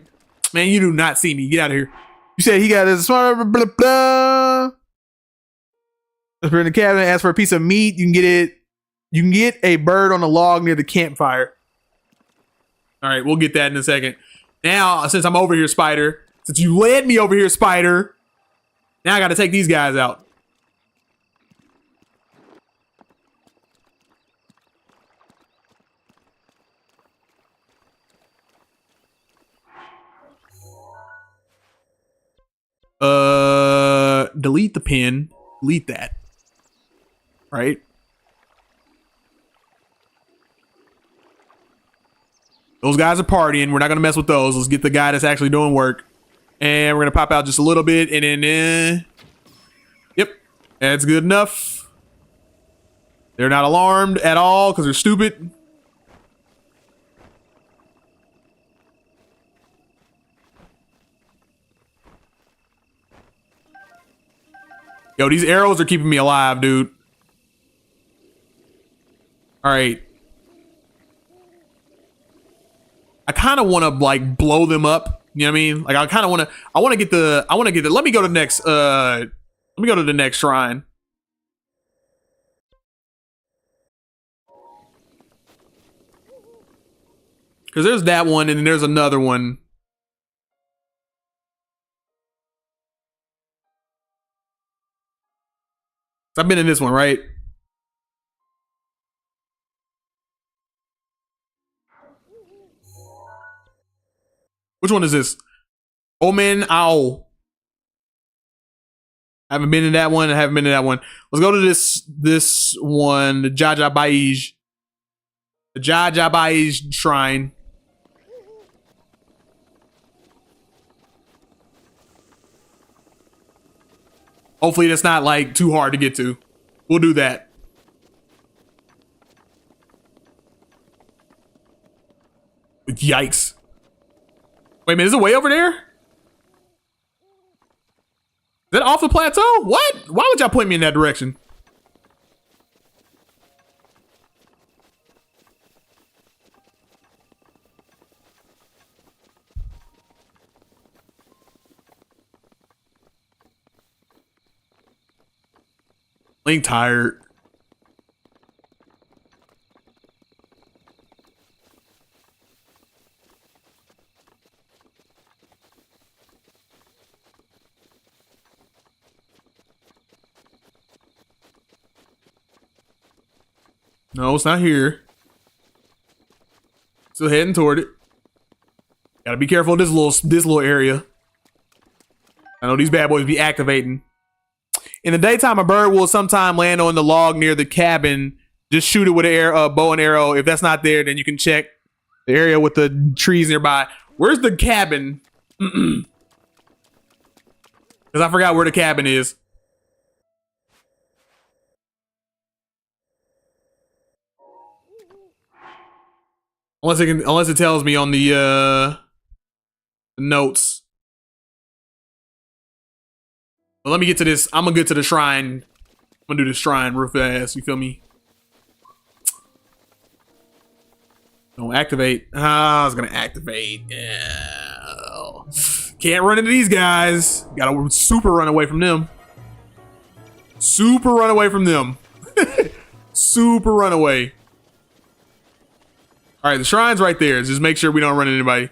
Man, you do not see me. Get out of here. You said he got his blah blah blah. If you're in the cabin, ask for a piece of meat. You can get it. You can get a bird on a log near the campfire. All right, we'll get that in a second. Now, since I'm over here, Spider. Since you led me over here, Spider. Now I got to take these guys out. Delete the pin. Delete that. Right? Those guys are partying. We're not going to mess with those. Let's get the guy that's actually doing work. And we're going to pop out just a little bit. And then, yep. That's good enough. They're not alarmed at all because they're stupid. Yo, these arrows are keeping me alive, dude. All right. I kind of want to like blow them up. You know what I mean? Like I kind of want to. I want to get the. Let me go to the next. Let me go to the next shrine. Because there's that one, and then there's another one. I've been in this one, right? Which one is this? Omen Owl. I haven't been in that one. I haven't been in that one. Let's go to this one, the Jaja Baij. The Jaja Baij shrine. Hopefully that's not like too hard to get to. We'll do that. Yikes. Wait a minute, is it way over there? Is that off the plateau? What? Why would y'all point me in that direction? Link tired. No, it's not here. Still heading toward it. Gotta be careful of this little area. I know these bad boys be activating. In the daytime, a bird will sometime land on the log near the cabin. Just shoot it with a bow and arrow. If that's not there, then you can check the area with the trees nearby. Where's the cabin? Because I forgot where the cabin is. Unless it tells me on the notes. But let me get to this. I'm gonna get to the shrine. I'm gonna do the shrine real fast. You feel me? Don't activate. Ah, I was gonna activate. Yeah. Can't run into these guys. Gotta super run away from them. Super run away from them. Super run away. All right, the shrine's right there. Just make sure we don't run into anybody.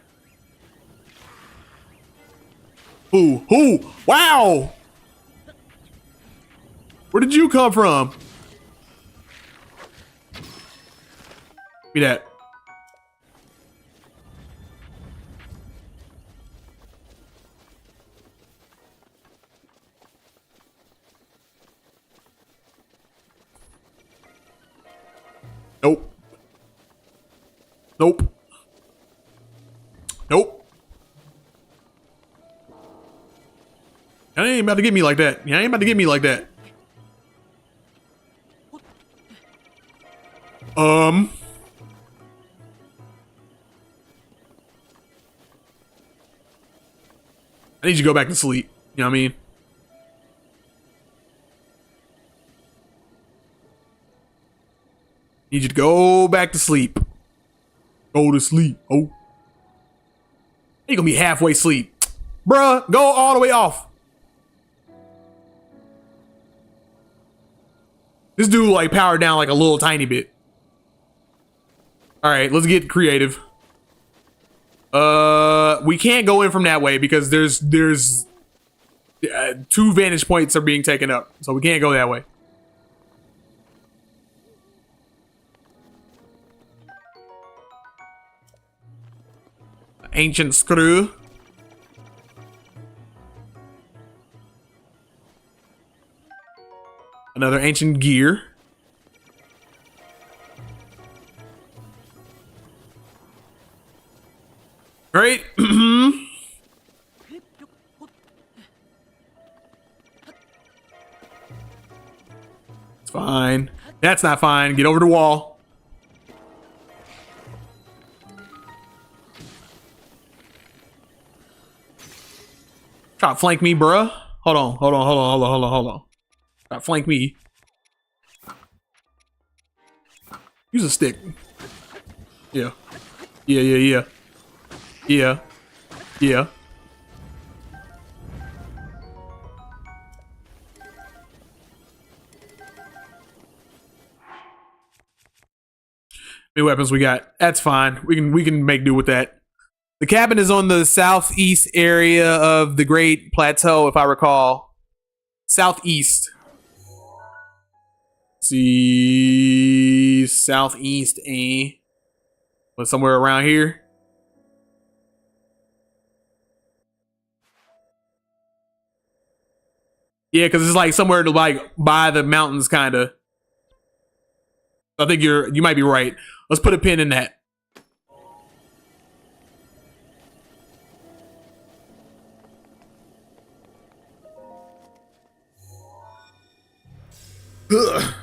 Ooh, wow. Where did you come from? Give me that. Nope. Nope. Nope. Y'all ain't about to get me like that. Y'all ain't about to get me like that. I need you to go back to sleep. You know what I mean? Need you to go back to sleep. Go to sleep. Oh. You're gonna be halfway asleep. Bruh, go all the way off. This dude like powered down like a little tiny bit. All right, let's get creative. We can't go in from that way because there's 2 vantage points are being taken up, so we can't go that way. Ancient screw. Another ancient gear. Great. It's fine. That's not fine. Get over the wall. Try to flank me, bruh. Hold on. Try to flank me. Use a stick. Yeah. Yeah. New weapons we got. That's fine. We can make do with that. The cabin is on the southeast area of the Great Plateau, if I recall. Southeast. Let's see, southeast, but somewhere around here. Yeah, because it's like somewhere to like by the mountains, kind of. I think you might be right. Let's put a pin in that. Ugh.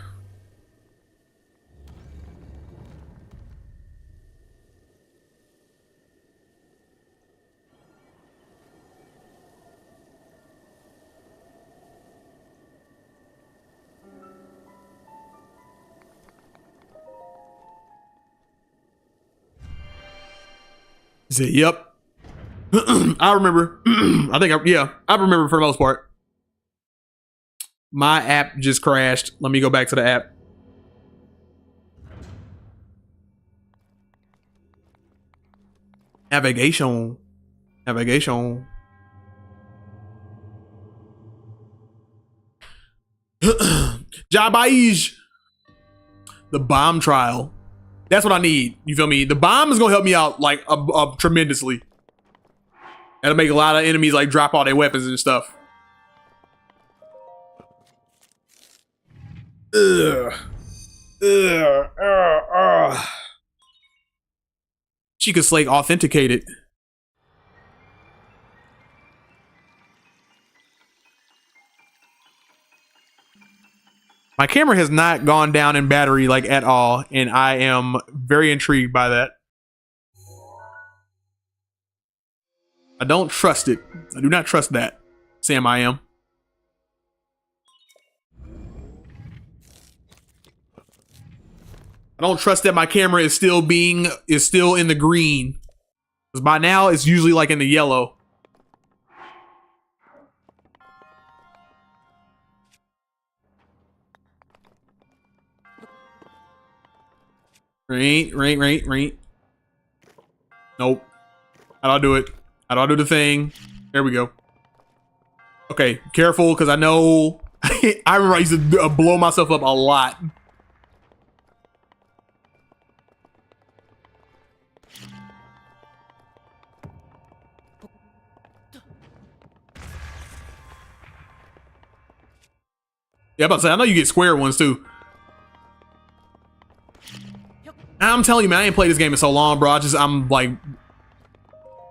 He said, yep. I remember. I remember for the most part. My app just crashed. Let me go back to the app. Navigation. Jabaish. The bomb trial. That's what I need. You feel me? The bomb is gonna help me out like tremendously. That'll make a lot of enemies like drop all their weapons and stuff. Ugh. Chica Slate authenticated. My camera has not gone down in battery like at all, and I am very intrigued by that. I don't trust it. I do not trust that. Sam, I am. I don't trust that my camera is still in the green. Because by now it's usually like in the yellow. Right. Nope. How do I do it? How do I do the thing? There we go. Okay, careful, because I know I remember I used to blow myself up a lot. Yeah, I'm about to say, I know you get square ones too. I'm telling you, man, I ain't played this game in so long, bro. I'm like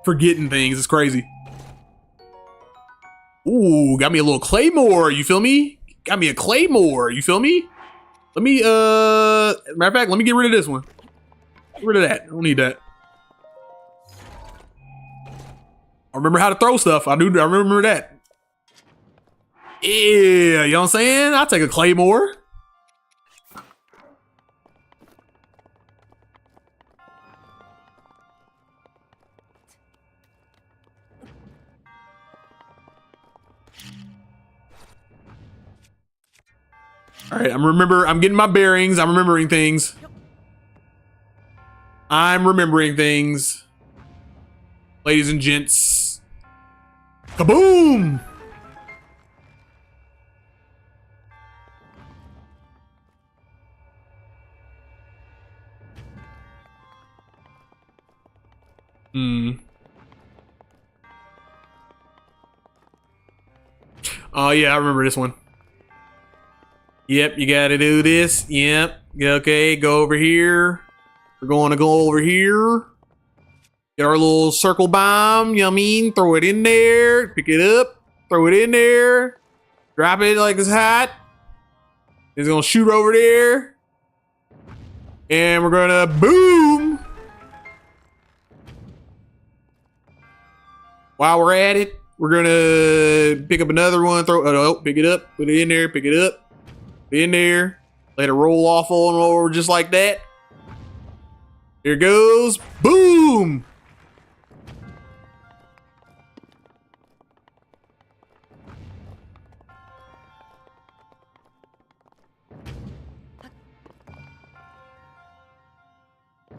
forgetting things. It's crazy. Ooh, got me a little claymore. You feel me? Got me a claymore. You feel me? Let me, matter of fact, let me get rid of this one. Get rid of that. I don't need that. I remember how to throw stuff. I remember that. Yeah, you know what I'm saying? I'll take a claymore. All right, I'm getting my bearings. I'm remembering things. Ladies and gents. Kaboom! Oh yeah, I remember this one. Yep, you gotta do this. Yep. Okay, go over here. We're going to go over here. Get our little circle bomb. You know what I mean? Throw it in there. Pick it up. Throw it in there. Drop it like it's hot. It's gonna shoot over there. And we're gonna boom. While we're at it, we're gonna pick up another one. Pick it up. Put it in there. Pick it up. In there, let it roll off on over just like that. Here goes, boom!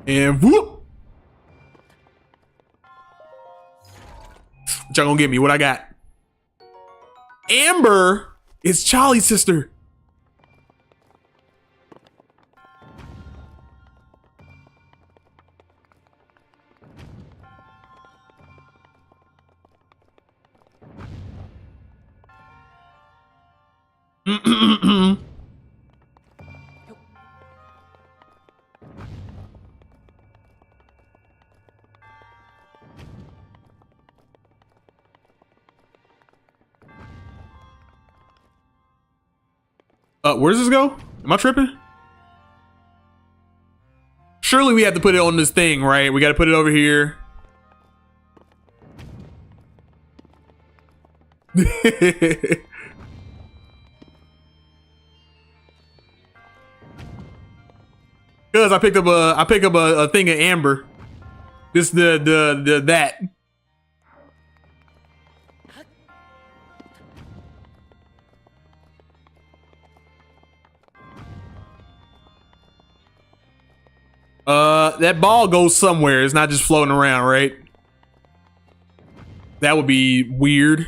And whoop! What y'all gonna give me? What I got? Amber is Charlie's sister. Where does this go? Am I tripping? Surely we have to put it on this thing, right? We got to put it over here. Cause I picked up a thing of amber. This that. That ball goes somewhere. It's not just floating around, right? That would be weird.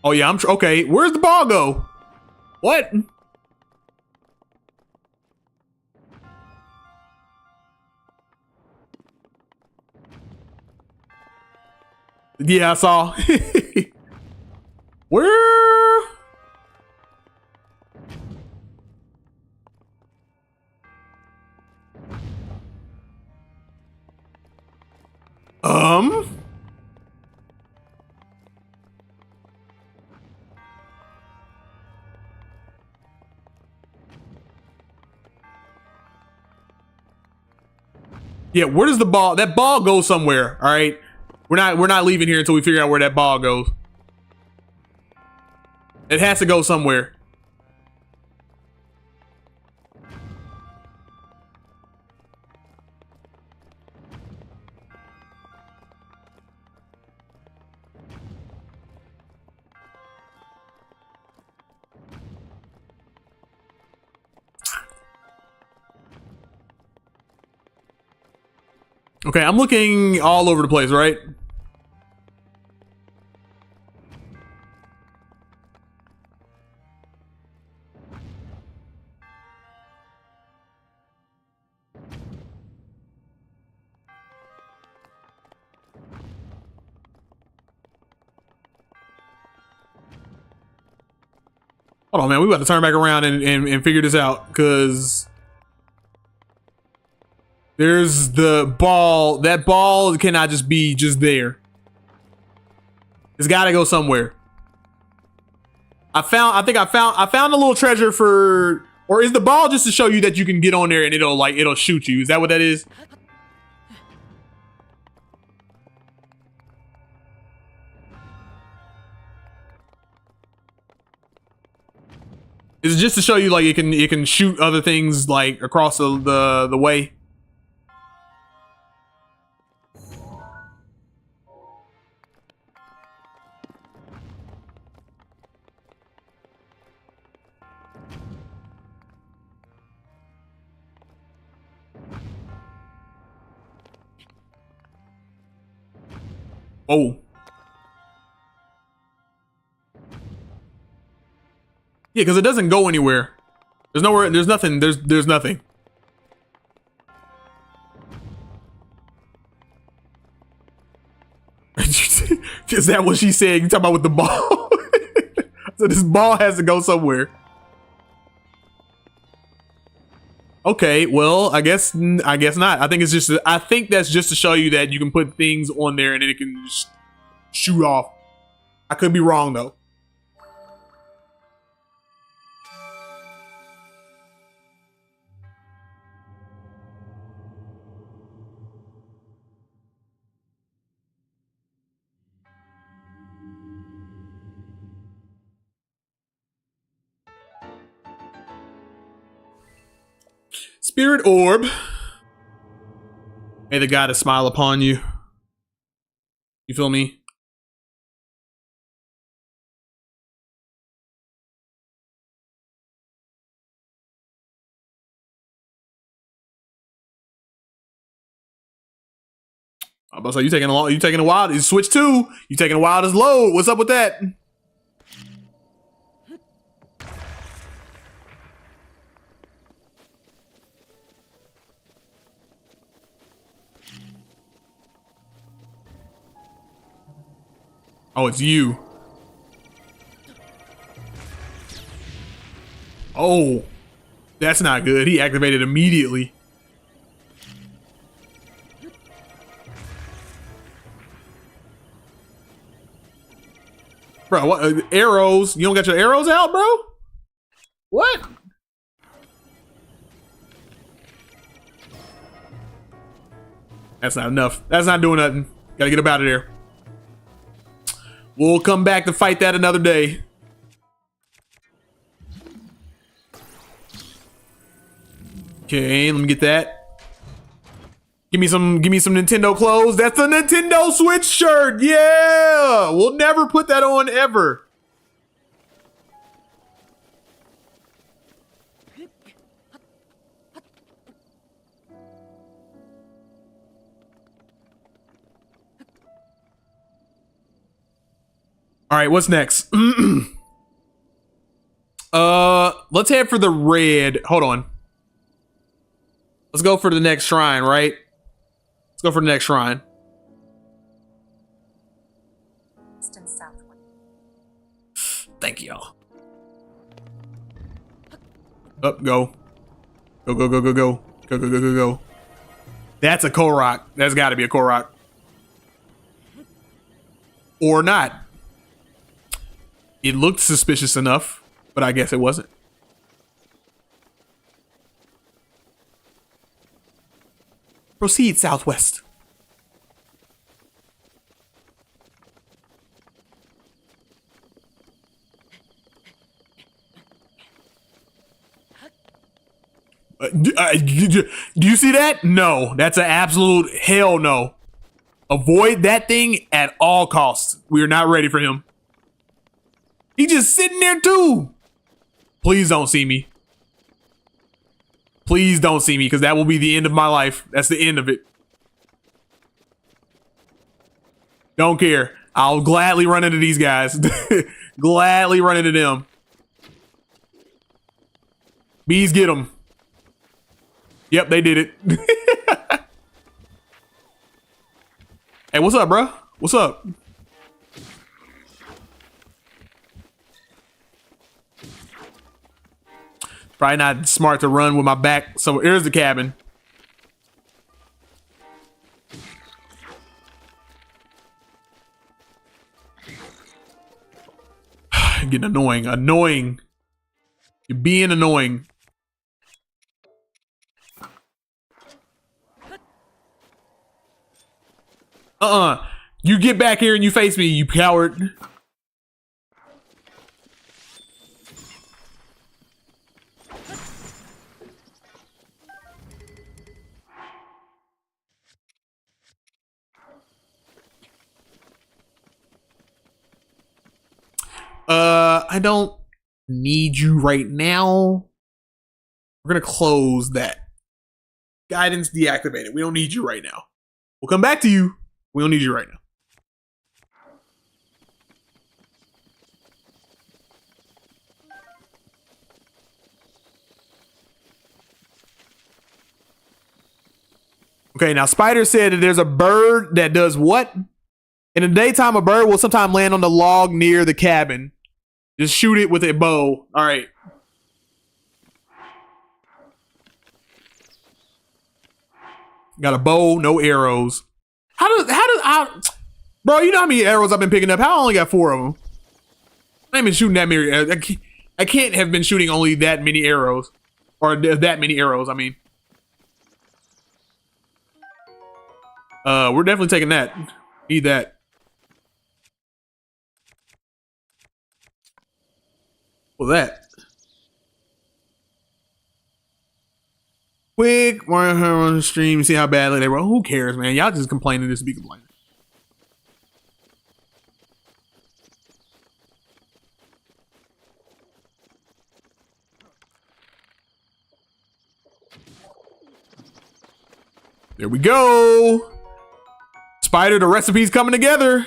Oh yeah, okay. Where's the ball go? What? Yeah, I saw. Where? Yeah, where does the ball? That ball goes somewhere. All right, we're not leaving here until we figure out where that ball goes. It has to go somewhere. Okay, I'm looking all over the place, right? Hold on, man. We about to turn back around and figure this out, because there's the ball. That ball cannot just be just there. It's got to go somewhere. I think I found a little treasure for, or is the ball just to show you that you can get on there and it'll shoot you? Is that what that is? Is it just to show you like it can shoot other things like across the way? Oh. Yeah, because it doesn't go anywhere. There's nowhere. There's nothing. There's nothing. Is that what she's saying? You talking about with the ball? So this ball has to go somewhere. Okay, well, I guess not. I think it's just. I think that's just to show you that you can put things on there and then it can just shoot off. I could be wrong though. Spirit orb. May the goddess smile upon you. You feel me? I'm about to say, you taking a while. You switch two. You taking a while to load. What's up with that? Oh, it's you. Oh, that's not good. He activated immediately. Bro, what arrows? You don't got your arrows out, bro? What? That's not enough. That's not doing nothing. Gotta get up out of there. We'll come back to fight that another day. Okay, let me get that. Give me some Nintendo clothes. That's the Nintendo Switch shirt. Yeah, we'll never put that on ever. All right, what's next? Let's head for the red. Hold on. Let's go for the next shrine, right? Let's go for the next shrine. East and southward. Thank y'all. Up, go. Go, go, go, go, go. Go, go, go, go, go. That's a Korok. That's got to be a Korok. Or not. It looked suspicious enough, but I guess it wasn't. Proceed southwest. Do you see that? No, that's an absolute hell no. Avoid that thing at all costs. We are not ready for him. He just sitting there too. Please don't see me. Please don't see me, because that will be the end of my life. That's the end of it. Don't care. I'll gladly run into these guys. Gladly run into them. Bees get them. Yep, they did it. Hey, what's up, bro? What's up? Probably not smart to run with my back. So here's the cabin. Getting annoying. Annoying. You're being annoying. You get back here and you face me, you coward. I don't need you right now. We're gonna close that. Guidance deactivated. We don't need you right now. We'll come back to you. We don't need you right now. Okay, now Spider said that there's a bird that does what? In the daytime, a bird will sometime land on the log near the cabin. Just shoot it with a bow. All right. Got a bow, no arrows. Bro, you know how many arrows I've been picking up? How I only got 4 of them? I ain't been shooting that many. I can't have been shooting only that many arrows. Or that many arrows, I mean. We're definitely taking that. Need that. Well, that. Quick, on the stream, see how badly they were. Who cares, man? Y'all just complaining just to be complaining. There we go. Spider, the recipe's coming together.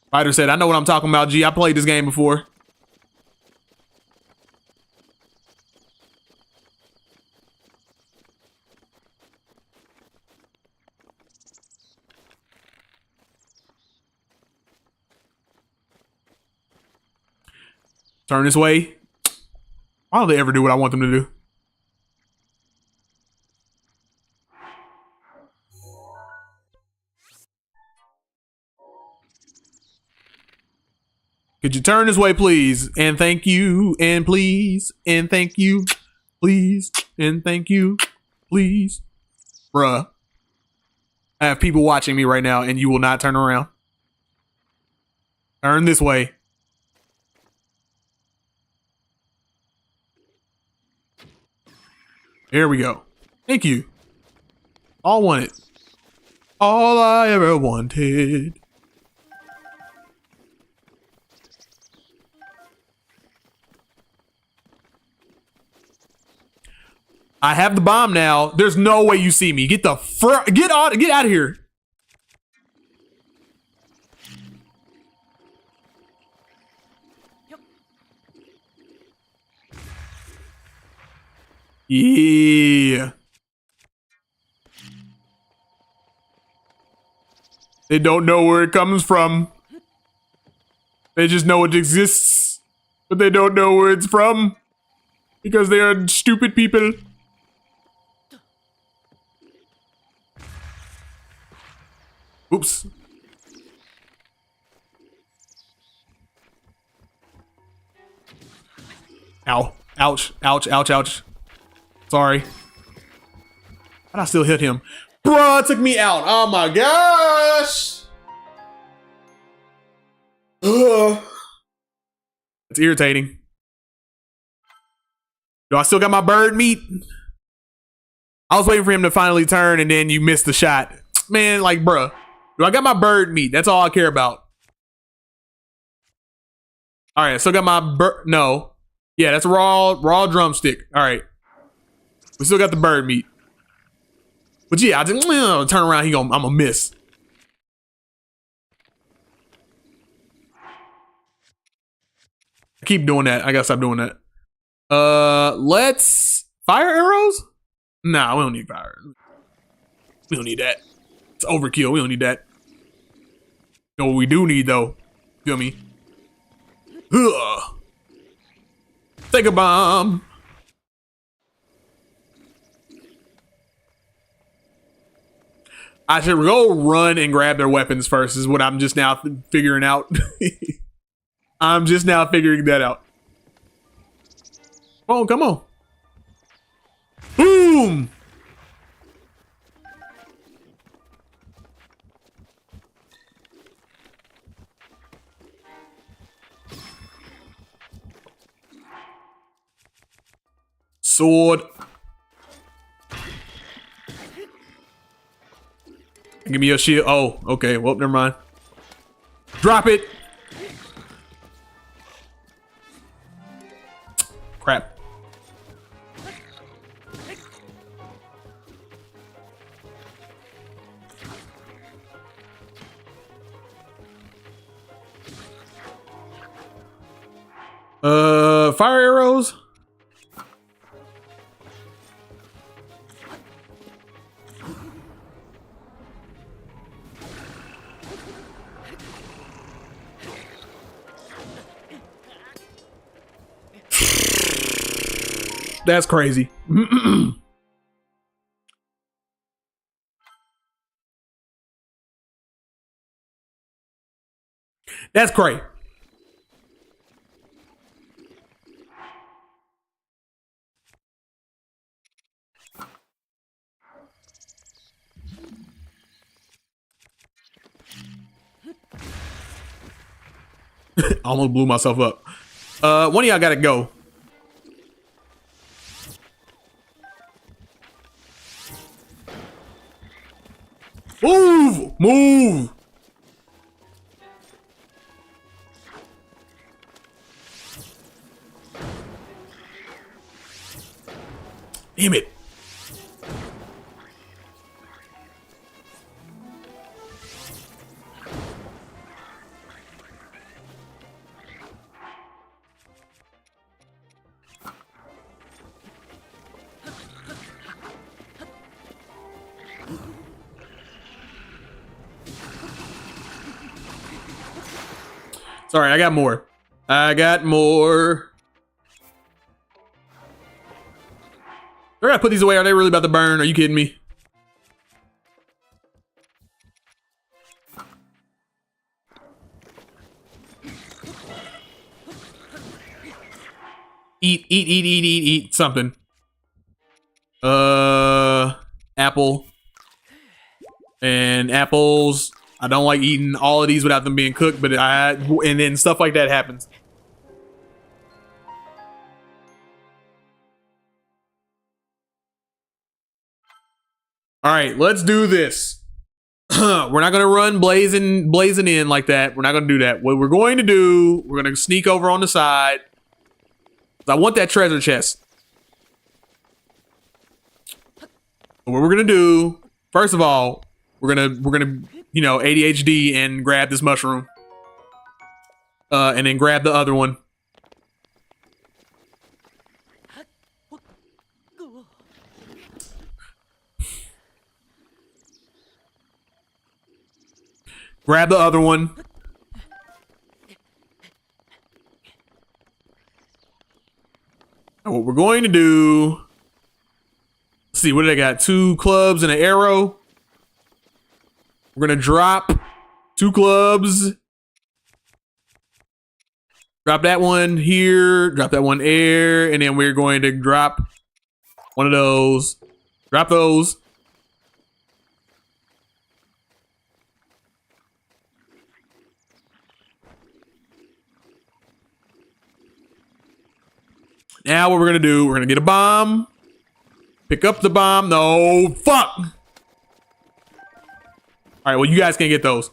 Spider said, I know what I'm talking about, G. I played this game before. Turn this way. Why don't they ever do what I want them to do? Could you turn this way, please? And thank you, and please, and thank you, please, and thank you, please. Bruh. I have people watching me right now, and you will not turn around. Turn this way. Here we go. Thank you. All wanted. All I ever wanted. I have the bomb now. There's no way you see me. Get the get out of here. Yeah. They don't know where it comes from. They just know it exists, but they don't know where it's from because they are stupid people. Oops. Ow. Ouch. Ouch. Ouch. Ouch. Sorry. But I still hit him. Bruh, took me out. Oh my gosh. Ugh. It's irritating. Yo, I still got my bird meat. I was waiting for him to finally turn and then you missed the shot. Man, like, bruh. Yo, I got my bird meat. That's all I care about. All right, I still got my bird. No. Yeah, that's a raw drumstick. All right. We still got the bird meat. But yeah, I just turn around. I'm gonna miss. I keep doing that. I gotta stop doing that. Let's fire arrows. Nah, we don't need fire. We don't need that. It's overkill. We don't need that. You know what we do need though? Feel me? Ugh. Take a bomb. I should go run and grab their weapons first is what I'm just now figuring out. I'm just now figuring that out. Oh, come on. Boom! Sword. Give me your shield. Oh, okay. Well, never mind. Drop it. Crap. Fire arrows. That's crazy. That's crazy. Almost blew myself up. One of y'all gotta go. Move! Move! Damn it. Sorry, I got more. I got more. I gotta put these away. Are they really about to burn? Are you kidding me? Eat something. Apple. And apples. I don't like eating all of these without them being cooked, but and then stuff like that happens. All right, let's do this. We're not gonna run blazing in like that. We're not gonna do that. What we're going to do, we're gonna sneak over on the side. I want that treasure chest. What we're gonna do, first of all, we're gonna you know, ADHD and grab this mushroom. And then grab the other one. Grab the other one. And what we're going to do, let's see, what did I got? 2 clubs and an arrow. We're gonna drop 2 clubs. Drop that one here, drop that one there, and then we're going to drop one of those. Drop those. Now what we're gonna do, we're gonna get a bomb. Pick up the bomb. No, fuck. All right, well, you guys can't get those.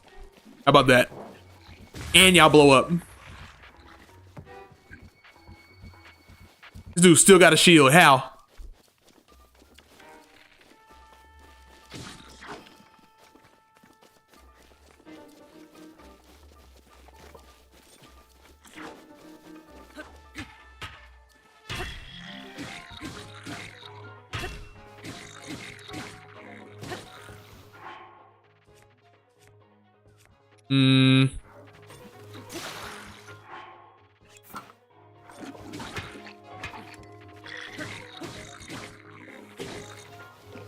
How about that? And y'all blow up. This dude still got a shield. How?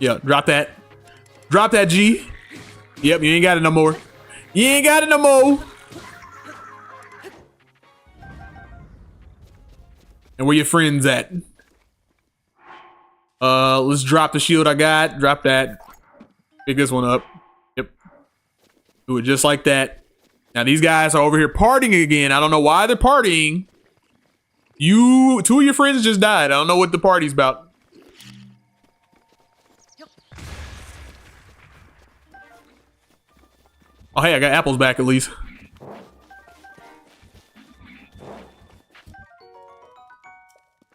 Yeah, drop that. Drop that, G. Yep, you ain't got it no more. You ain't got it no more. And where your friends at? Let's drop the shield I got. Drop that. Pick this one up. Yep. Do it just like that. Now these guys are over here partying again. I don't know why they're partying. Two of your friends just died. I don't know what the party's about. Oh, hey, I got apples back at least.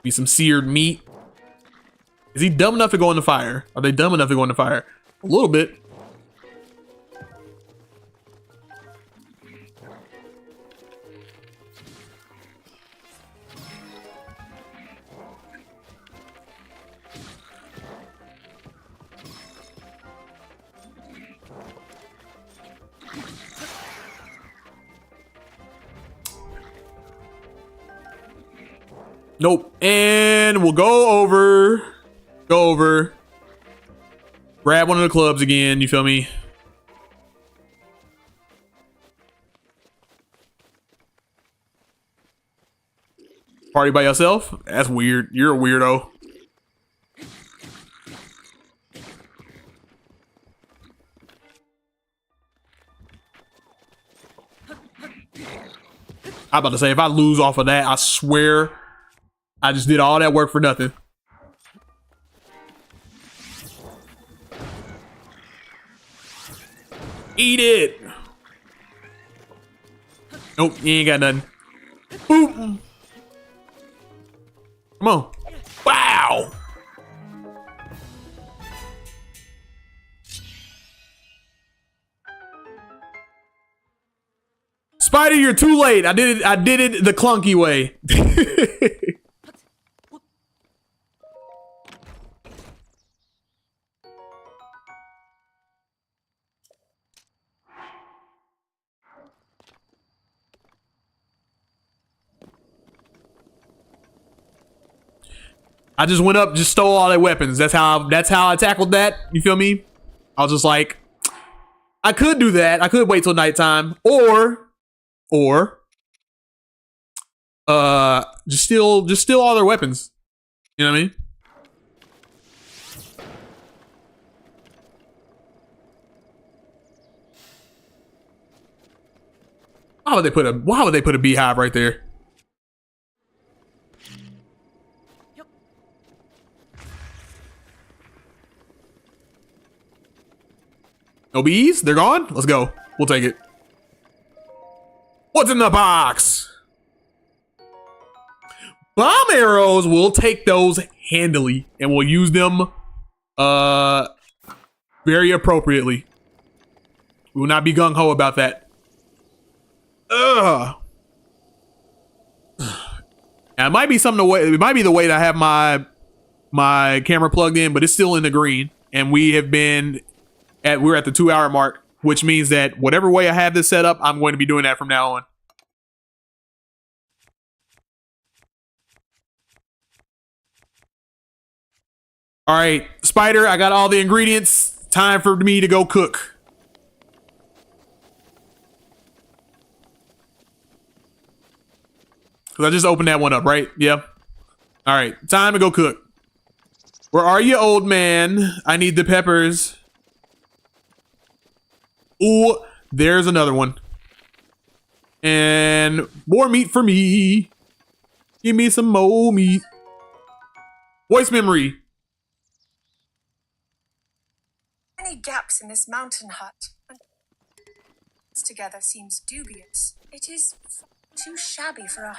Be some seared meat. Is he dumb enough to go in the fire? Are they dumb enough to go in the fire? A little bit. Nope. And we'll go over. Grab one of the clubs again. You feel me? Party by yourself? That's weird. You're a weirdo. I'm about to say, if I lose off of that, I swear I just did all that work for nothing. Eat it. Nope, you ain't got nothing. Boom. Come on. Wow. Spider, you're too late. I did it the clunky way. I just went up, just stole all their weapons. That's how I tackled that. You feel me? I was just like, I could do that. I could wait till nighttime, or just steal all their weapons. You know what I mean? Why would they put a beehive right there? No bees? They're gone? Let's go. We'll take it. What's in the box? Bomb arrows. We'll take those handily and we'll use them very appropriately. We will not be gung-ho about that. Ugh. Now, it might be something it might be the way that I have my camera plugged in, but it's still in the green. And we're at the 2 hour mark, which means that whatever way I have this set up, I'm going to be doing that from now on. All right, Spider, I got all the ingredients. Time for me to go cook. Because I just opened that one up, right? Yep. All right, time to go cook. Where are you, old man? I need the peppers. Ooh, there's another one. And more meat for me. Give me some more meat. Voice memory. Any gaps in this mountain hut? Together seems dubious. It is too shabby for a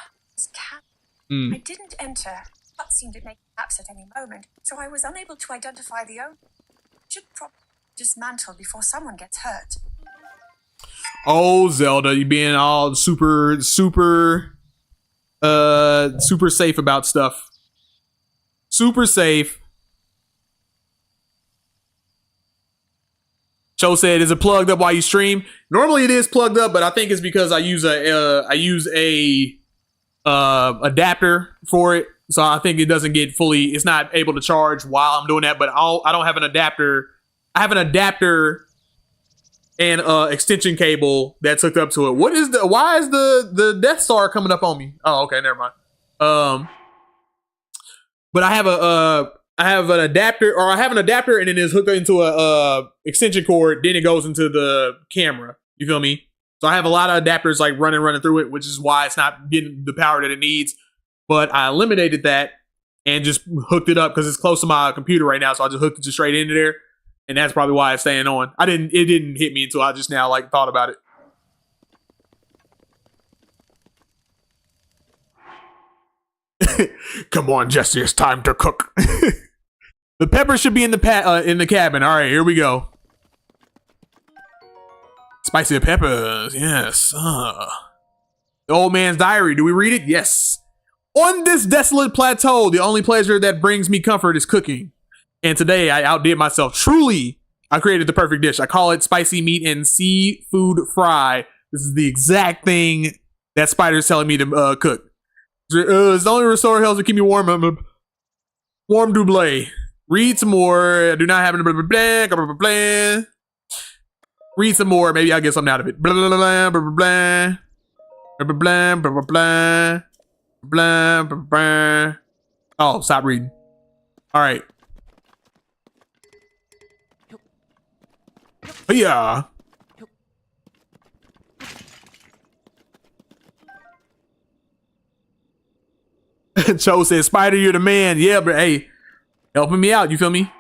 cat. I didn't enter. Hut seemed to make gaps at any moment, so I was unable to identify the owner. Should probably dismantle before someone gets hurt. Oh, Zelda, you being all super safe about stuff. Super safe. Cho said, "Is it plugged up while you stream?" Normally it is plugged up, but I think it's because I use a adapter for it. So I think it doesn't get fully, it's not able to charge while I'm doing that, but I don't have an adapter. I have an adapter and extension cable that's hooked up to it. Why is the Death Star coming up on me? Oh, okay, never mind. But I have an adapter, or I have an adapter and it is hooked into a extension cord, then it goes into the camera. You feel me? So I have a lot of adapters like running through it, which is why it's not getting the power that it needs. But I eliminated that and just hooked it up because it's close to my computer right now. So I just hooked it just straight into there. And that's probably why it's staying on. It didn't hit me until I just now like thought about it. Come on, Jesse, it's time to cook. The pepper should be in the cabin. All right, here we go. Spicy peppers, yes. The old man's diary. Do we read it? Yes. On this desolate plateau, the only pleasure that brings me comfort is cooking. And today I outdid myself. Truly, I created the perfect dish. I call it spicy meat and seafood fry. This is the exact thing that Spider's telling me to cook. It's the only restore health to keep me warm. Warm double. Read some more. I do not have any blah. Read some more. Maybe I'll get something out of it. Blah blah blah blah blah blah blah blah blah. Blah, blah, blah. Oh, stop reading. All right. Yeah. Cho says, Spider, you're the man. Yeah, but hey, helping me out. You feel me?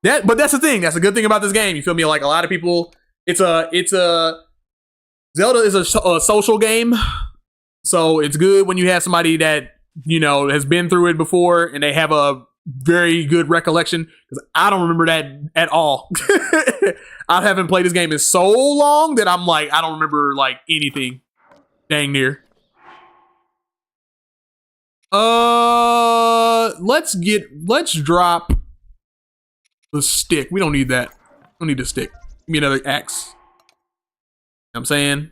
But that's the thing. That's a good thing about this game. You feel me? Like a lot of people, Zelda is a social game. So it's good when you have somebody that, you know, has been through it before and they have a very good recollection, because I don't remember that at all. I haven't played this game in so long that I'm like, I don't remember like anything. Dang near. Let's drop the stick. We don't need that. We don't need the stick. Give me another axe. You know what I'm saying?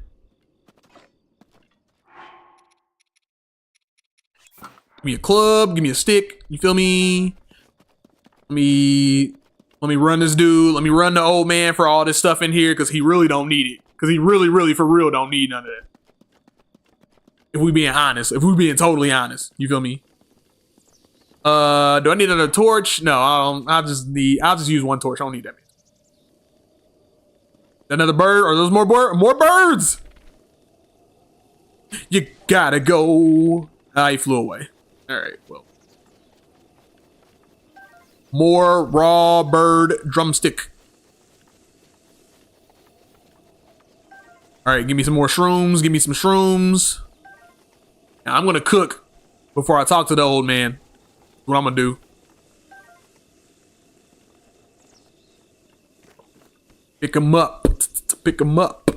Give me a club, give me a stick, you feel me? Let me run this dude, let me run the old man for all this stuff in here, because he really don't need it. Because he really, for real, don't need none of that. If we being honest, if we being totally honest, you feel me? Do I need another torch? No, I'll just use one torch, I don't need that many. Another bird, or those more birds? You gotta go. He flew away. All right, well. More raw bird drumstick. All right, give me some more shrooms. Give me some shrooms. Now, I'm going to cook before I talk to the old man. What I'm going to do. Pick him up. Pick him up.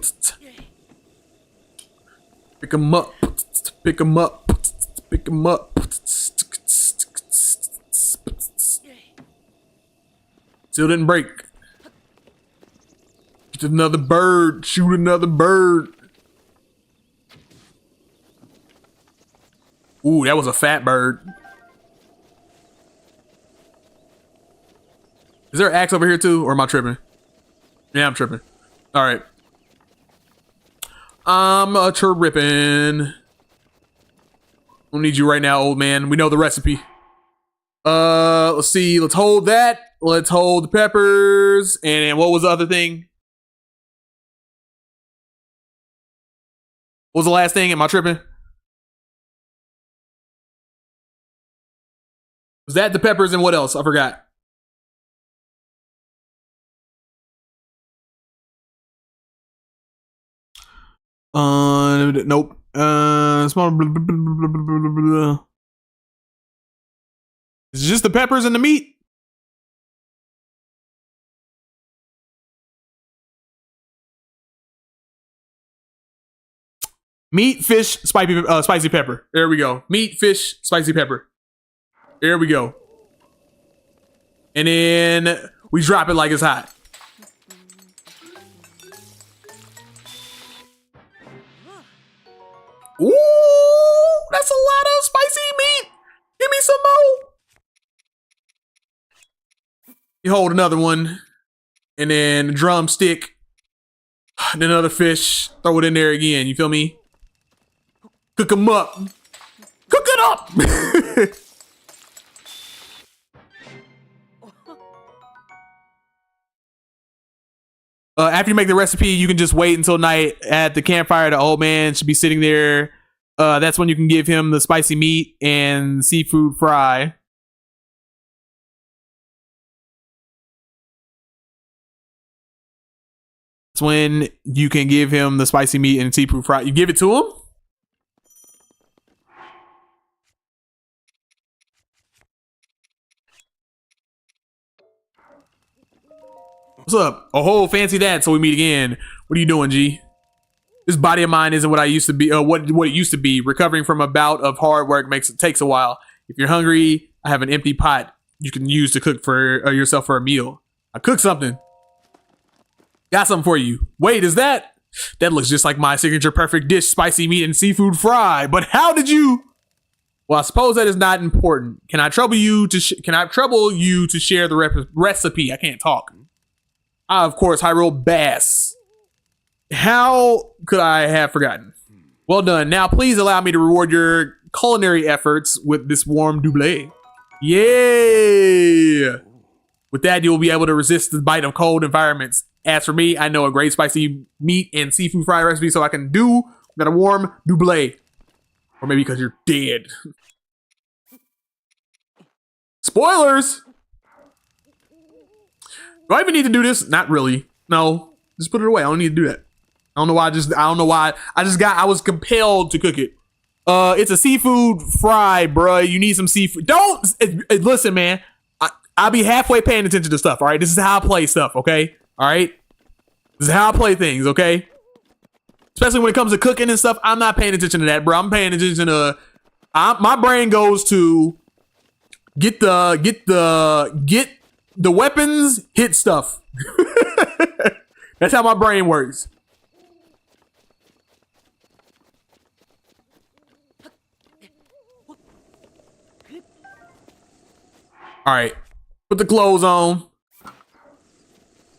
Pick him up. Pick him up. Pick him up. Still didn't break. Get another bird. Shoot another bird. Ooh, that was a fat bird. Is there an axe over here too, or am I tripping? Yeah, I'm tripping. All right. I'm a tripping. Don't need you right now, old man. We know the recipe. Let's see. Let's hold that. Let's hold the peppers. And what was the other thing? What was the last thing? Am I tripping? Was that the peppers and what else? I forgot. Nope. Small. It's just the peppers and the meat. Meat, fish, spicy pepper. There we go. Meat, fish, spicy pepper. There we go. And then we drop it like it's hot. Ooh, that's a lot of spicy meat. Give me some You hold another one, and then a drumstick, and then another fish. Throw it in there again. You feel me? Cook them up. Cook it up. After you make the recipe, you can just wait until night at the campfire. The old man should be sitting there. That's when you can give him the spicy meat and seafood fry. That's when you can give him the spicy meat and seafood fry. You give it to him? What's up? Oh, fancy that. So we meet again. What are you doing, G? This body of mine isn't what I used to be. What it used to be. Recovering from a bout of hard work takes a while. If you're hungry, I have an empty pot you can use to cook for yourself for a meal. I cooked something. Got something for you. Wait, is that? That looks just like my signature perfect dish, spicy meat and seafood fry. But how did you? Well, I suppose that is not important. Can I trouble you to share the recipe? I can't talk. Of course, Hyrule Bass. How could I have forgotten? Well done. Now, please allow me to reward your culinary efforts with this warm double. Yeah. With that, you'll be able to resist the bite of cold environments. As for me, I know a great spicy meat and seafood fry recipe, so I can do that a warm double. Or maybe because you're dead. Spoilers! Do I even need to do this? Not really. No. Just put it away. I don't need to do that. I don't know why. I was compelled to cook it. It's a seafood fry, bruh. You need some seafood. Listen, man. I'll be halfway paying attention to stuff, all right? This is how I play stuff, okay? All right? This is how I play things, okay? Especially when it comes to cooking and stuff, I'm not paying attention to that, bro. I'm paying attention to... my brain goes to get the weapons, hit stuff. That's how my brain works. All right, put the clothes on. You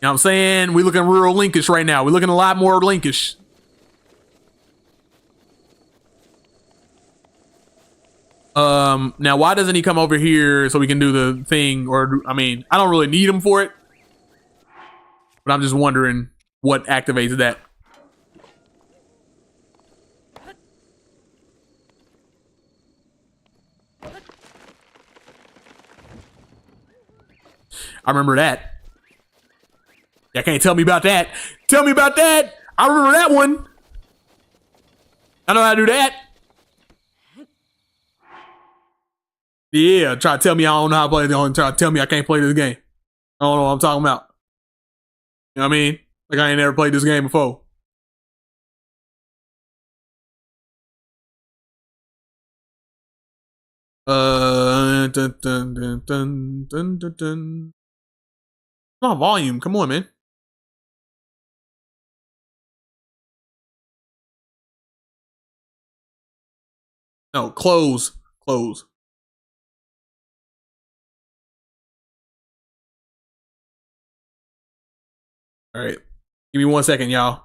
know what I'm saying? We looking real Linkish right now. We're looking a lot more Linkish. Now why doesn't he come over here so we can do the thing? Or, I mean, I don't really need him for it. But I'm just wondering what activates that. I remember that. Y'all can't tell me about that. Tell me about that. I remember that one. I know how to do that. Yeah, try to tell me I don't know how to play. Try to tell me I can't play this game. I don't know what I'm talking about. You know what I mean? Like I ain't never played this game before. Dun, dun, dun, dun, dun, dun, dun. Come on, volume. Come on, man. No, close. Close. All right. Give me 1 second, y'all.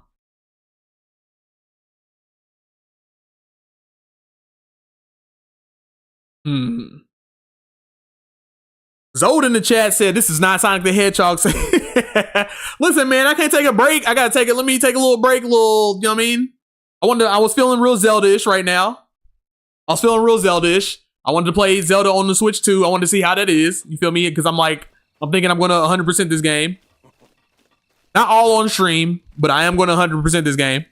Zelda in the chat said, this is not Sonic the Hedgehog. Listen, man, I can't take a break. I gotta take it. Let me take a little break, you know what I mean? I was feeling real Zelda-ish right now. I wanted to play Zelda on the Switch too. I wanted to see how that is. You feel me? Because I'm thinking I'm gonna 100% this game. Not all on stream, but I am gonna 100% this game.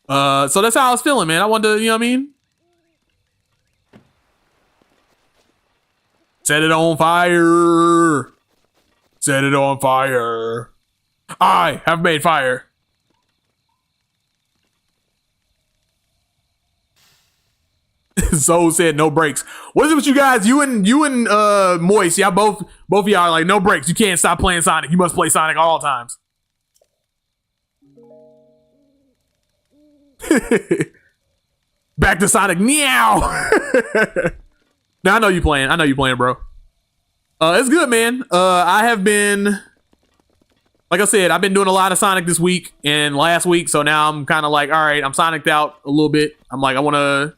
So that's how I was feeling, man. I wanted to, you know what I mean? Set it on fire. Set it on fire. I have made fire. Zoe said no breaks. What is it with you guys? You and Moist, y'all both of y'all are like no breaks. You can't stop playing Sonic. You must play Sonic all times. Back to Sonic. Meow. Now I know you playing, bro. It's good, man. I have been, like I said, I've been doing a lot of Sonic this week and last week, so now I'm kind of like, all right, I'm Sonic'd out a little bit. I'm like, I want to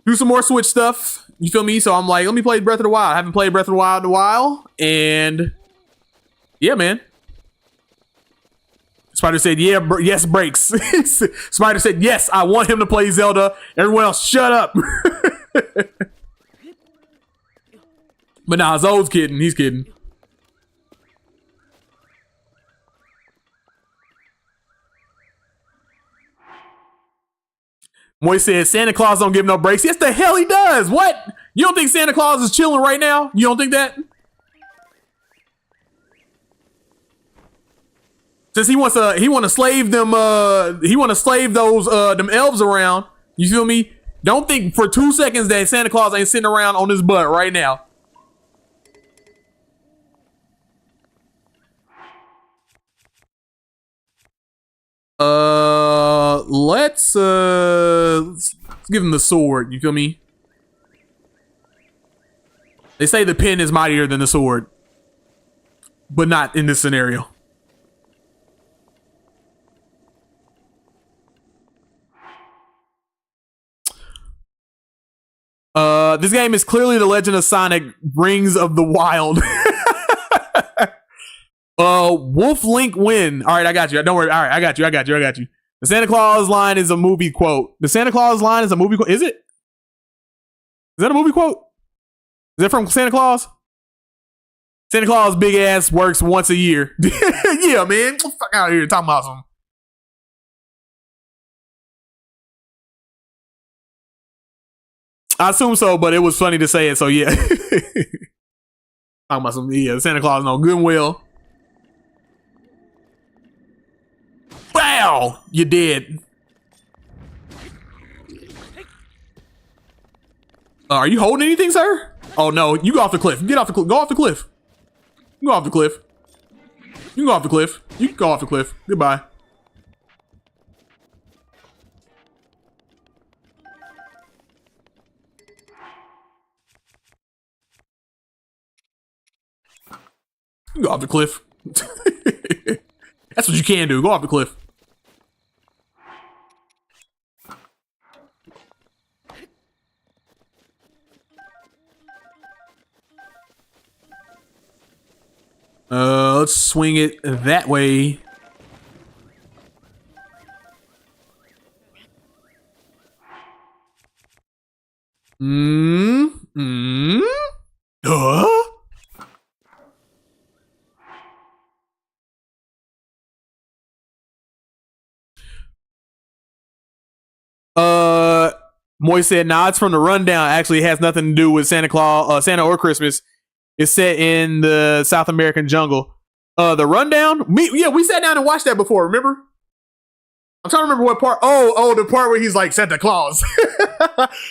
do some more Switch stuff. You feel me? So I'm like, let me play Breath of the Wild. I haven't played Breath of the Wild in a while, and yeah, man. Spider said, yeah, yes, breaks. Spider said, yes, I want him to play Zelda. Everyone else, shut up. But nah, Zoe's kidding. He's kidding. Moy said, Santa Claus don't give no breaks. Yes, the hell he does. What? You don't think Santa Claus is chilling right now? You don't think that? Since he want to slave them, he want to slave those them elves around. You feel me? Don't think for 2 seconds that Santa Claus ain't sitting around on his butt right now. Let's give him the sword. You feel me? They say the pen is mightier than the sword, but not in this scenario. This game is clearly The Legend of Sonic Rings of the Wild. Wolf Link win. All right, I got you. Don't worry. All right, I got you. The Santa Claus line is a movie quote. The Santa Claus line is a movie quote. Is it? Is that a movie quote? Is that from Santa Claus? Santa Claus big ass works once a year. Yeah, man. Get the fuck out of here talking about some. I assume so, but it was funny to say it, so yeah. Talking about some, yeah, Santa Claus, no, good and well. Wow, you did. Are you holding anything, sir? Oh no, you go off the cliff. Get off the cliff. Go off the cliff. Go off the cliff. You can go off the cliff. You can go off the cliff. Goodbye. You go off the cliff. That's what you can do. Go off the cliff. Let's swing it that way. Moy said, nah, it's from the rundown. Actually, it has nothing to do with Santa Claus, Santa or Christmas. It's set in the South American jungle. The rundown? We sat down and watched that before, remember? I'm trying to remember what part. Oh, the part where he's like Santa Claus.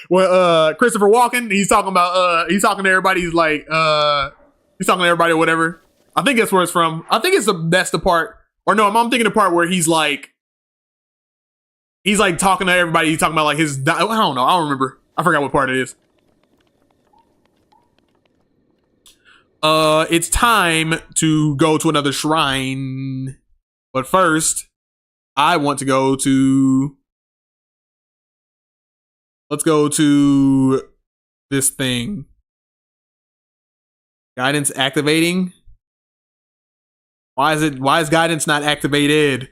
Where Christopher Walken, he's talking to everybody, he's like, he's talking to everybody or whatever. I think that's where it's from. I think that's the part. Or no, I'm thinking the part where he's like talking to everybody. He's talking about like his, I don't know. I don't remember. I forgot what part it is. It's time to go to another shrine. But first, I want to go to, let's go to this thing. Guidance activating. Why is guidance not activated?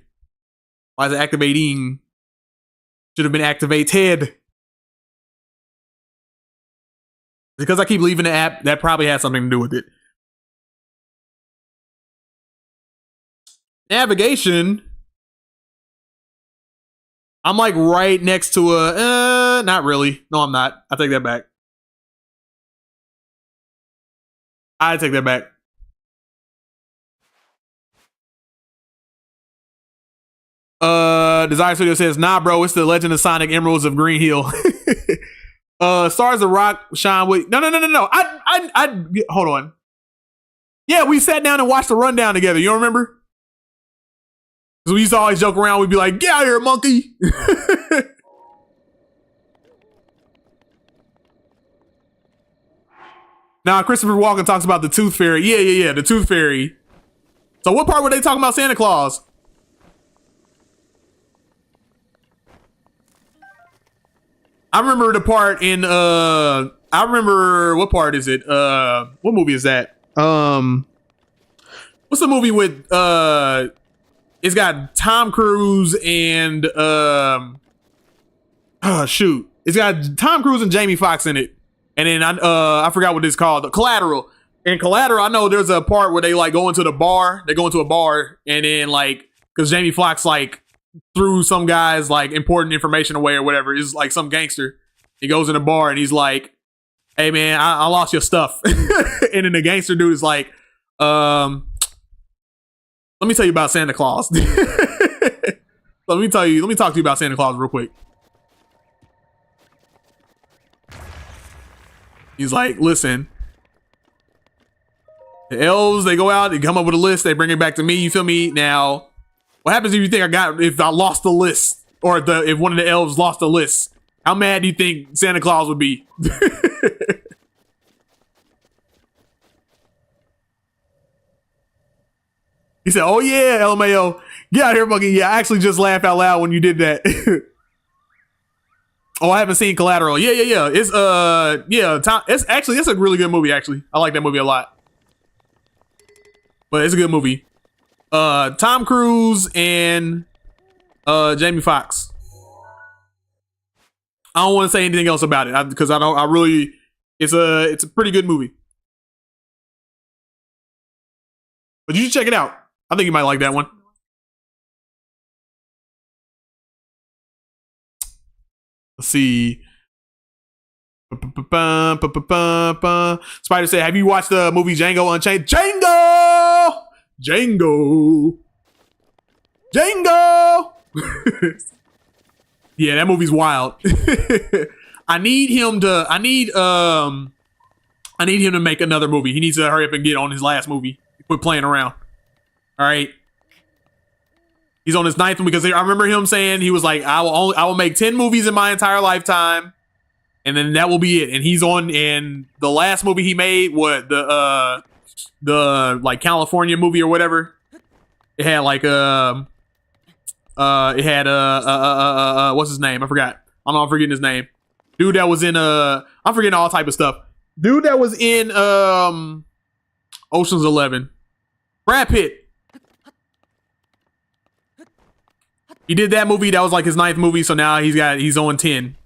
Why is it activating? Should have been activated. Because I keep leaving the app, that probably has something to do with it. Navigation. I'm like right next to a, not really. No, I'm not. I take that back. I take that back. Desire Studio says, nah, bro, it's the Legend of Sonic Emeralds of Green Hill. Stars of Rock shine with, no. I hold on. Yeah, we sat down and watched the rundown together. You don't remember? Because we used to always joke around. We'd be like, get out of here, monkey. Now, Christopher Walken talks about the Tooth Fairy. Yeah, the Tooth Fairy. So what part were they talking about Santa Claus? I remember the part in I remember what part is it? What movie is that? What's the movie with it's got Tom Cruise and shoot. It's got Tom Cruise and Jamie Foxx in it. And then I forgot what it's called. The Collateral. In Collateral, I know there's a part where they like go into the bar. They go into a bar and then like because Jamie Foxx like threw some guy's like important information away or whatever. It's like some gangster. He goes in a bar and he's like, "Hey man, I lost your stuff." And then the gangster dude is like, "Let me tell you about Santa Claus." Let me talk to you about Santa Claus real quick. He's like, "Listen, the elves, they go out, they come up with a list, they bring it back to me, you feel me? Now, what happens if you think if I lost the list, or if one of the elves lost the list? How mad do you think Santa Claus would be?" He said, "Oh yeah, LMAO, get out here, monkey." Yeah, I actually just laughed out loud when you did that. Oh, I haven't seen Collateral. Yeah. It's it's a really good movie. Actually, I like that movie a lot. But it's a good movie. Tom Cruise and Jamie Foxx. I don't want to say anything else about it because it's a pretty good movie. But you should check it out. I think you might like that one. Let's see. Spider said, "Have you watched the movie Django Unchained?" Django. Yeah, that movie's wild. I need him to make another movie. He needs to hurry up and get on his last movie. Quit playing around. All right. He's on his 9th one because I remember him saying he was like, I will make 10 movies in my entire lifetime, and then that will be it. And he's on in the last movie he made, the like California movie or whatever. It had like what's his name? I forgot. I don't know, I'm forgetting his name. Dude that was in I'm forgetting all type of stuff. Dude that was in Ocean's 11. Brad Pitt. He did that movie. That was like his 9th movie. So now he's on 10.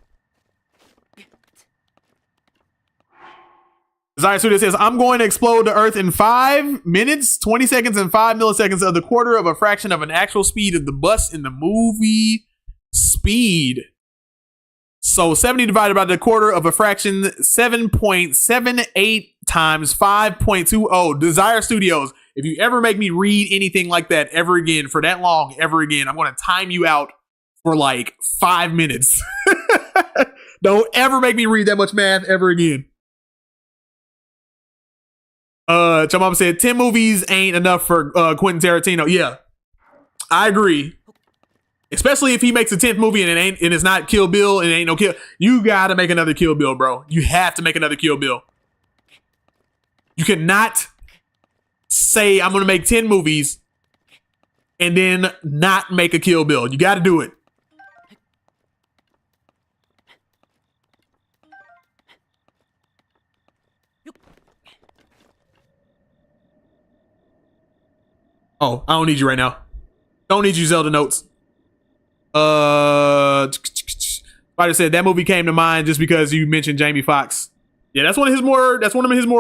Desire Studio says, "I'm going to explode the Earth in 5 minutes, 20 seconds, and 5 milliseconds of the quarter of a fraction of an actual speed of the bus in the movie Speed." So 70 divided by the quarter of a fraction, 7.78 times 5.20. Desire Studios, if you ever make me read anything like that ever again for that long, ever again, I'm going to time you out for like 5 minutes. Don't ever make me read that much math ever again. Chamama said 10 movies ain't enough for Quentin Tarantino. Yeah, I agree. Especially if he makes a 10th movie and it's not Kill Bill and it ain't no Kill. You gotta make another Kill Bill, bro. You have to make another Kill Bill. You cannot say I'm gonna make 10 movies and then not make a Kill Bill. You gotta do it. Oh, I don't need you right now. Don't need you, Zelda notes. Spider said that movie came to mind just because you mentioned Jamie Foxx. Yeah, that's one of his more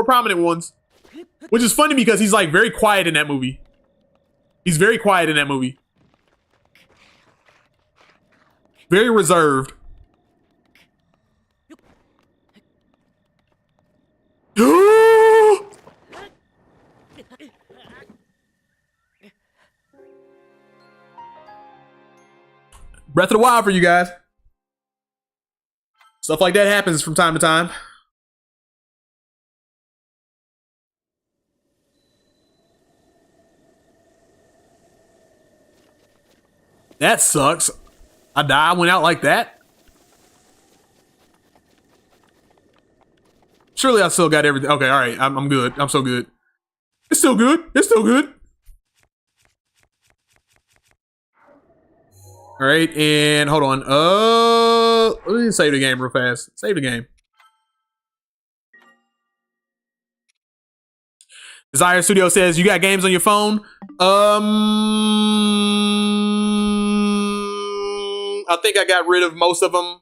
prominent ones. Which is funny because he's like very quiet in that movie. He's very quiet in that movie. Very reserved. Breath of the Wild for you guys. Stuff like that happens from time to time. That sucks. I went out like that. Surely I still got everything. Okay, all right. I'm good. I'm so good. It's still good. It's still good. All right, and hold on. Let me save the game real fast. Save the game. Desire Studio says, you got games on your phone? I think I got rid of most of them.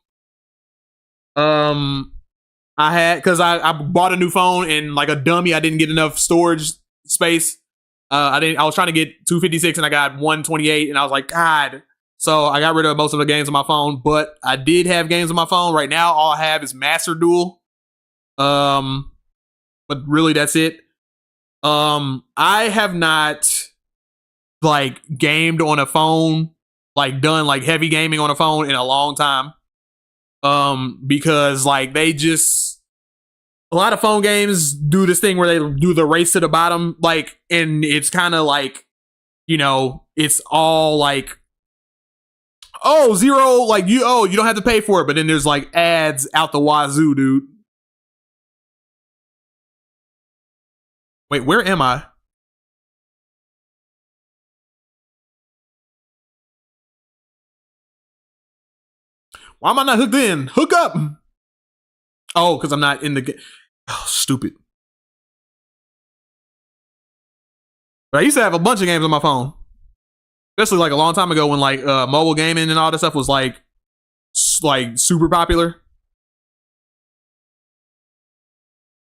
I had, because I bought a new phone and like a dummy, I didn't get enough storage space. I was trying to get 256 and I got 128 and I was like, God. So I got rid of most of the games on my phone, but I did have games on my phone. Right now, all I have is Master Duel. But really that's it. I have not like gamed on a phone, like done like heavy gaming on a phone in a long time. Because like a lot of phone games do this thing where they do the race to the bottom, like, and it's kind of like, you know, it's all like, oh, zero, like you don't have to pay for it, but then there's like ads out the wazoo, dude. Wait, where am I? Why am I not hooked in? Hook up. Oh, because I'm not in the game. Oh, stupid. But I used to have a bunch of games on my phone. Especially like a long time ago when like mobile gaming and all that stuff was like super popular.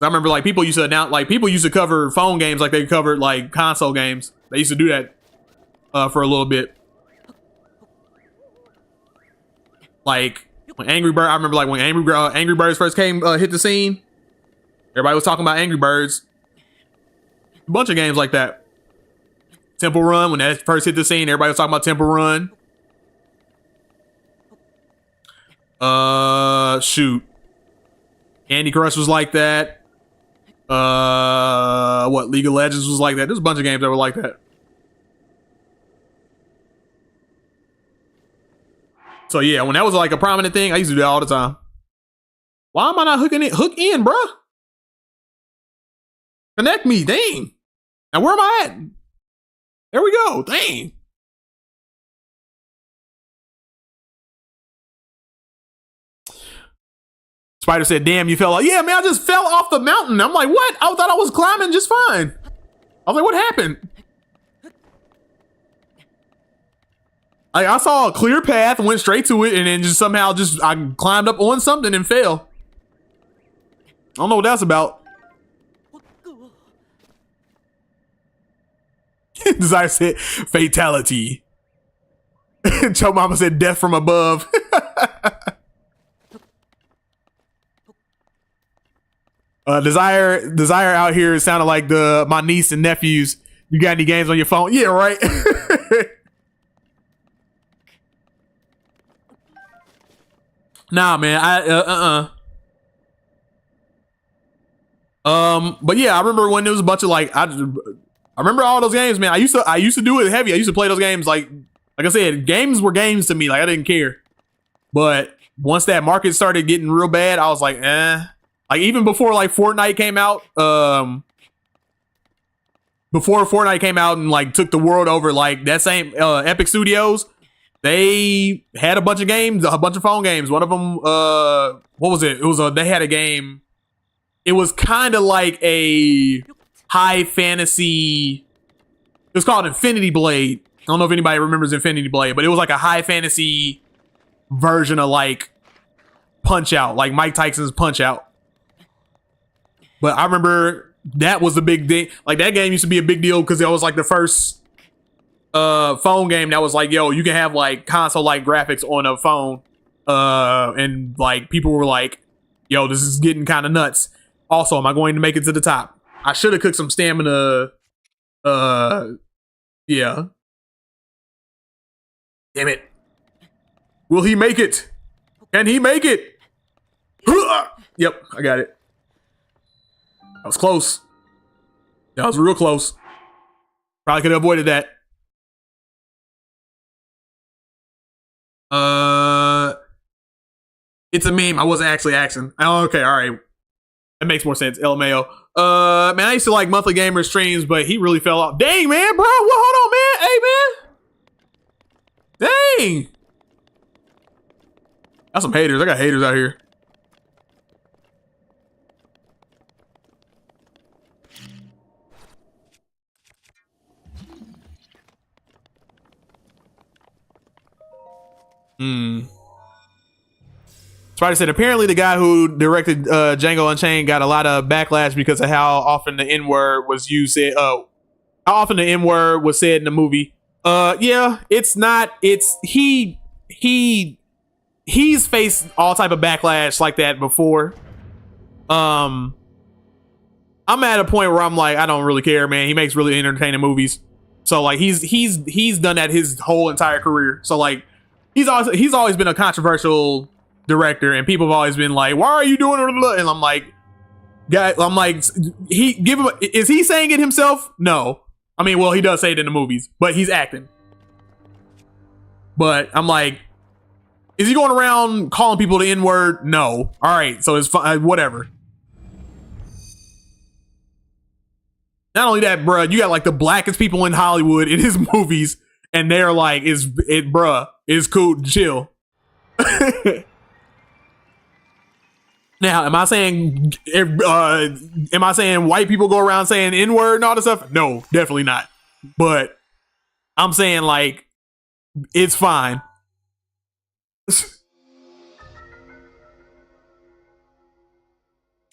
I remember like people used to cover phone games like they covered like console games. They used to do that for a little bit. Like when I remember like when Angry Birds first hit the scene. Everybody was talking about Angry Birds. A bunch of games like that. Temple Run, when that first hit the scene, everybody was talking about Temple Run. Shoot. Candy Crush was like that. League of Legends was like that. There's a bunch of games that were like that. So yeah, when that was like a prominent thing, I used to do that all the time. Why am I not hooking it? Hook in, bruh. Connect me, dang. Now where am I at? There we go, dang. Spider said, damn, you fell off. Yeah, man, I just fell off the mountain. I'm like, what? I thought I was climbing just fine. I was like, what happened? I saw a clear path, went straight to it, and then just somehow I climbed up on something and fell. I don't know what that's about. Desire said, fatality. Cho Mama said, death from above. Desire out here sounded like my niece and nephews. You got any games on your phone? Yeah, right. Nah, man. But yeah, I remember when there was a bunch of like I remember all those games, man. I used to do it heavy. I used to play those games like I said, games were games to me. Like I didn't care. But once that market started getting real bad, I was like, eh. Like even before like Fortnite came out, and like took the world over, like that same Epic Studios, they had a bunch of games, a bunch of phone games. One of them, what was it? They had a game. It was kind of like a high fantasy. It was called Infinity Blade. I don't know if anybody remembers Infinity Blade, but it was like a high fantasy version of like Punch Out, like Mike Tyson's Punch Out. But I remember that was the big thing. Like that game used to be a big deal because it was like the first phone game that was like, yo, you can have like console-like graphics on a phone. And like people were like, yo, this is getting kind of nuts. Also, am I going to make it to the top? I should have cooked some stamina. Yeah. Damn it. Will he make it? Can he make it? Yep, I got it. That was close. That was real close. Probably could have avoided that. It's a meme. I wasn't actually asking. Oh, okay, all right. That makes more sense. LMAO. Man, I used to like Monthly Gamer streams, but he really fell off. Dang, man, bro. What? Hold on, man. Hey, man. Dang. Got some haters. I got haters out here. Spider said, apparently the guy who directed Django Unchained got a lot of backlash because of how often the N-word was used. How often the N-word was said in the movie. Yeah, it's not. It's he's faced all type of backlash like that before. I'm at a point where I'm like, I don't really care, man. He makes really entertaining movies. So like he's done that his whole entire career. So like he's always been a controversial director, and people have always been like, why are you doing it? And I'm like, is he saying it himself? No. I mean, well, he does say it in the movies, but he's acting. But I'm like, is he going around calling people the N-word? No. All right, so it's fine, whatever. Not only that, bruh, you got like the blackest people in Hollywood in his movies, and they're like, it's cool, chill. Now, am I saying white people go around saying N-word and all this stuff? No, definitely not. But I'm saying like it's fine.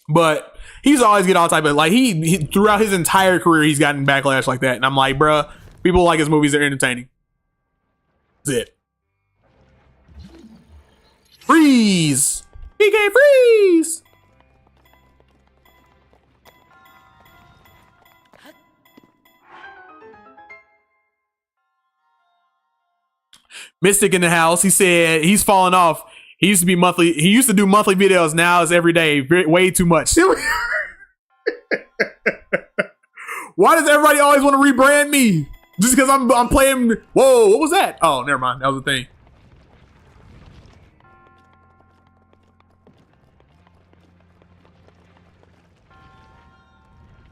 But he's always get all type of like he throughout his entire career he's gotten backlash like that, and I'm like, bruh, people like his movies, they're entertaining. That's it. Freeze. PK freeze! Mystic in the house. He said he's falling off. He used to do monthly videos. Now it's every day. Way too much. Why does everybody always want to rebrand me? Just because I'm playing. Whoa, what was that? Oh, never mind. That was the thing.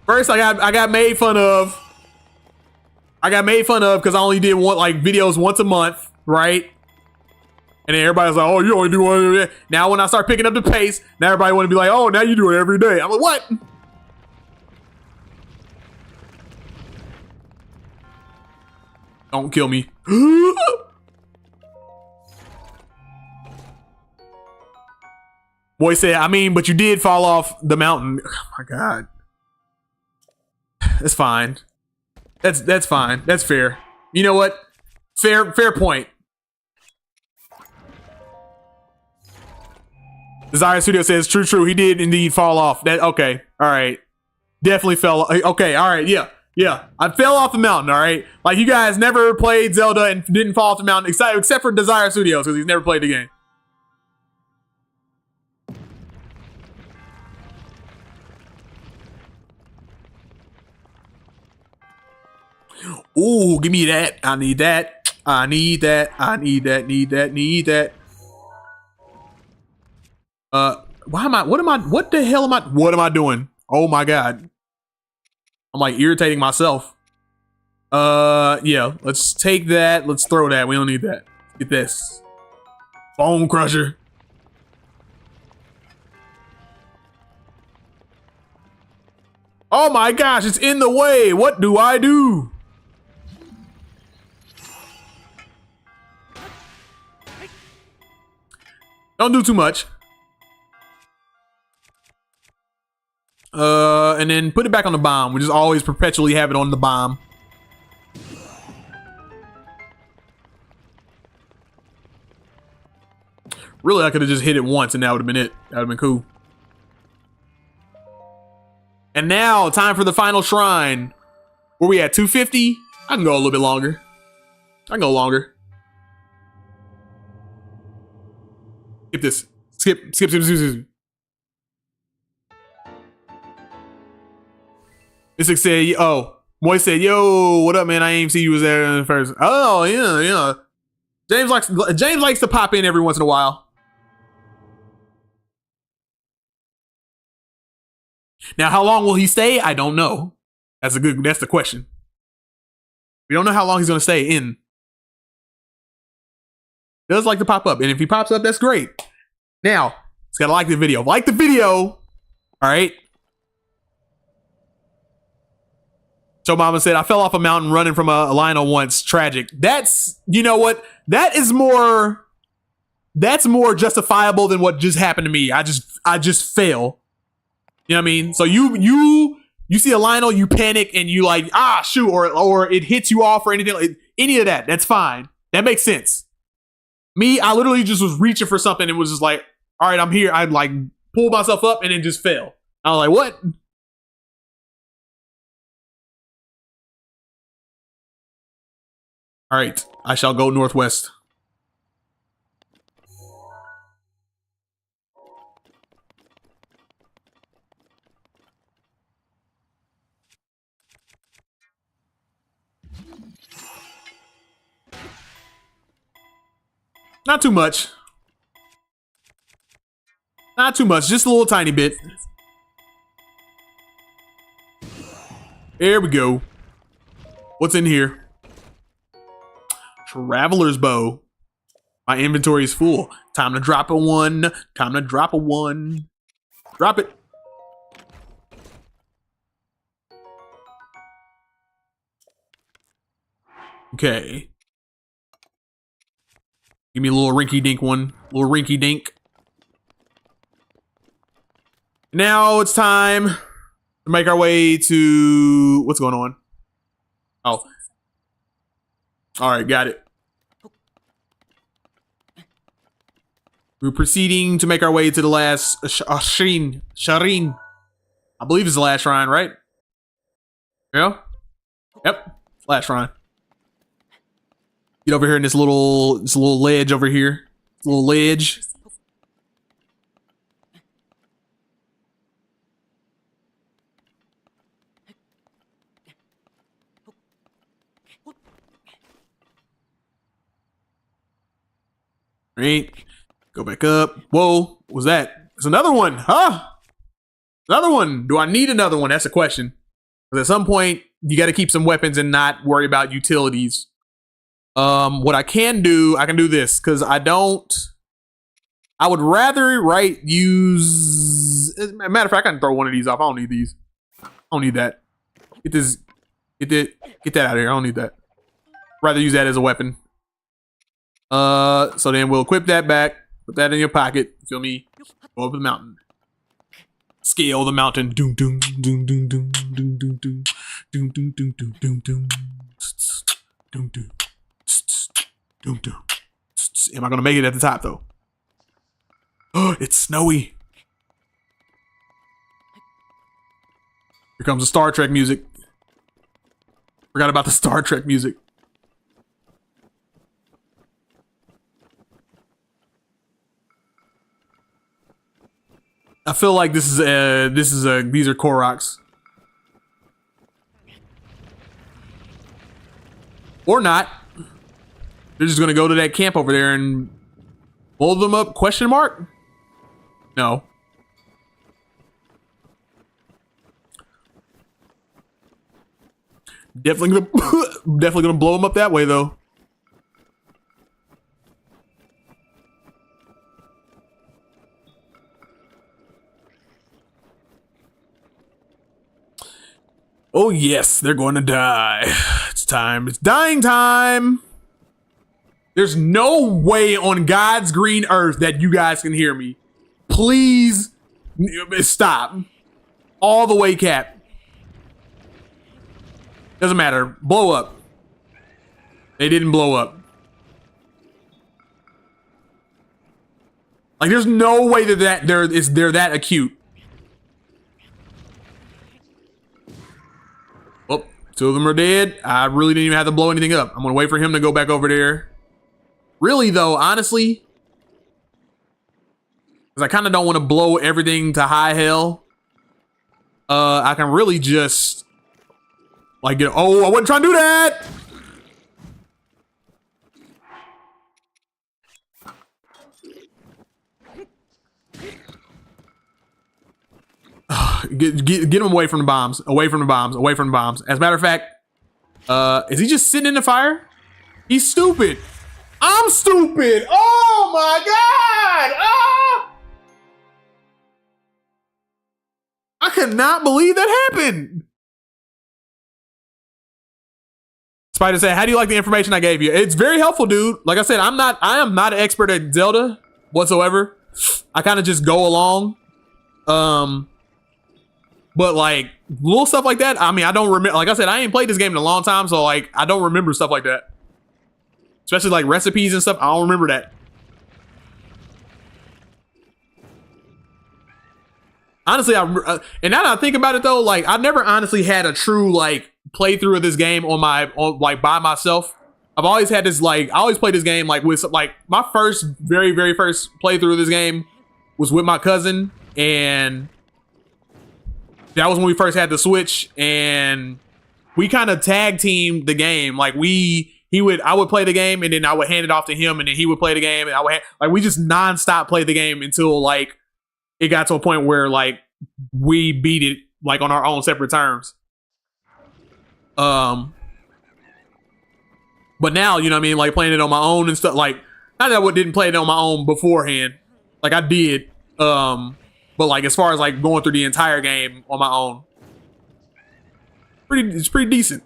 First, I got made fun of. I got made fun of because I only did videos once a month, right? And then everybody's like, "Oh, you only do one." Now, when I start picking up the pace, now everybody want to be like, "Oh, now you do it every day." I'm like, "What?" Don't kill me. Boy said, "I mean, but you did fall off the mountain." Oh my god. That's fine. That's fine. That's fair. You know what? Fair point. Desire Studio says, true. He did indeed fall off. That okay. All right. Definitely fell. Okay. All right. Yeah. I fell off the mountain. All right. Like you guys never played Zelda and didn't fall off the mountain, except for Desire Studios because he's never played the game. Ooh, give me that. I need that. Need that. What the hell am I doing? Oh my god. I'm like irritating myself. Yeah, let's take that. Let's throw that. We don't need that. Get this. Bone crusher. Oh my gosh, it's in the way. What do I do? Don't do too much. And then put it back on the bomb. We just always perpetually have it on the bomb. Really, I could have just hit it once and that would have been it. That would have been cool. And now, time for the final shrine. Where we at, 250? I can go a little bit longer. I can go longer. Skip this. Skip. Mystic said, oh, Moy said, yo, what up, man? I ain't see you was there first. Oh, yeah. James likes to pop in every once in a while. Now, how long will he stay? I don't know. That's the question. We don't know how long he's going to stay in. Does like to pop up. And if he pops up, that's great. Now, it's got to like the video. Like the video. All right. So Mama said, I fell off a mountain running from a lionel once. Tragic. That's, you know what? That's more justifiable than what just happened to me. I just fail. You know what I mean? So you see a lionel, you panic and you like, shoot, or it hits you off or anything, like any of that. That's fine. That makes sense. Me, I literally just was reaching for something and was just like, all right, I'm here. I'd like pull myself up and then just fell. I was like, what? All right, I shall go northwest. Not too much. Not too much, just a little tiny bit. There we go. What's in here? Traveler's bow. My inventory is full. Time to drop a one. Time to drop a one. Drop it. Okay. Give me a little rinky dink one. Little rinky dink. Now it's time to make our way to... What's going on? Oh. Alright, got it. We're proceeding to make our way to the last Shireen. I believe it's the last shrine, right? Yeah? Yep. Last shrine. Get over here in this little ledge over here. Little ledge. Right. Go back up. Whoa, what was that? There's another one, huh? Another one. Do I need another one? That's the question. Because at some point, you got to keep some weapons and not worry about utilities. What I can do this because I would rather, right, use, as a matter of fact, I can throw one of these off. I don't need these. I don't need that. Get that out of here. I don't need that. Rather use that as a weapon. So then we'll equip that back. Put that in your pocket. Feel me? Go up the mountain. Scale the mountain. Doom doom doom doom doom doom doom doom doom doom doom doom doom doom doom doom doom. Am I gonna make it at the top though? Oh, it's snowy. Here comes the Star Trek music. Forgot about the Star Trek music. I feel like these are Koroks. Or not. They're just gonna go to that camp over there and blow them up, question mark? No. Definitely gonna blow them up that way though. Oh yes, they're going to die. It's time. It's dying time. There's no way on God's green earth that you guys can hear me. Please stop. All the way, Cap. Doesn't matter. Blow up. They didn't blow up. Like there's no way that they're that acute. Well, two of them are dead. I really didn't even have to blow anything up. I'm gonna wait for him to go back over there. Really though, honestly, because I kind of don't want to blow everything to high hell. I can really just like get. Oh, I wasn't trying to do that. Get him away from the bombs. Away from the bombs. Away from the bombs. As a matter of fact, is he just sitting in the fire? He's stupid. I'm stupid. Oh my god. Ah! I could not believe that happened. Spider said, how do you like the information I gave you? It's very helpful, dude. Like I said, I am not an expert at Zelda whatsoever. I kind of just go along. But like little stuff like that, I mean, I don't remember. Like I said, I ain't played this game in a long time, so like I don't remember stuff like that. Especially like recipes and stuff. I don't remember that. Honestly, and now that I think about it though, like I never honestly had a true like playthrough of this game on like by myself. I've always had this like I always played this game like with like my very first playthrough of this game was with my cousin, and that was when we first had the Switch, and we kind of tag teamed the game. Like I would play the game, and then I would hand it off to him, and then he would play the game, and I would like we just nonstop played the game until like it got to a point where like we beat it like on our own separate terms. But now, you know what I mean, like playing it on my own and stuff. Like not that I didn't play it on my own beforehand, like I did. But like as far as like going through the entire game on my own, it's pretty decent.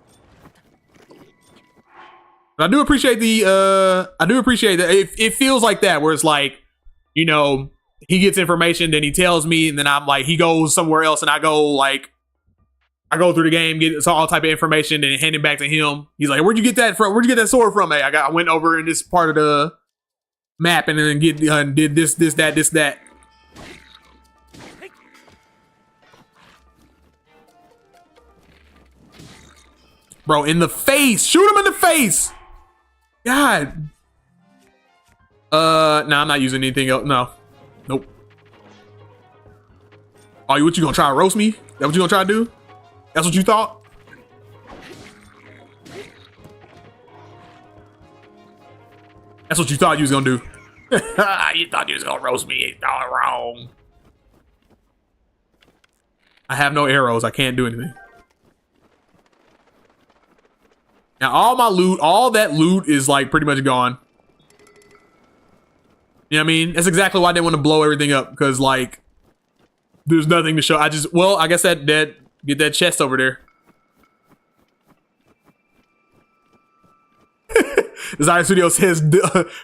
But I do appreciate that it feels like that, where it's like, you know, he gets information, then he tells me, and then I'm like, he goes somewhere else, and I go through the game, get all type of information, and hand it back to him. He's like, "Where'd you get that from? Where'd you get that sword from?" Hey, I went over in this part of the map, and then did this, that. Bro, in the face! Shoot him in the face! God. No, I'm not using anything else. No. Nope. Oh, what you gonna try to roast me? That what you gonna try to do? That's what you thought? That's what you thought you was gonna do. You thought you was gonna roast me. You thought it wrong. I have no arrows. I can't do anything. Now all my loot, all that loot is like pretty much gone. You know what I mean? That's exactly why I didn't want to blow everything up, because like there's nothing to show. I guess that get that chest over there. Desire Studio says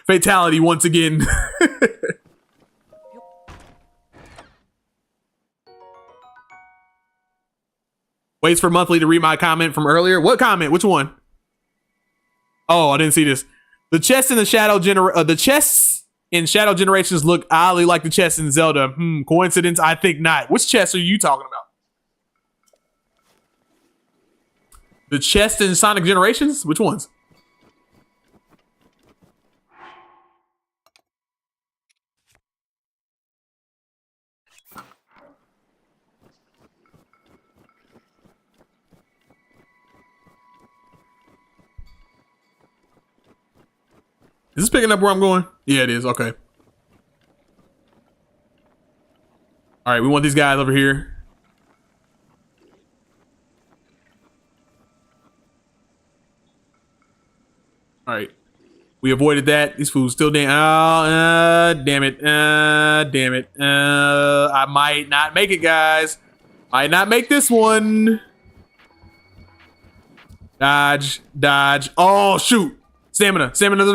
fatality once again. Waits for Monthly to read my comment from earlier. What comment? Which one? Oh, I didn't see this. The chests in the chests in Shadow Generations look oddly like the chests in Zelda. Coincidence? I think not. Which chests are you talking about? The chests in Sonic Generations? Which ones? Is this picking up where I'm going? Yeah, it is. Okay. All right, we want these guys over here. All right. We avoided that. These fools still damn. Damn it. Damn it. I might not make it, guys. Might not make this one. Dodge. Dodge. Oh, shoot. Stamina. Stamina. The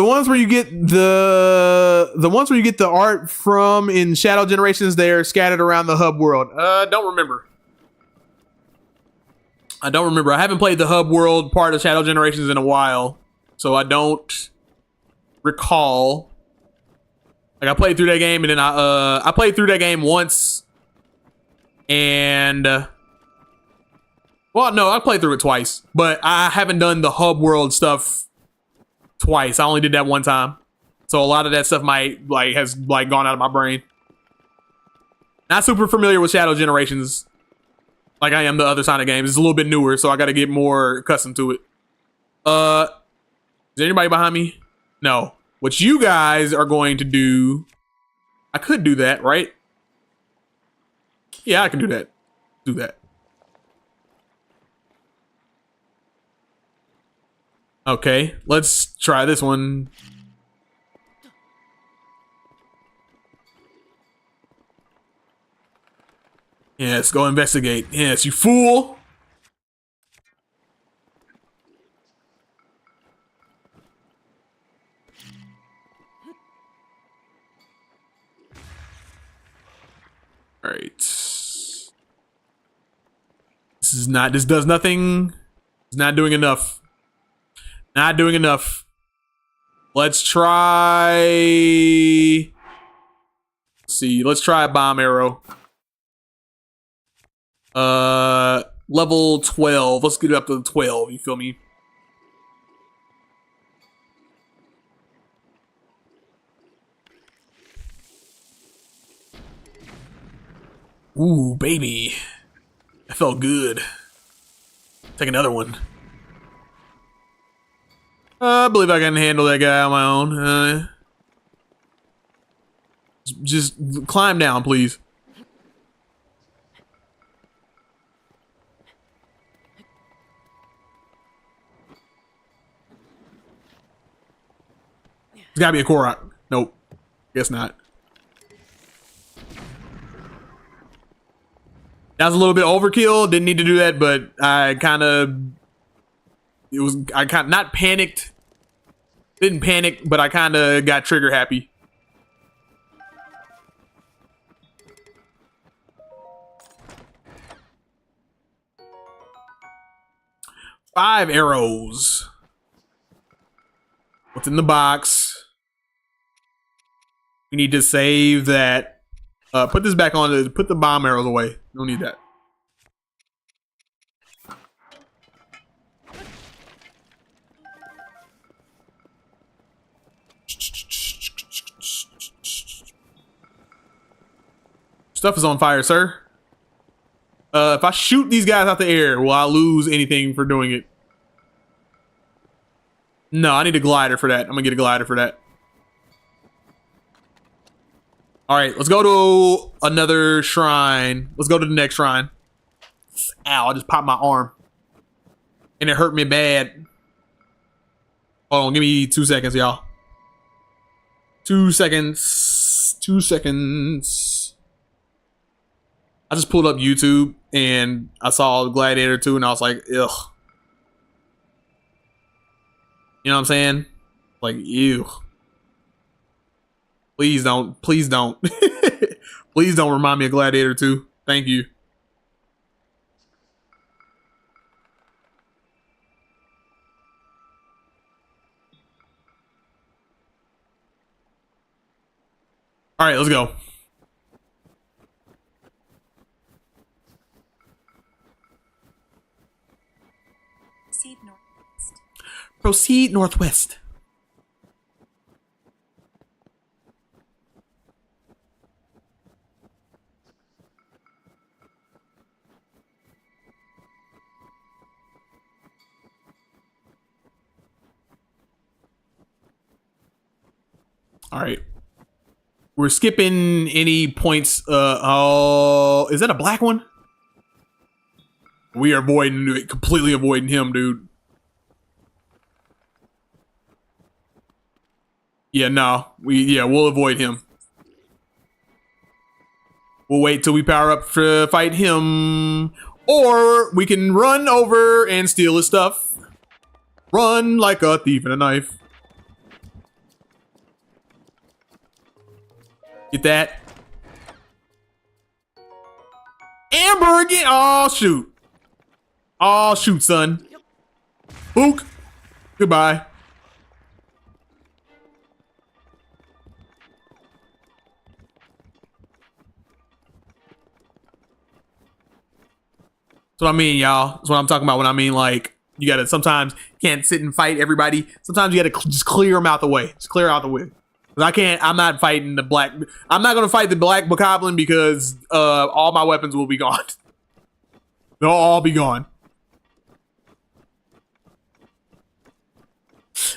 ones where you get the art from in Shadow Generations, they're scattered around the hub world. Don't remember. I don't remember. I haven't played the hub world part of Shadow Generations in a while, so I don't recall. Like I played through that game, and then I played through that game once, and well, no, I played through it twice, but I haven't done the hub world stuff twice. I only did that one time, so a lot of that stuff has gone out of my brain. Not super familiar with Shadow Generations. like I am the other Sonic games. It's a little bit newer, so I got to get more accustomed to it. Is there anybody behind me? No. What you guys are going to do, I could do that, right? Yeah, I can do that. Do that. Okay, let's try this one. Yes, go investigate. Yes, you fool. All right. This does nothing. It's not doing enough. Not doing enough. Let's try. Let's see. Let's try a bomb arrow. Level 12. Let's get it up to 12. You feel me? Ooh, baby. That felt good. Take another one. I believe I can handle that guy on my own. Just climb down, please. It's gotta be a Korok. Nope. Guess not. That was a little bit overkill. Didn't need to do that, but I kind of not panicked. Didn't panic, but I kind of got trigger happy. Five arrows. What's in the box? We need to save that. Put this back on. Put the bomb arrows away. Don't need that. Stuff is on fire, sir. If I shoot these guys out the air, will I lose anything for doing it? No, I need a glider for that. I'm gonna get a glider for that. All right, let's go to another shrine. Let's go to the next shrine. Ow, I just popped my arm. And it hurt me bad. Hold on, give me 2 seconds, y'all. 2 seconds. 2 seconds. I just pulled up YouTube and I saw Gladiator 2 and I was like, ugh. You know what I'm saying? Like, ew. Please don't. Please don't. Please don't remind me of Gladiator 2. Thank you. All right, let's go. Proceed northwest. Proceed northwest. All right. We're skipping any points. Oh, is that a black one? We are avoiding, completely avoiding him, dude. Yeah, no. We'll avoid him. We'll wait till we power up to fight him. Or we can run over and steal his stuff. Run like a thief in a knife. Get that. Amber again. Oh, shoot. Oh, shoot, son. Book. Goodbye. That's what I mean, y'all. That's what I'm talking about when I mean, like, you gotta sometimes can't sit and fight everybody. Sometimes you gotta just clear them out the way. Just clear out the way. I'm not fighting the black. I'm not gonna fight the black bokoblin because all my weapons will be gone. They'll all be gone.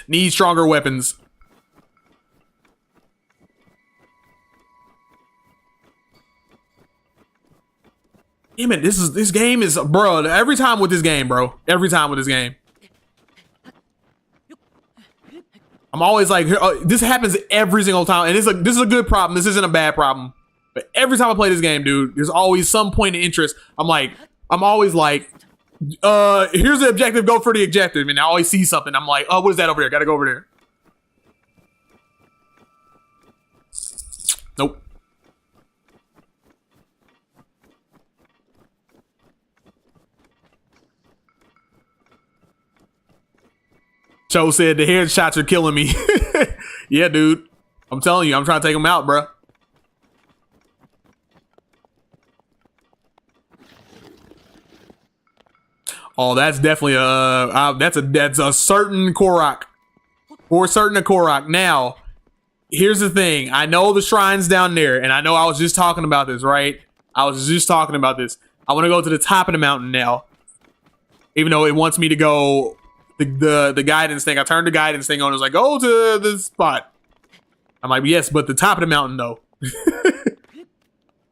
Need stronger weapons. Damn it, this game is, bro, every time with this game, bro. Every time with this game. I'm always like, this happens every single time. And this is a good problem. This isn't a bad problem. But every time I play this game, dude, there's always some point of interest. I'm always like, here's the objective, go for the objective. And I always see something. I'm like, oh, what is that over there? Gotta go over there. Nope. Cho said the headshots are killing me. Yeah, dude. I'm telling you, I'm trying to take them out, bro. Oh, that's definitely that's a certain Korok. For certain a Korok. Now, here's the thing. I know the shrine's down there, and I know I was just talking about this, right? I was just talking about this. I want to go to the top of the mountain now. Even though it wants me to go the guidance thing. I turned the guidance thing on. It was like, go to this spot. I'm like, yes, but the top of the mountain, though.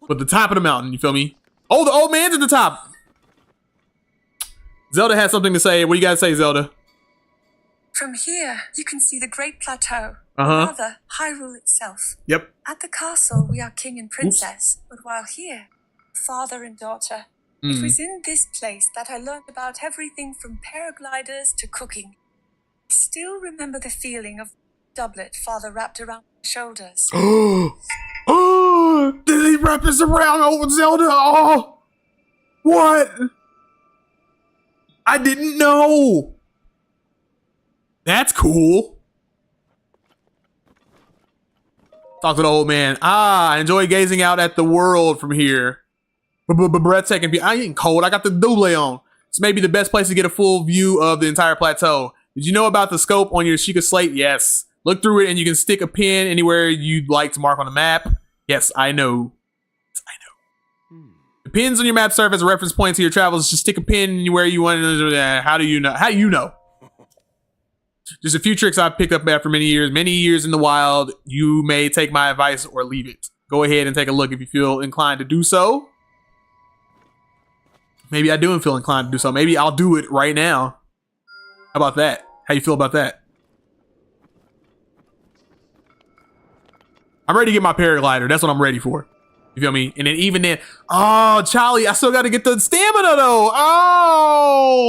But the top of the mountain, you feel me? Oh, the old man's at the top. Zelda has something to say. What do you guys say, Zelda? From here, you can see the Great Plateau. Uh-huh. Rather, Hyrule itself. Yep. At the castle, we are king and princess. Oops. But while here, father and daughter. It was in this place that I learned about everything from paragliders to cooking. I still remember the feeling of doublet father wrapped around my shoulders. Oh, did he wrap this around old Zelda? Oh, what? I didn't know. That's cool. Talk to the old man. I enjoy gazing out at the world from here. Breathtaking. I ain't cold. I got the double on. It's maybe the best place to get a full view of the entire plateau. Did you know about the scope on your Sheikah slate? Yes. Look through it and you can stick a pin anywhere you'd like to mark on the map. Yes, I know. Yes, I know. The pins on your map serve as a reference point to your travels. Just stick a pin anywhere you want. How do you know? How do you know? Just a few tricks I've picked up after many years in the wild. You may take my advice or leave it. Go ahead and take a look if you feel inclined to do so. Maybe I do feel inclined to do so. Maybe I'll do it right now. How about that? How you feel about that? I'm ready to get my paraglider. That's what I'm ready for. You feel me? And then even then, oh, Charlie, I still got to get the stamina though. Oh,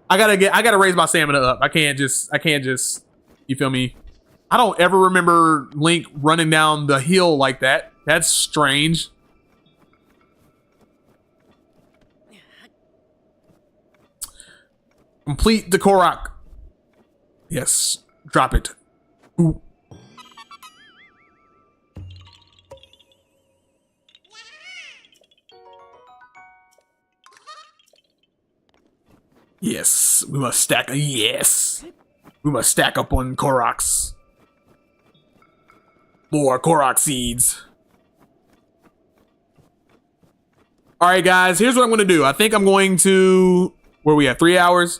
I gotta raise my stamina up. I can't just, you feel me? I don't ever remember Link running down the hill like that. That's strange. Complete the Korok. Yes. Drop it. Ooh. Yes. We must stack. Yes. We must stack up on Koroks. More Korok seeds. Alright, guys. Here's what I'm going to do. I think I'm going to... Where we at? 3 hours?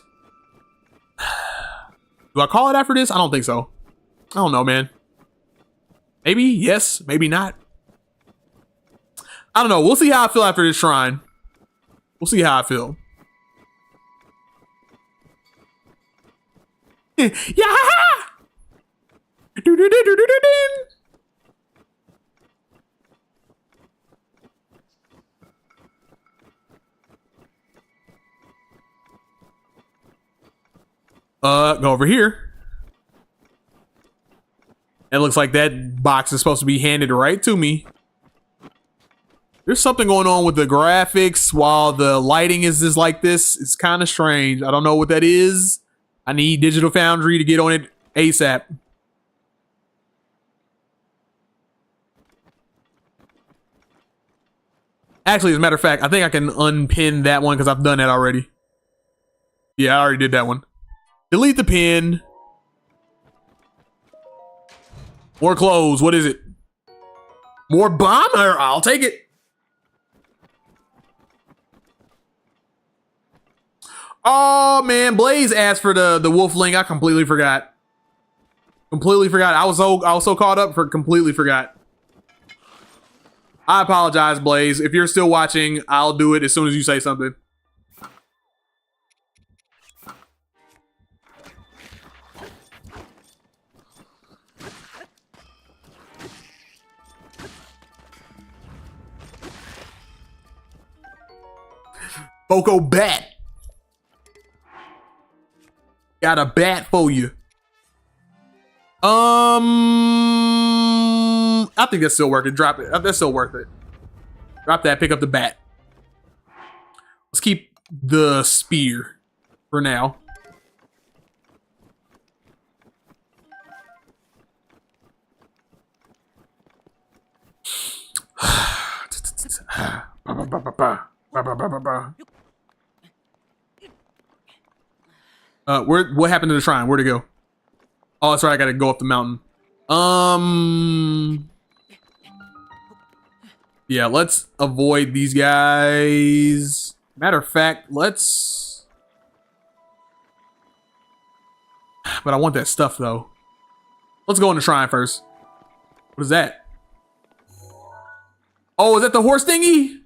Do I call it after this? I don't think so. I don't know, man. Maybe yes, maybe not. I don't know. We'll see how I feel after this shrine. We'll see how I feel. Yeah! Go over here. It looks like that box is supposed to be handed right to me. There's something going on with the graphics while the lighting is just like this. It's kind of strange. I don't know what that is. I need Digital Foundry to get on it ASAP. Actually, as a matter of fact, I think I can unpin that one because I've done that already. Yeah, I already did that one. Delete the pin. More clothes. What is it? More bomber. I'll take it. Oh man, Blaze asked for the wolf link. I completely forgot. Completely forgot. I was so caught up for completely forgot. I apologize, Blaze. If you're still watching, I'll do it as soon as you say something. Boko bat. Got a bat for you. I think that's still working. Drop it. That's still worth it. Drop that. Pick up the bat. Let's keep the spear for now. What happened to the shrine? Where'd it go? Oh, that's right. I gotta go up the mountain. Yeah, let's avoid these guys. Matter of fact, let's... But I want that stuff, though. Let's go in the shrine first. What is that? Oh, is that the horse thingy?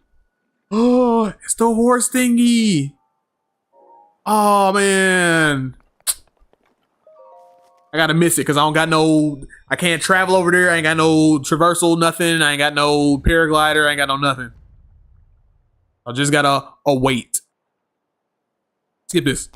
Oh, it's the horse thingy. Oh, man. I gotta miss it because I don't got no... I can't travel over there. I ain't got no traversal, nothing. I ain't got no paraglider. I ain't got no nothing. I just gotta wait. Skip this.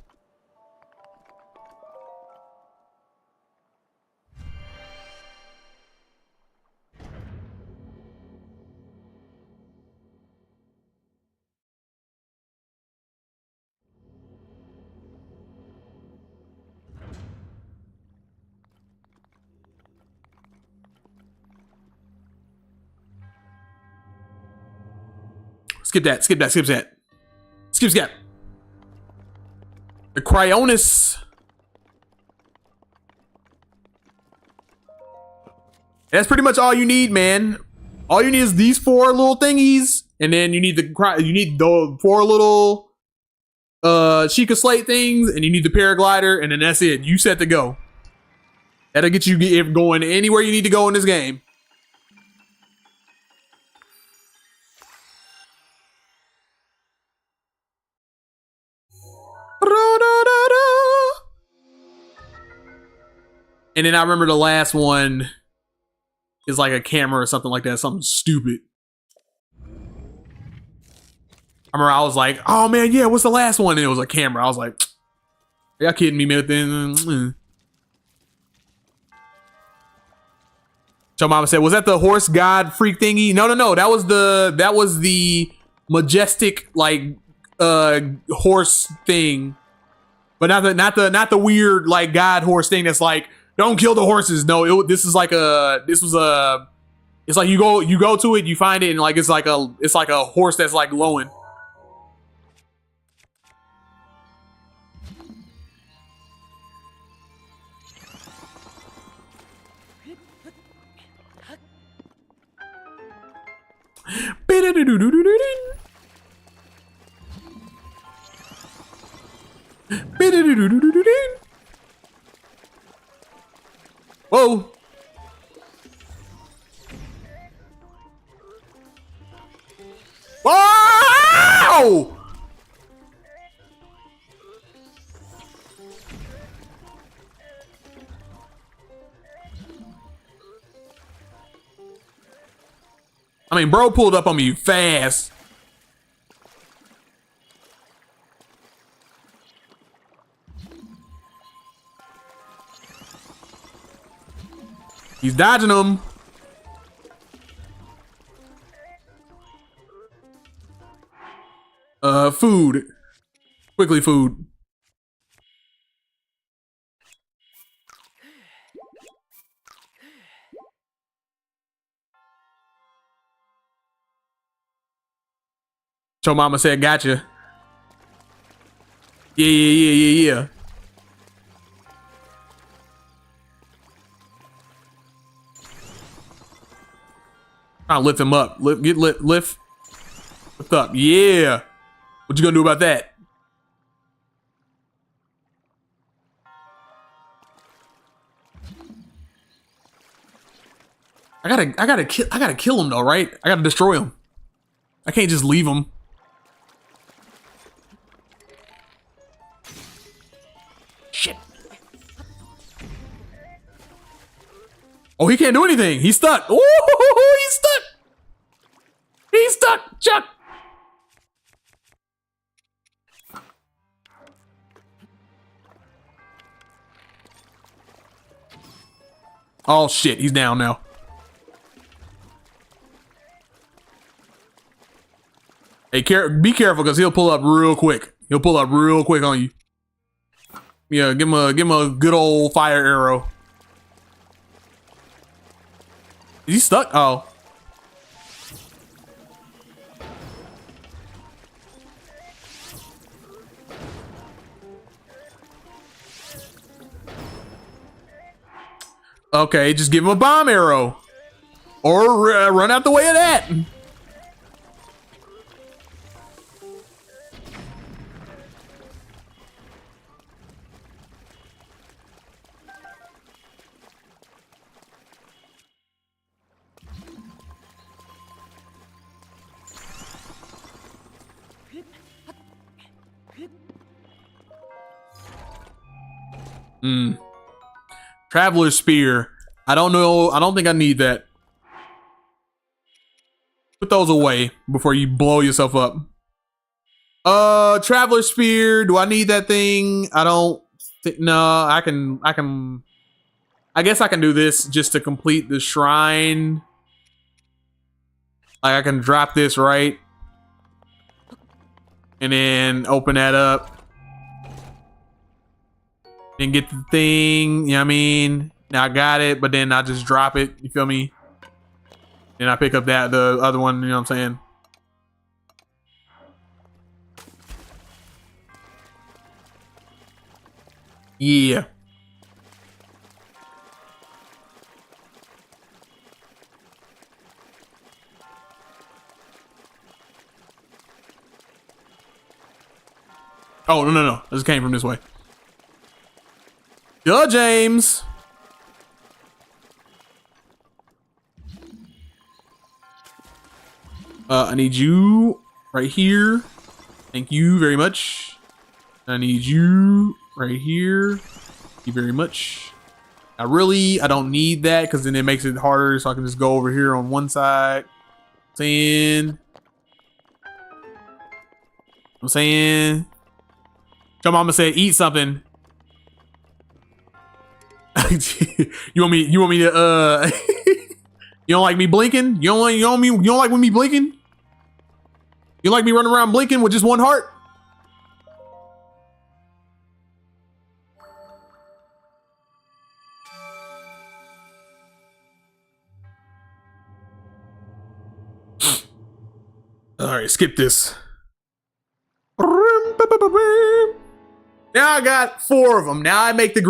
Skip that, skip that, skip that. Skip that. The Cryonis. That's pretty much all you need, man. All you need is these 4 little thingies, and then you need the 4 little Sheikah Slate things, and you need the paraglider, and then that's it. You set to go. That'll get you going anywhere you need to go in this game. And then I remember the last one is like a camera or something like that, something stupid. I remember I was like, oh man, yeah, what's the last one? And it was a camera. I was like, are y'all kidding me, man? So Mama said, was that the horse god freak thingy? No. That was the majestic like horse thing. But not the weird like god horse thing that's like, don't kill the horses. No, it's like you go to it, you find it, and like it's like a horse that's like glowing. Whoa. Whoa! I mean, bro pulled up on me fast. He's dodging them. Food. Quickly, food. So Mama said, gotcha. Yeah. I'll lift him up. Lift up. Yeah. What you gonna do about that? I gotta kill him though, right? I gotta destroy him. I can't just leave him. Shit. Oh, he can't do anything. He's stuck. Ooh, he's stuck. He's stuck, Chuck. Oh shit, he's down now. Hey, be careful because he'll pull up real quick. He'll pull up real quick on you. Yeah, give him a good old fire arrow. Is he stuck? Oh. Okay, just give him a bomb arrow. Or run out the way of that. Traveler's Spear. I don't know. I don't think I need that. Put those away before you blow yourself up. Traveler's Spear. Do I need that thing? I don't think. No, I guess I can do this just to complete the shrine. Like I can drop this right. And then open that up. And get the thing, you know what I mean? Now I got it, but then I just drop it, you feel me? Then I pick up the other one, you know what I'm saying? Yeah. Oh, no. This came from this way. Yo, James. I need you right here. Thank you very much. I need you right here. Thank you very much. I don't need that because then it makes it harder, so I can just go over here on one side. I'm saying. Your mama said eat something. You want me to you don't like me blinking? You don't like me blinking? You like me running around blinking with just one heart? All right, skip this. Now I got 4 of them. Now I make the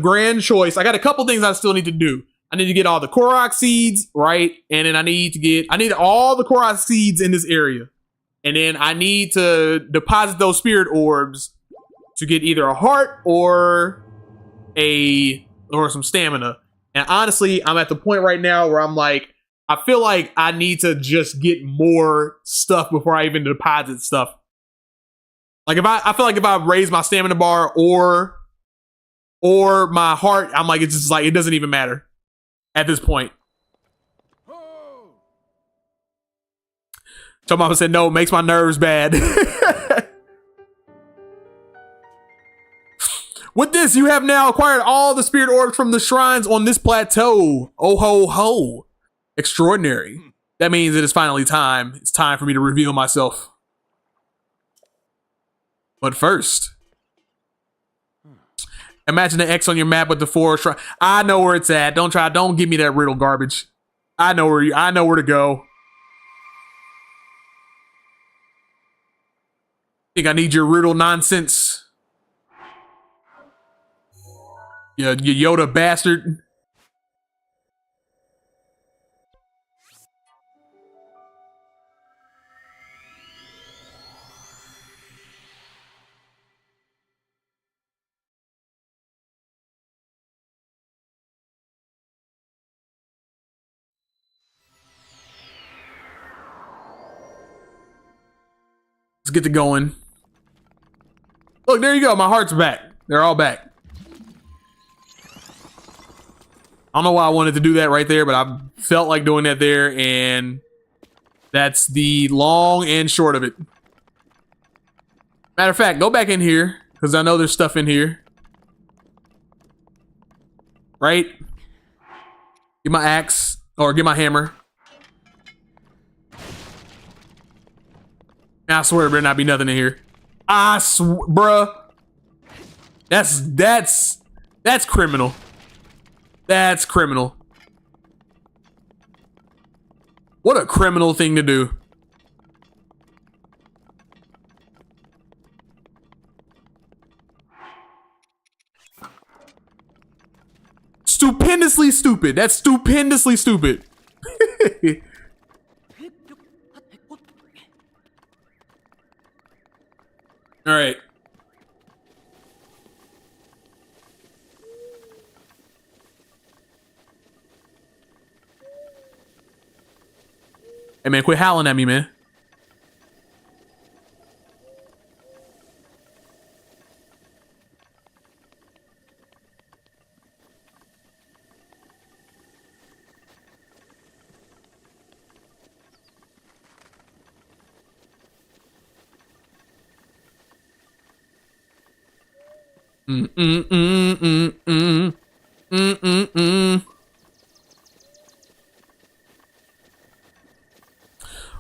grand choice. I got a couple things I still need to do. I need to get all the Korok seeds, right? And then I need all the Korok seeds in this area. And then I need to deposit those spirit orbs to get either a heart or some stamina. And honestly, I'm at the point right now where I'm like, I feel like I need to just get more stuff before I even deposit stuff. Like I feel like if I raise my stamina bar or my heart, I'm like, it's just like, it doesn't even matter at this point. So mama said, no, it makes my nerves bad. With this, you have now acquired all the spirit orbs from the shrines on this plateau. Oh ho ho. Extraordinary. That means it is finally time. It's time for me to reveal myself. But first, imagine the X on your map with the 4 shrine. I know where it's at. Don't give me that riddle garbage. I know where to go. Think I need your riddle nonsense. You Yoda bastard. get to going. Look, there you go. My hearts are back. They're all back. I don't know why I wanted to do that right there, but I felt like doing that there, and that's the long and short of it. Matter of fact, go back in here, because I know there's stuff in here. Right? Get my axe, or get my hammer. I swear there better not be nothing in here. Bruh. That's criminal. That's criminal. What a criminal thing to do. Stupendously stupid. That's stupendously stupid. All right. Hey man, quit howling at me, man.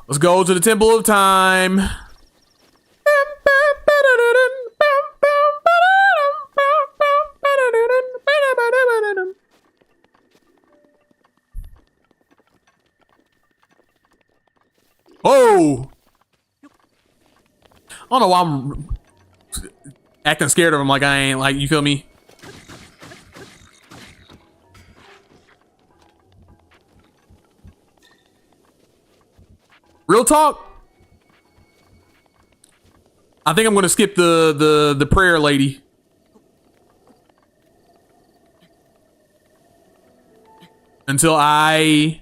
Let's go to the Temple of Time. Oh! I don't know why I'm acting scared of him like I ain't, like, you feel me? Real talk? I think I'm gonna skip the prayer lady. Until I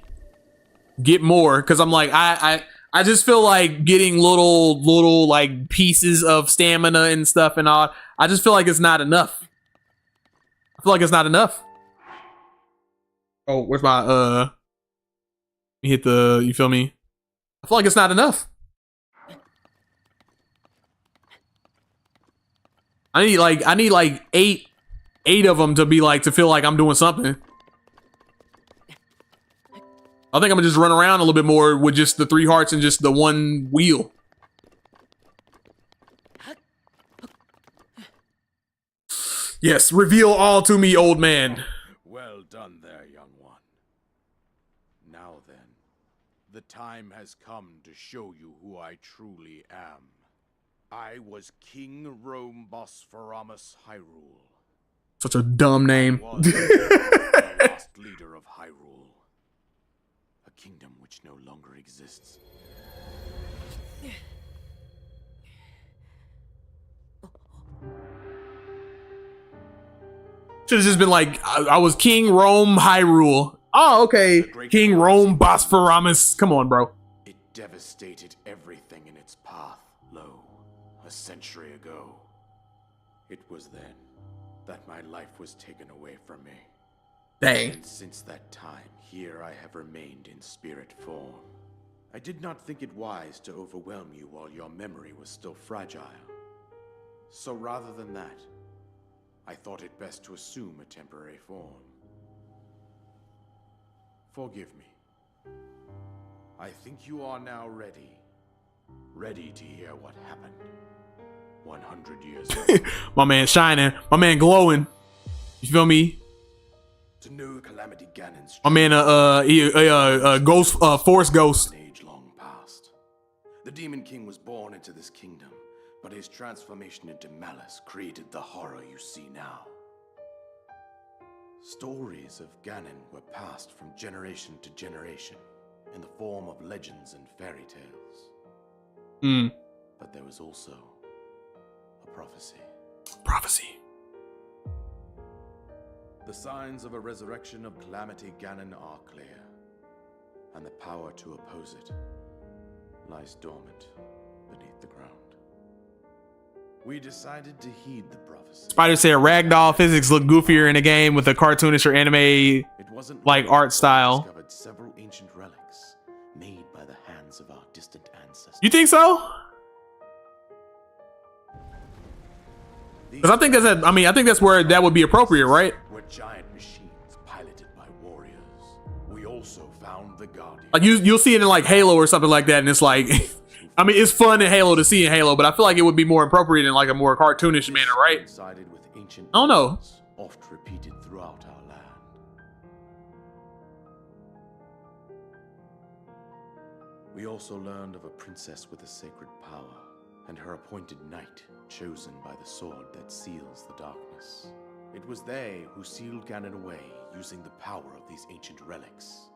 get more, because I'm like, I just feel like getting little like pieces of stamina and stuff and all. I just feel like it's not enough. I feel like it's not enough. Oh, where's my let me hit the, you feel me? I feel like it's not enough. I need like eight of them to be like, to feel like I'm doing something. I think I'm gonna just run around a little bit more with just the 3 hearts and just the 1 wheel. Yes, reveal all to me, old man. Well done there, young one. Now then, the time has come to show you who I truly am. I was King Rome Bosphoramus Hyrule. Such a dumb name. I was the last leader of Hyrule. A kingdom which no longer exists. Should have just been like, I was King Rome Hyrule. Oh, okay. King Rome Bosphoramus. Come on, bro. It devastated everything in its path, lo, a century ago. It was then that my life was taken away from me. Dang. And since that time, here I have remained in spirit form. I did not think it wise to overwhelm you while your memory was still fragile. So rather than that, I thought it best to assume a temporary form. Forgive me. I think you are now ready. Ready to hear what happened 100 years ago. My man shining. My man glowing. You feel me? To know Calamity Ganon's My man, ghost, force ghost. an age long past. The Demon King was born into this kingdom, but his transformation into malice created the horror you see now. Stories of Ganon were passed from generation to generation in the form of legends and fairy tales. But there was also a prophecy. Prophecy. The signs of a resurrection of Calamity Ganon are clear, and the power to oppose it lies dormant beneath the ground. We decided to heed the prophecy. Spider said ragdoll physics look goofier in a game with a cartoonish or anime It wasn't like long art before we style. discovered several ancient relics made by the hands of our distant ancestors. You think so? Because I think that's I mean, I think that's where that would be appropriate, right? Were giant machines piloted by warriors. We also found the Guardian. Like you'll see it in like Halo or something like that, and it's like, I mean, it's fun in Halo to see in Halo, but I feel like it would be more appropriate in like a more cartoonish manner, right? Coincided with ancient I don't know. legends oft repeated throughout our land. We also learned of a princess with a sacred power, and her appointed knight, chosen by the sword that seals the darkness. It was they who sealed Ganon away using the power of these ancient relics.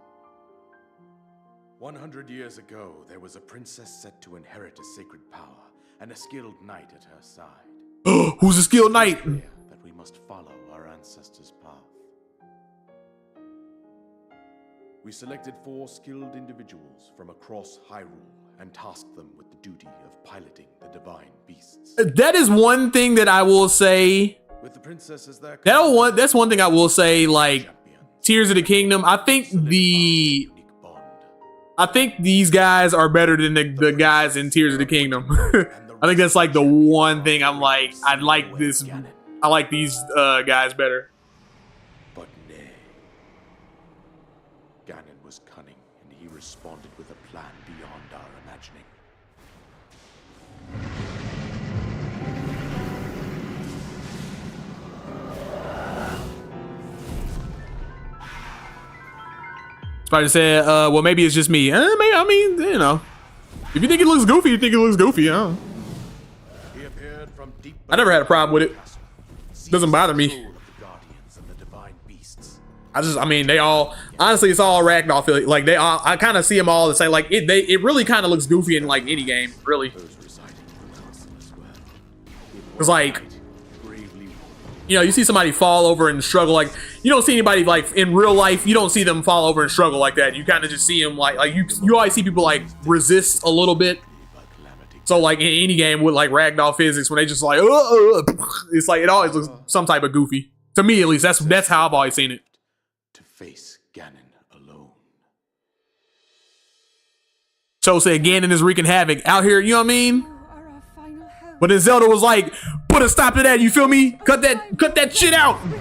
100 years ago, there was a princess set to inherit a sacred power, and a skilled knight at her side. Who's a skilled knight? Clear that we must follow our ancestors' path. We selected 4 skilled individuals from across Hyrule and tasked them with the duty of piloting the divine beasts. That is one thing that I will say. With the princess as their That's one thing I will say. Like champions, Tears of the Kingdom, I think unique bond. these guys are better than the guys in Tears of the Kingdom. I think that's like the one thing I'm like, I like this. I like these guys better. But nay. Ganon was cunning, and he responded with a plan beyond our imagining. Spider said, well, maybe it's just me. Maybe, I mean, you know, if you think it looks goofy, you think it looks goofy. Huh? He appeared from deep I never had a problem with it. Doesn't bother me. soul of the guardians and the divine beasts. I mean, they all, honestly, it's all ragdoll feel. Like they all, I kind of see them all the same. Like it really kind of looks goofy in like any game, really. Those residing in the castle as well. It's like, Bravely you know, you see somebody fall over and struggle. Like you don't see anybody like in real life. You don't see them fall over and struggle like that. You kind of just see them like you always see people like resist a little bit. by calamity. So like in any game with like ragdoll physics, when they just like, it's like it always looks some type of goofy. To me, at least, that's how I've always seen it. To face Ganon alone. So say Ganon is wreaking havoc out here. You know what I mean? You are our final hope. But then Zelda was like, put a stop to that. You feel me? Cut that shit out. With you.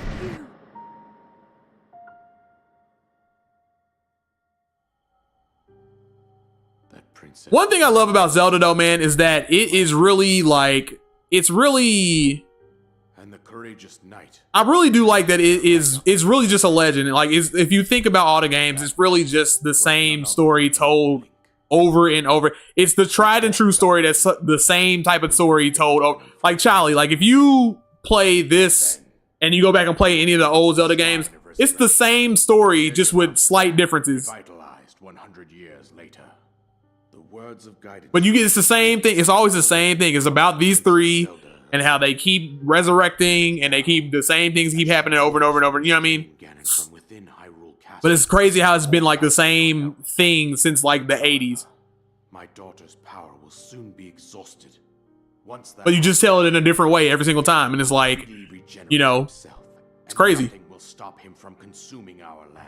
That princess. One thing I love about Zelda though, man, is that it is really like, it's really, And the courageous knight. I really do like that it's really just a legend. Like if you think about all the games, it's really just the same story told over and over. It's the tried and true story that's the same type of story told over. Like Charlie, like if you play this and you go back and play any of the old Zelda games, it's the same story just with slight differences. Vitalized 100 years later. The words of guidance. But you get it's the same thing. It's always the same thing. It's about these three and how they keep resurrecting and they keep the same things keep happening over and over and over. You know what I mean? Ganon from within Hyrule Castle. But it's crazy how it's been like the same thing since like the 80s. My daughter's power will soon be exhausted. Once that But you just tell it in a different way every single time. And it's like, completely regenerates you know, himself, it's and crazy. Nothing will stop him from consuming our land.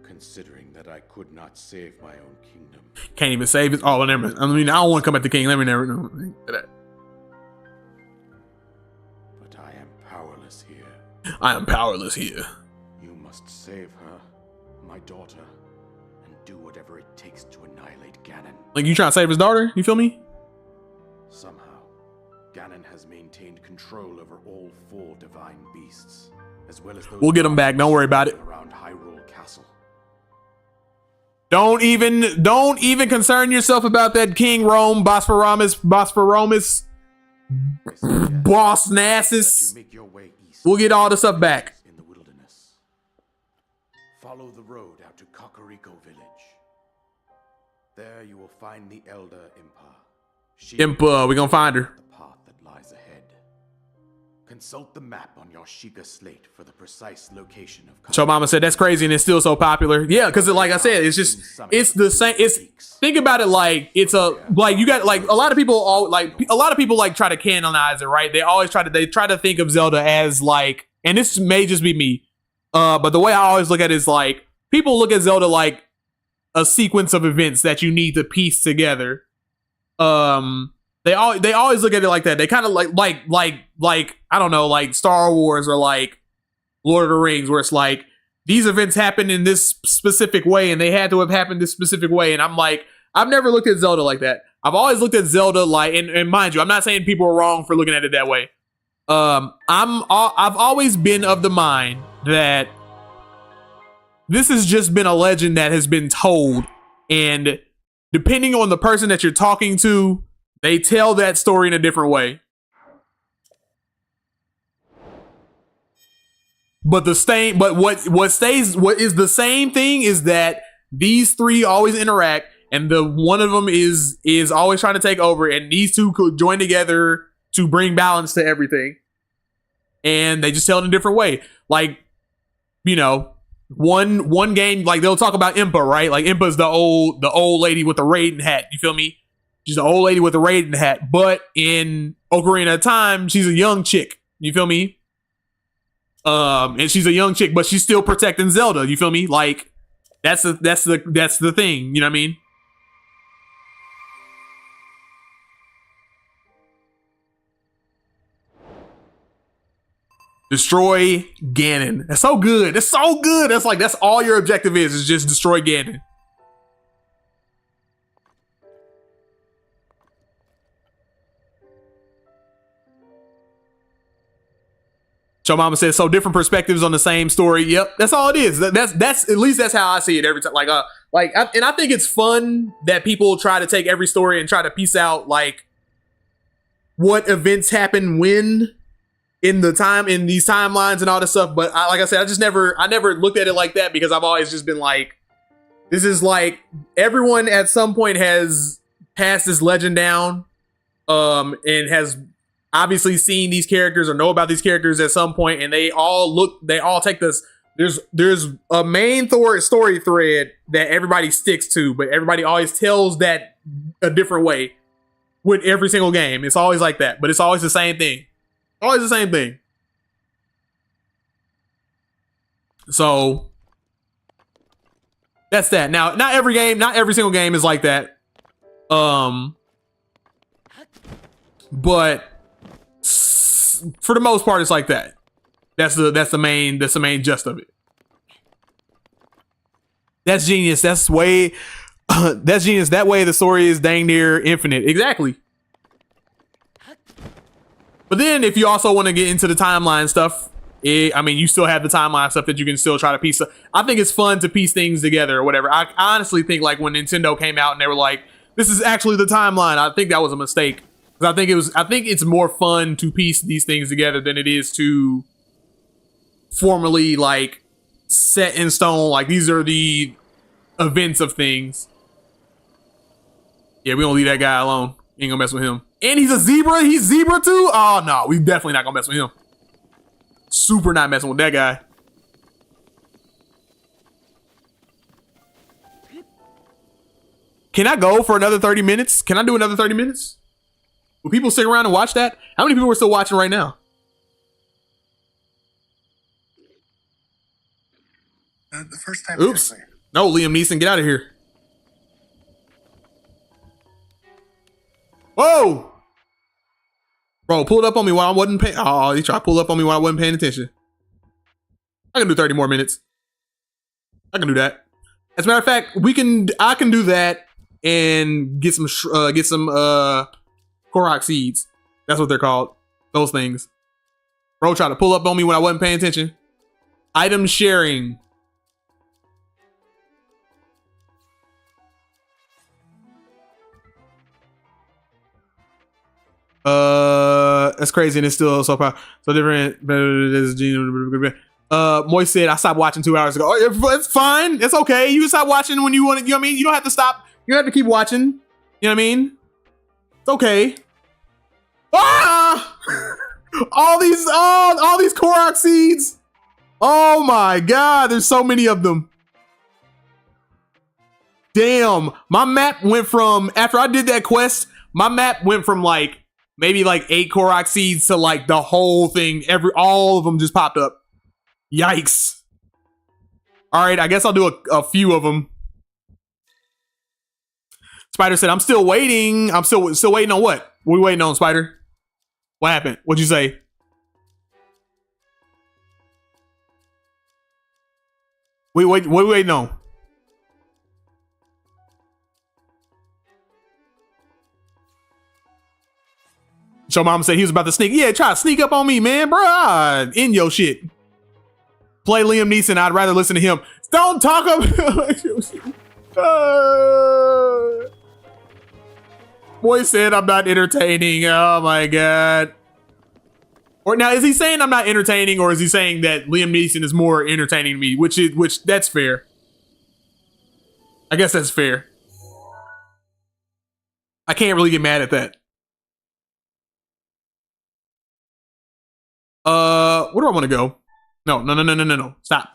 Considering that I could not save my own kingdom. can't even save it. Oh, never mind. I mean, I don't want to come at the king. Let me never know. But I am powerless here. I am powerless here. You must save her, my daughter, and do whatever it takes to annihilate Ganon. Like you trying to save his daughter? You feel me? Somehow, Ganon has maintained control over all 4 divine beasts, as well as those. We'll get 'em back. Don't worry about it. Around Hyrule Castle. Don't even concern yourself about that King Rome, Bosphoramus, I suggest Boss that Nassus. you make your way east. We'll get all this stuff back. In the wilderness. Follow the road out to Kakariko Village. There you will find the Elder Impa. She Impa, we gonna find her. the path that lies ahead. Consult the map on your Sheikah slate for the precise location of. Cho Mama said that's crazy and it's still so popular. Yeah, because like I said, it's just it's the same. It's think about it like it's a like you got like a lot of people like try to canonize it, right? They try to think of Zelda as like, and this may just be me, but the way I always look at it is like people look at Zelda like a sequence of events that you need to piece together. They always look at it like that. They kind of like I don't know, like Star Wars or like Lord of the Rings, where it's like these events happen in this specific way and they had to have happened this specific way. And I'm like, I've never looked at Zelda like that. I've always looked at Zelda like, and mind you, I'm not saying people are wrong for looking at it that way. I've always been of the mind that this has just been a legend that has been told, and depending on the person that you're talking to, they tell that story in a different way. But what is the same thing is that these three always interact, and the one of them is always trying to take over, and these two could join together to bring balance to everything. And they just tell it in a different way. Like, you know, one game, like they'll talk about Impa, right? Like Impa's the old lady with the Raiden hat. You feel me? She's an old lady with a Raiden hat. But in Ocarina of Time, she's a young chick. You feel me? And she's a young chick, but she's still protecting Zelda. You feel me? Like that's the thing. You know what I mean? Destroy Ganon. That's so good. That's so good. That's all your objective is just destroy Ganon. Cho Mama says, so different perspectives on the same story. Yep, that's all it is. That's at least that's how I see it every time. And I think it's fun that people try to take every story and try to piece out like what events happen when in these timelines and all this stuff. But like I said, I never looked at it like that, because I've always just been like, this is like everyone at some point has passed this legend down, and has obviously seen these characters or know about these characters at some point, and they all take this. There's a main story thread that everybody sticks to, but everybody always tells that a different way with every single game. It's always like that, but it's always the same thing. Always the same thing. So that's that. Now, not every single game is like that. But for the most part, it's like that. That's the main gist of it. That's genius. That's genius. That way the story is dang near infinite. Exactly. But then if you also want to get into the timeline stuff, you still have the timeline stuff that you can still try to piece. I think it's fun to piece things together or whatever. I honestly think like when Nintendo came out and they were like, this is actually the timeline, I think that was a mistake. I think it's more fun to piece these things together than it is to formally like set in stone. Like these are the events of things. Yeah, we don't leave that guy alone. Ain't gonna mess with him. And he's a zebra. He's zebra too. Oh no, we definitely not gonna mess with him. Super not messing with that guy. Can I go for another 30 minutes? Can I do another 30 minutes? Will people stick around and watch that? How many people are still watching right now? The first time. Oops. Actually. No, Liam Neeson, get out of here. Whoa! Bro, pull it up on me while I wasn't paying. Oh, he tried to pull up on me while I wasn't paying attention. I can do 30 more minutes. I can do that. As a matter of fact, I can do that and get some Korok seeds. That's what they're called. Those things. Bro tried to pull up on me when I wasn't paying attention. Item sharing. That's crazy, and it's still so different. Moist said, I stopped watching 2 hours ago. Oh, it's fine. It's okay. You can stop watching when you want to. You know what I mean? You don't have to stop. You don't have to keep watching. You know what I mean? It's okay. Ah! All these Korok seeds. Oh my god, there's so many of them. Damn, my map went from, after I did that quest, my map went from like maybe like 8 Korok seeds to like the whole thing. All of them just popped up. Yikes. All right, I guess I'll do a few of them. Spider said, I'm still waiting. I'm still waiting on what? What are we waiting on, Spider? What happened? What'd you say? Wait, what are we waiting on? So mama said he was about to sneak. Yeah, try to sneak up on me, man, bruh. In your shit. Play Liam Neeson. I'd rather listen to him. Don't talk about. Boy said I'm not entertaining. Oh my god. Or now, is he saying I'm not entertaining, or is he saying that Liam Neeson is more entertaining to me? Which that's fair. I guess that's fair. I can't really get mad at that. Where do I want to go? No. Stop.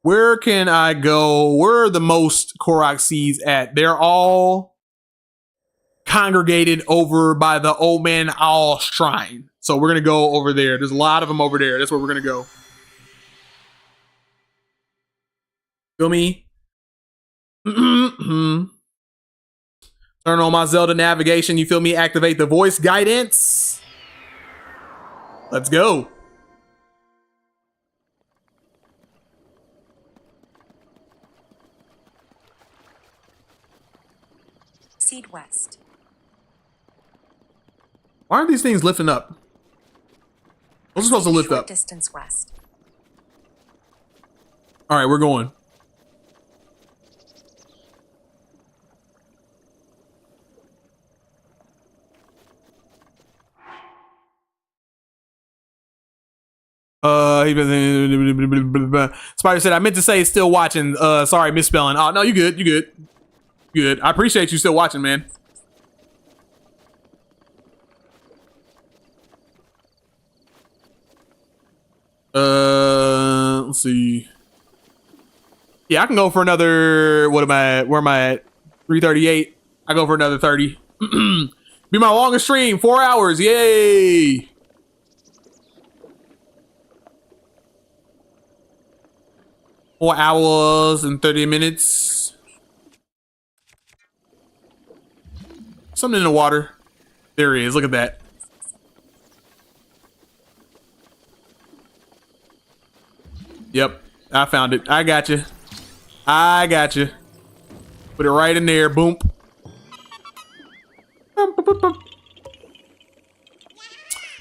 Where can I go? Where are the most Korok seeds at? They're all congregated over by the Old Man Owl Shrine. So we're gonna go over there. There's a lot of them over there. That's where we're gonna go. Feel me? Turn on my Zelda navigation. You feel me? Activate the voice guidance. Let's go. Proceed west. Why aren't these things lifting up? Those are supposed to lift Short up. distance west. All right, we're going. Spider said, I meant to say still watching. Sorry, misspelling. Oh, no, you good. You good. Good. I appreciate you still watching, man. Let's see. Yeah, I can go for another, what am I at? Where am I at? 338. I go for another 30. Be my longest stream, 4 hours. Yay. Four hours and 30 minutes. Something in the water. There he is. Look at that. Yep. I found it. I got you. I got you. Put it right in there. Boom.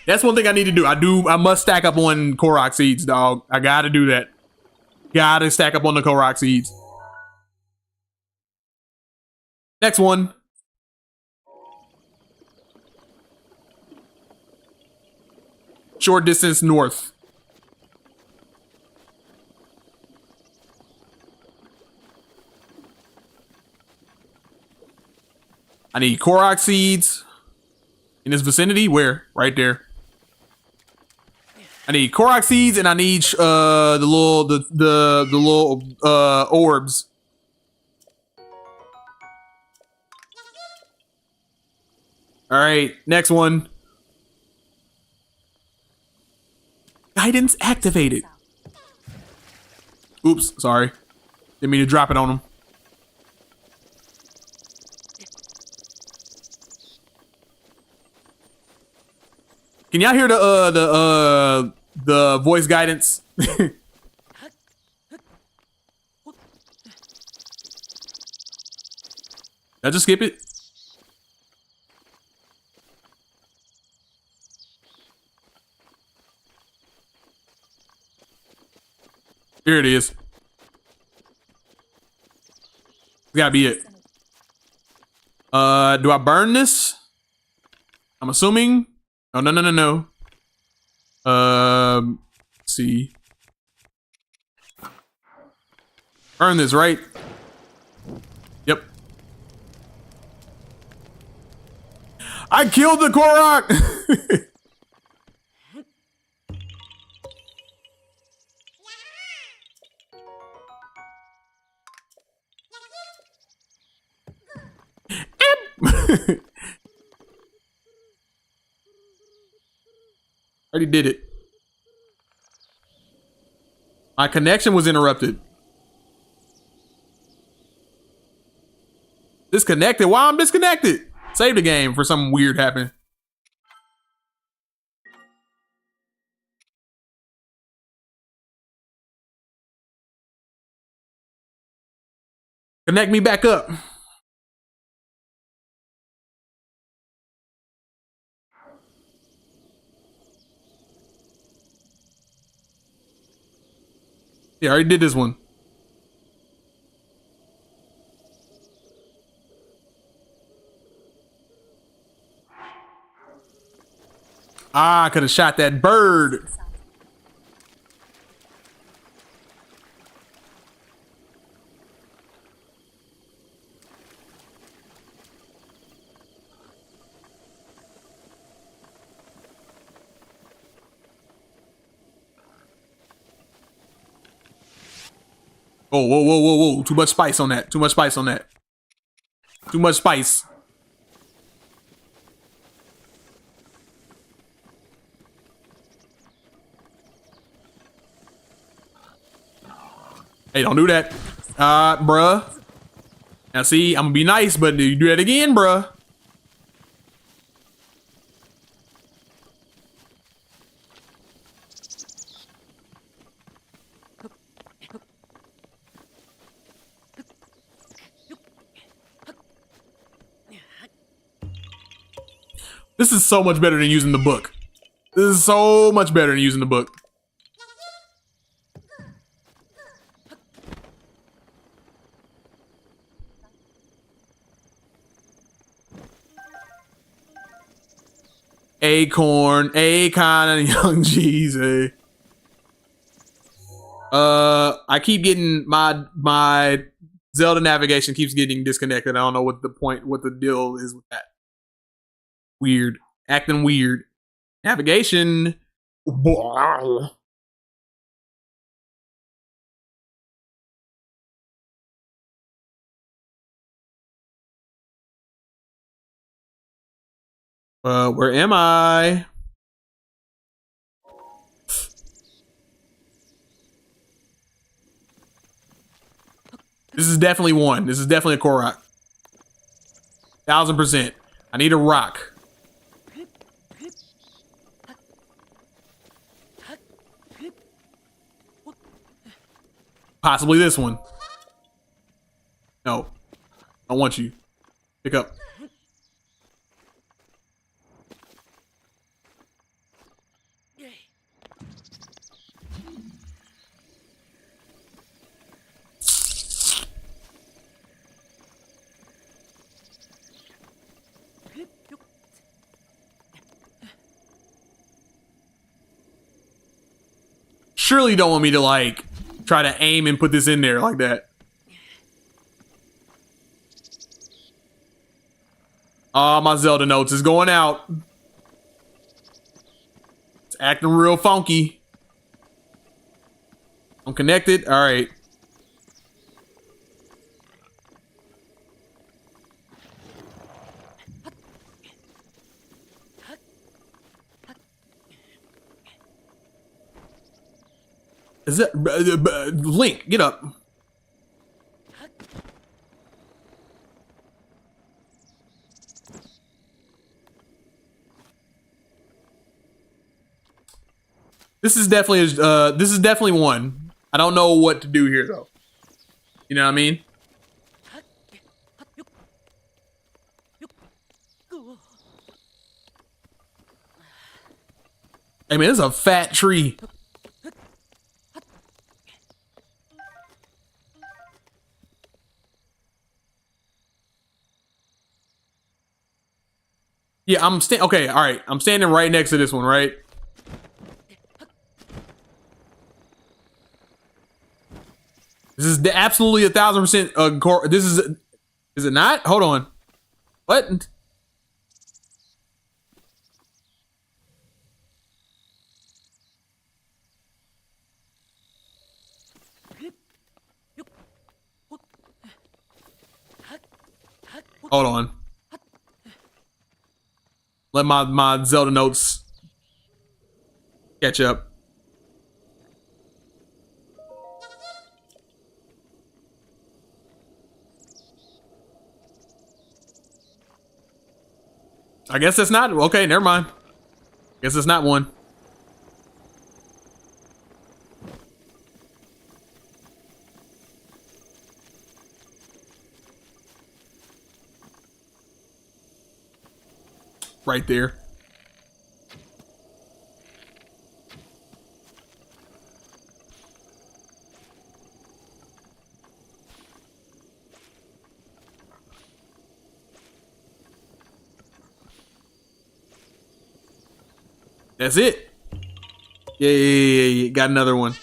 That's one thing I need to do. I must stack up on Korok seeds, dog. I gotta do that. Gotta stack up on the Korok seeds. Next one. Short distance north. I need Korok seeds in this vicinity. Where? Right there. I need Korok seeds and I need the little orbs. All right, next one. Guidance activated. Oops, sorry. Didn't mean to drop it on him. Can y'all hear the voice guidance? Did I just skip it? Here it is. It's gotta be it. Do I burn this? I'm assuming. Oh, no. Let's see. Burn this, right? Yep. I killed the Korok. Already did it. My connection was interrupted. Disconnected? Why I'm disconnected? Save the game for something weird happened. Connect me back up. Yeah, I already did this one. Ah, I could have shot that bird. Oh, whoa, whoa, whoa, whoa. Too much spice on that. Too much spice on that. Too much spice. Hey, don't do that. Bruh. Now see, I'm gonna be nice, but you do that again, bruh. This is so much better than using the book. This is so much better than using the book. Acorn, Akon, and Young Jeezy. I keep getting my Zelda navigation keeps getting disconnected. I don't know what the deal is with that. Weird. Acting weird. Navigation. Where am I? This is definitely one. This is definitely a Korok. 1000%. I need a rock. Possibly this one. No. I want you. Pick up. Surely you don't want me to like try to aim and put this in there like that. Oh, my Zelda notes is going out. It's acting real funky. I'm connected. All right. Is that Link? Get up. This is definitely one. I don't know what to do here though. You know what I mean? Hey man, this is a fat tree. Yeah, okay, all right. I'm standing right next to this one, right? This is absolutely 1000%. This is it not? Hold on. What? Hold on. Let my Zelda notes catch up. I guess that's not okay. Never mind. Guess it's not one. Right there. That's it. Yeah. Got another one.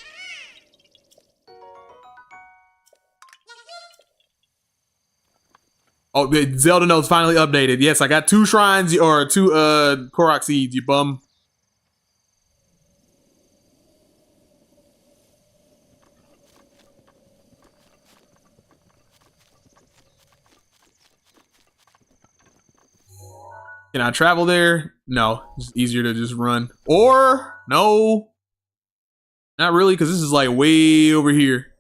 Oh, the Zelda notes finally updated. Yes, I got 2 shrines or 2 Korok seeds, you bum. Can I travel there? No, it's easier to just run. Or no, not really, because this is like way over here.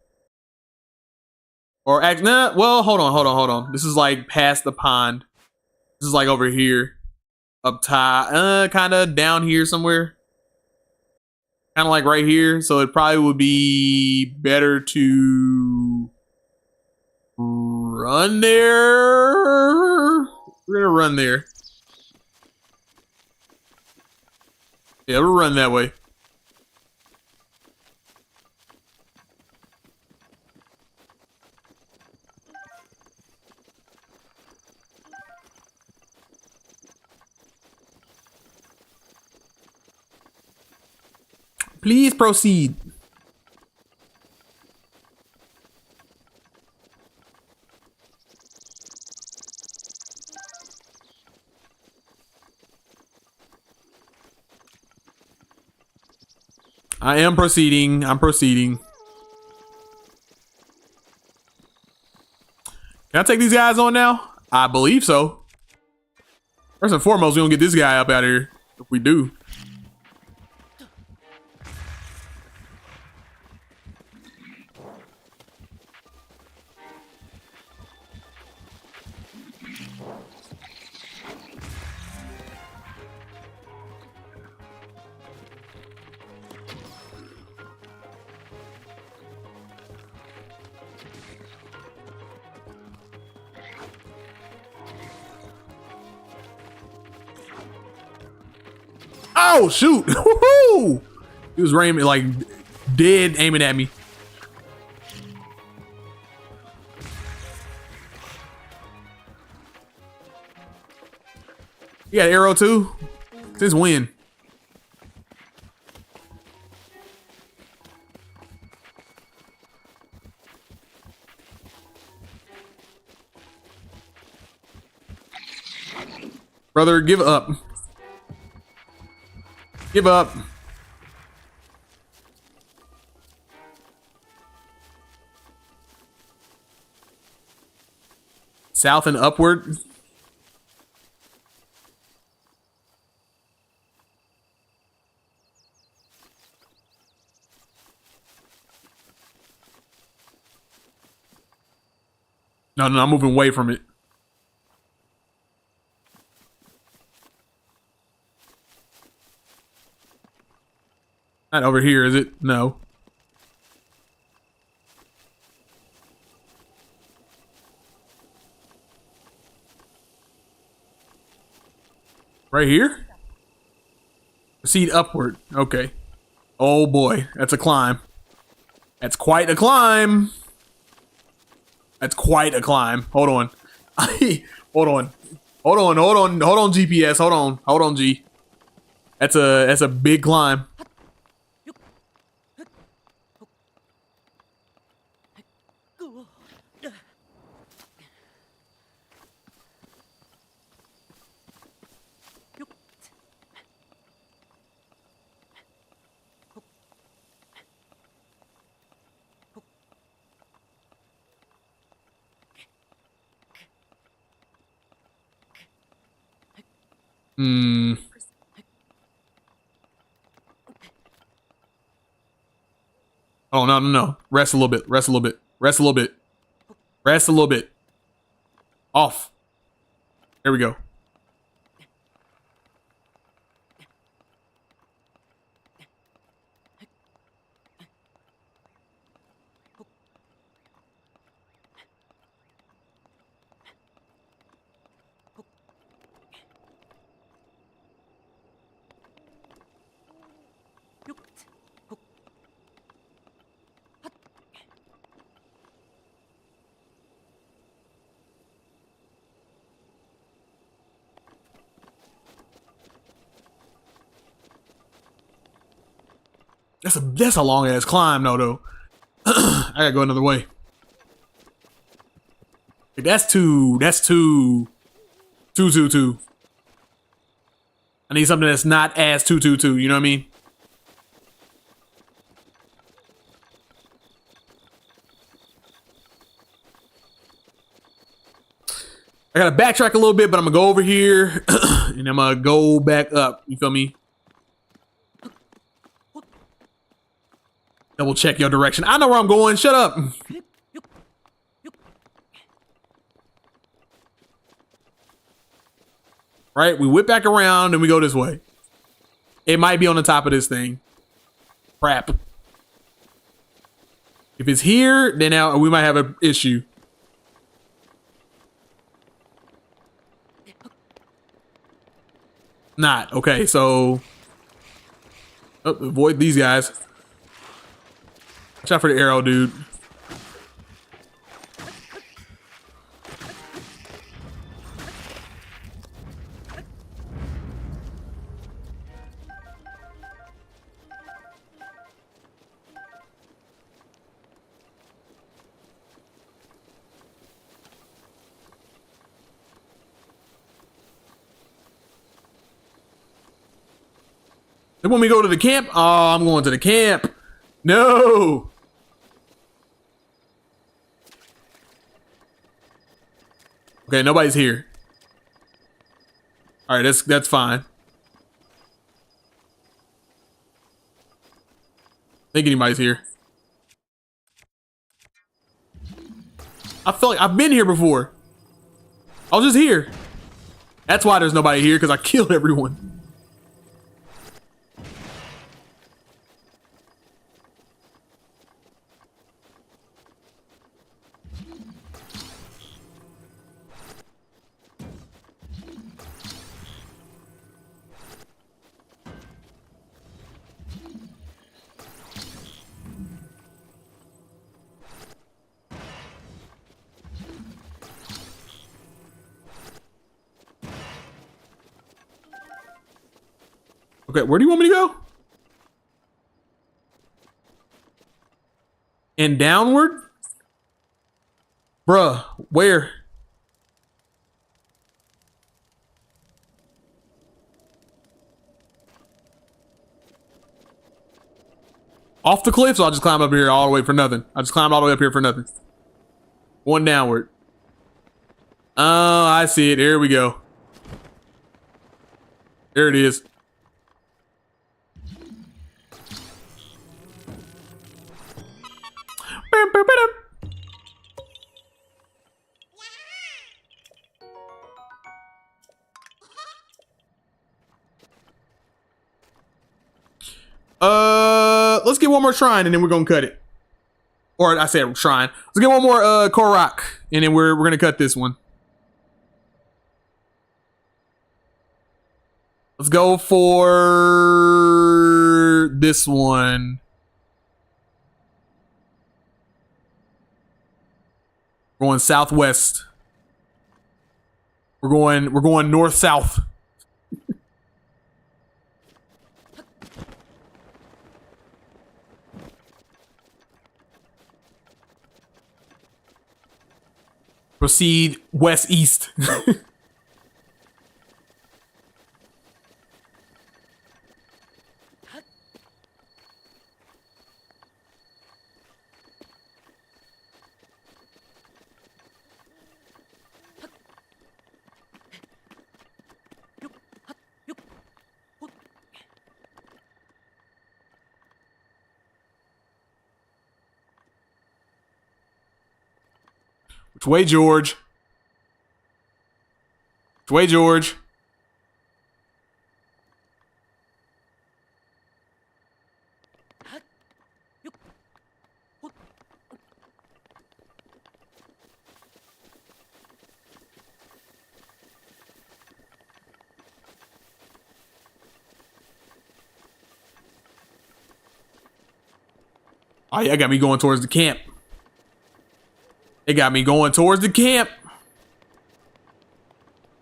Or act nah, well, hold on. This is like past the pond. This is like over here. Up top, kinda down here somewhere. Kinda like right here. So it probably would be better to run there. We're gonna run there. Yeah, we'll run that way. Please proceed. I am proceeding. I'm proceeding. Can I take these guys on now? I believe so. First and foremost, we're gonna get this guy up out of here. If we do. Oh shoot! Woohoo! He was aiming like dead, aiming at me. You got an arrow too? Since when? Brother, give up. Give up. South and upward. No, I'm moving away from it. Not over here, is it? No. Right here? Proceed upward. Okay. Oh boy, that's a climb. That's quite a climb. That's quite a climb. Hold on. Hold on. Hold on, GPS. Hold on, G. That's a big climb. Hmm. Oh, no, no, no. Rest a little bit. Rest a little bit. Rest a little bit. Rest a little bit. Off. There we go. That's a long ass climb though. I gotta go another way. That's two. I need something that's not as 222. You know what I mean? I gotta backtrack a little bit, but I'm gonna go over here and I'm gonna go back up. You feel me? Double check your direction. I know where I'm going. Shut up. Right? We whip back around and we go this way. It might be on the top of this thing. Crap. If it's here, then now we might have an issue. Not. Okay, so... Oh, avoid these guys. Watch out for the arrow, dude. They want me to go to the camp? Oh, I'm going to the camp. No. Okay, nobody's here. All right, that's fine. I think anybody's here. I feel like I've been here before. I was just here. That's why there's nobody here, because I killed everyone. Okay, where do you want me to go? And downward? Bruh, where? Off the cliff, so I'll just climb up here all the way for nothing. I just climbed all the way up here for nothing. One downward. Oh, I see it. Here we go. There it is. Let's get one more shrine and then we're gonna cut it. Or I said shrine. Let's get one more Korok and then we're gonna cut this one. Let's go for this one. We're going southwest. We're going north south. Proceed west east. Which way, George? Which way, George? Oh, yeah, got me going towards the camp. It got me going towards the camp.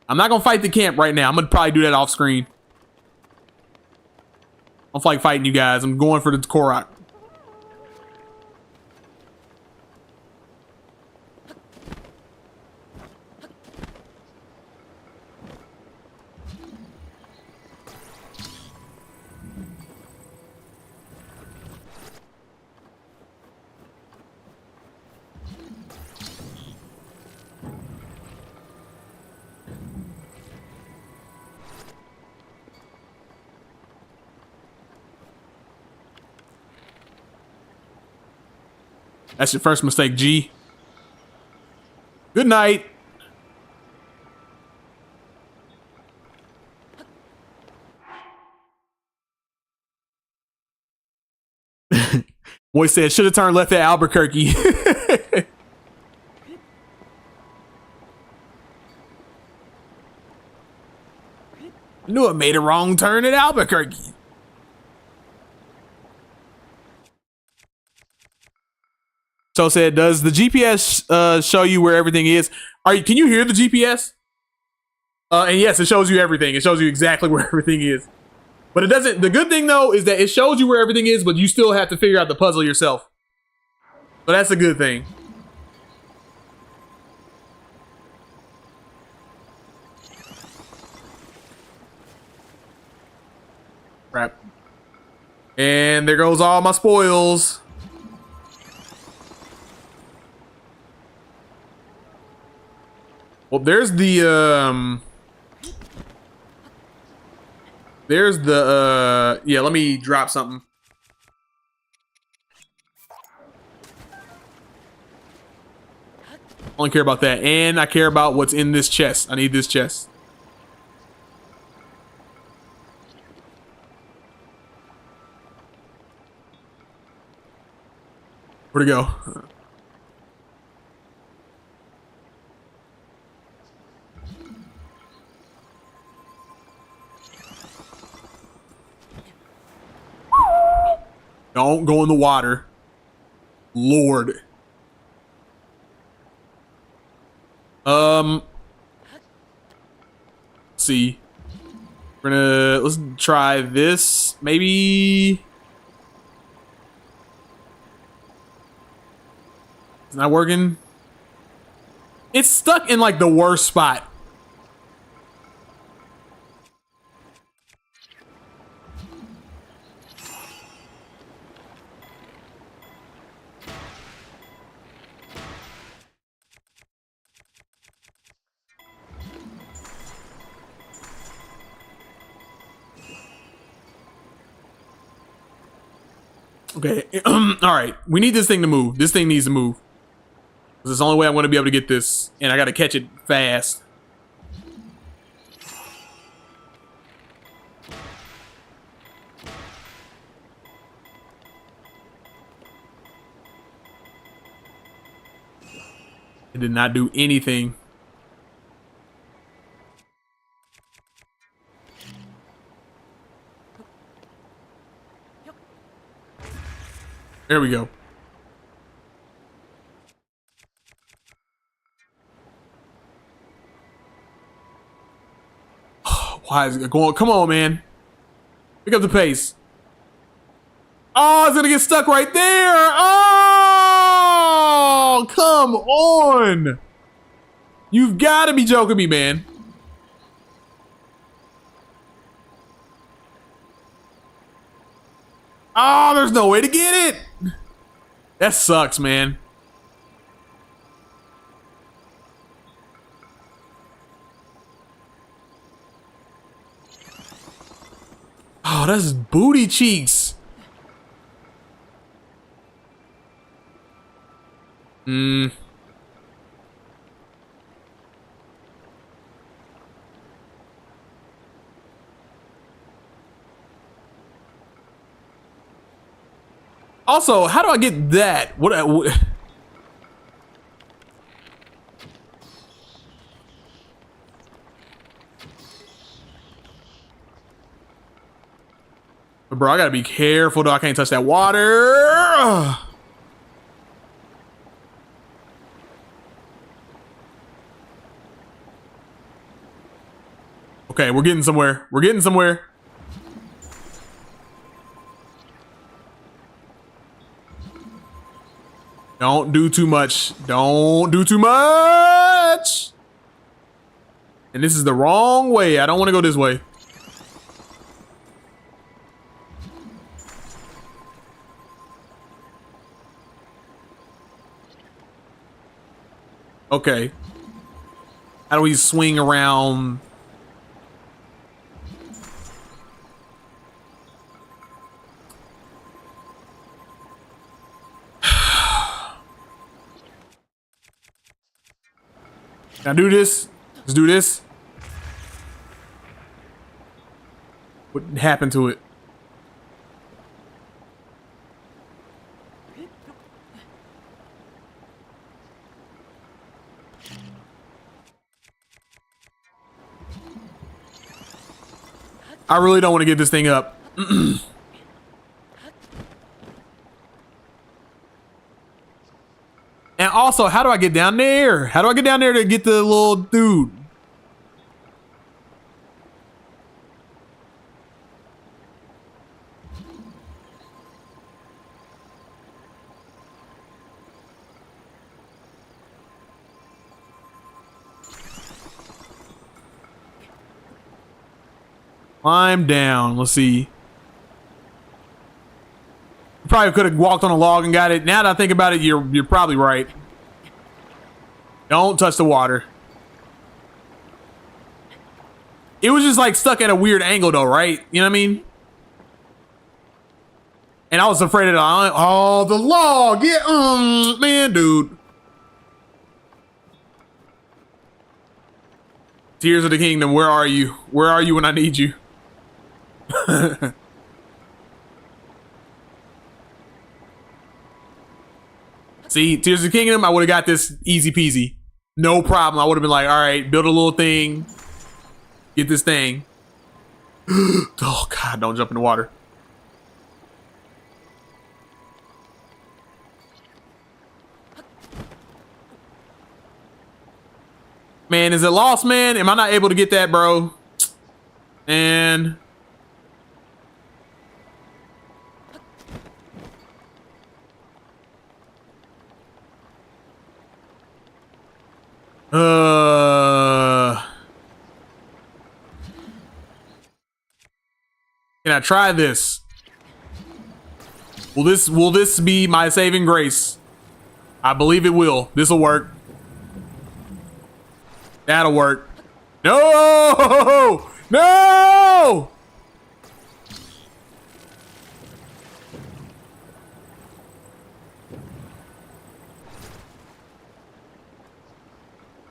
I'm not gonna fight the camp right now. I'm gonna probably do that off screen. I'm like fighting you guys. I'm going for the Korok. That's your first mistake, G. Good night. Boy said, should have turned left at Albuquerque. Knew I made a wrong turn at Albuquerque. So said, does the GPS show you where everything is? Can you hear the GPS? And yes, it shows you everything. It shows you exactly where everything is. But it doesn't. The good thing though is that it shows you where everything is, but you still have to figure out the puzzle yourself. So that's a good thing. Crap. And there goes all my spoils. Well, there's the yeah, let me drop something. I only care about that, and I care about what's in this chest. I need this chest. Where'd it go? Don't go in the water. Lord. Let's see. Let's try this. Maybe. It's not working. It's stuck in like the worst spot. Okay, all right. We need this thing to move. This thing needs to move. This is the only way I'm going to be able to get this. And I got to catch it fast. It did not do anything. There we go. Why is it going? Come on, man. Pick up the pace. Oh, it's gonna get stuck right there. Oh, come on. You've got to be joking me, man. Oh, there's no way to get it. That sucks, man. Oh, that's booty cheeks. Also, how do I get that? What bro, I gotta be careful though. I can't touch that water. Okay, we're getting somewhere. We're getting somewhere. Don't do too much. Don't do too much. And this is the wrong way. I don't want to go this way. Okay. How do we swing around? Can I do this? Let's do this. What happened to it? I really don't want to get this thing up. And also, how do I get down there? How do I get down there to get the little dude? Climb down. Let's see. Probably could have walked on a log and got it. Now that I think about it, you're probably right. Don't touch the water. It was just like stuck at a weird angle though, right? You know what I mean? And I was afraid of the log. Yeah, man, dude. Tears of the Kingdom, where are you? Where are you when I need you? See, Tears of the Kingdom, I would have got this easy peasy. No problem. I would have been like, all right, build a little thing. Get this thing. Oh, God, don't jump in the water. Man, is it lost, man? Am I not able to get that, bro? And... Can I try this? Will this be my saving grace? I believe it will. This'll work. That'll work. No! No!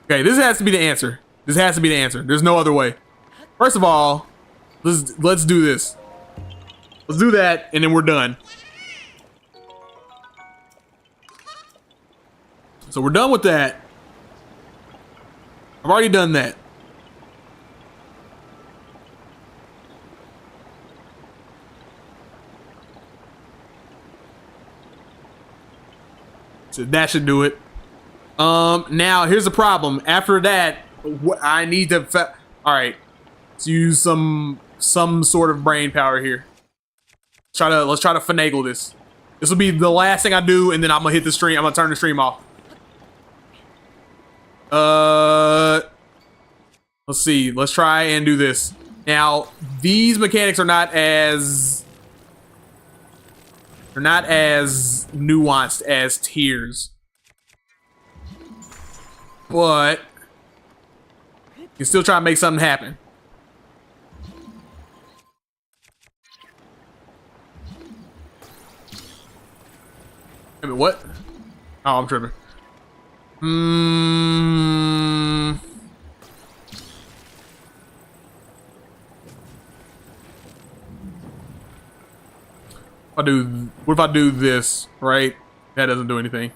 Okay, this has to be the answer. This has to be the answer. There's no other way. First of all, let's do this. Let's do that, and then we're done. So we're done with that. I've already done that. So that should do it. Now here's the problem. After that, I need to. All right, let's use some sort of brain power here. Let's try to finagle this. This will be the last thing I do, and then I'm gonna hit the stream. I'm gonna turn the stream off. Let's see. Let's try and do this. Now, these mechanics are not as nuanced as Tears. But you can still try to make something happen. Wait a minute, what? Oh, I'm tripping. What if I do this, right? That doesn't do anything.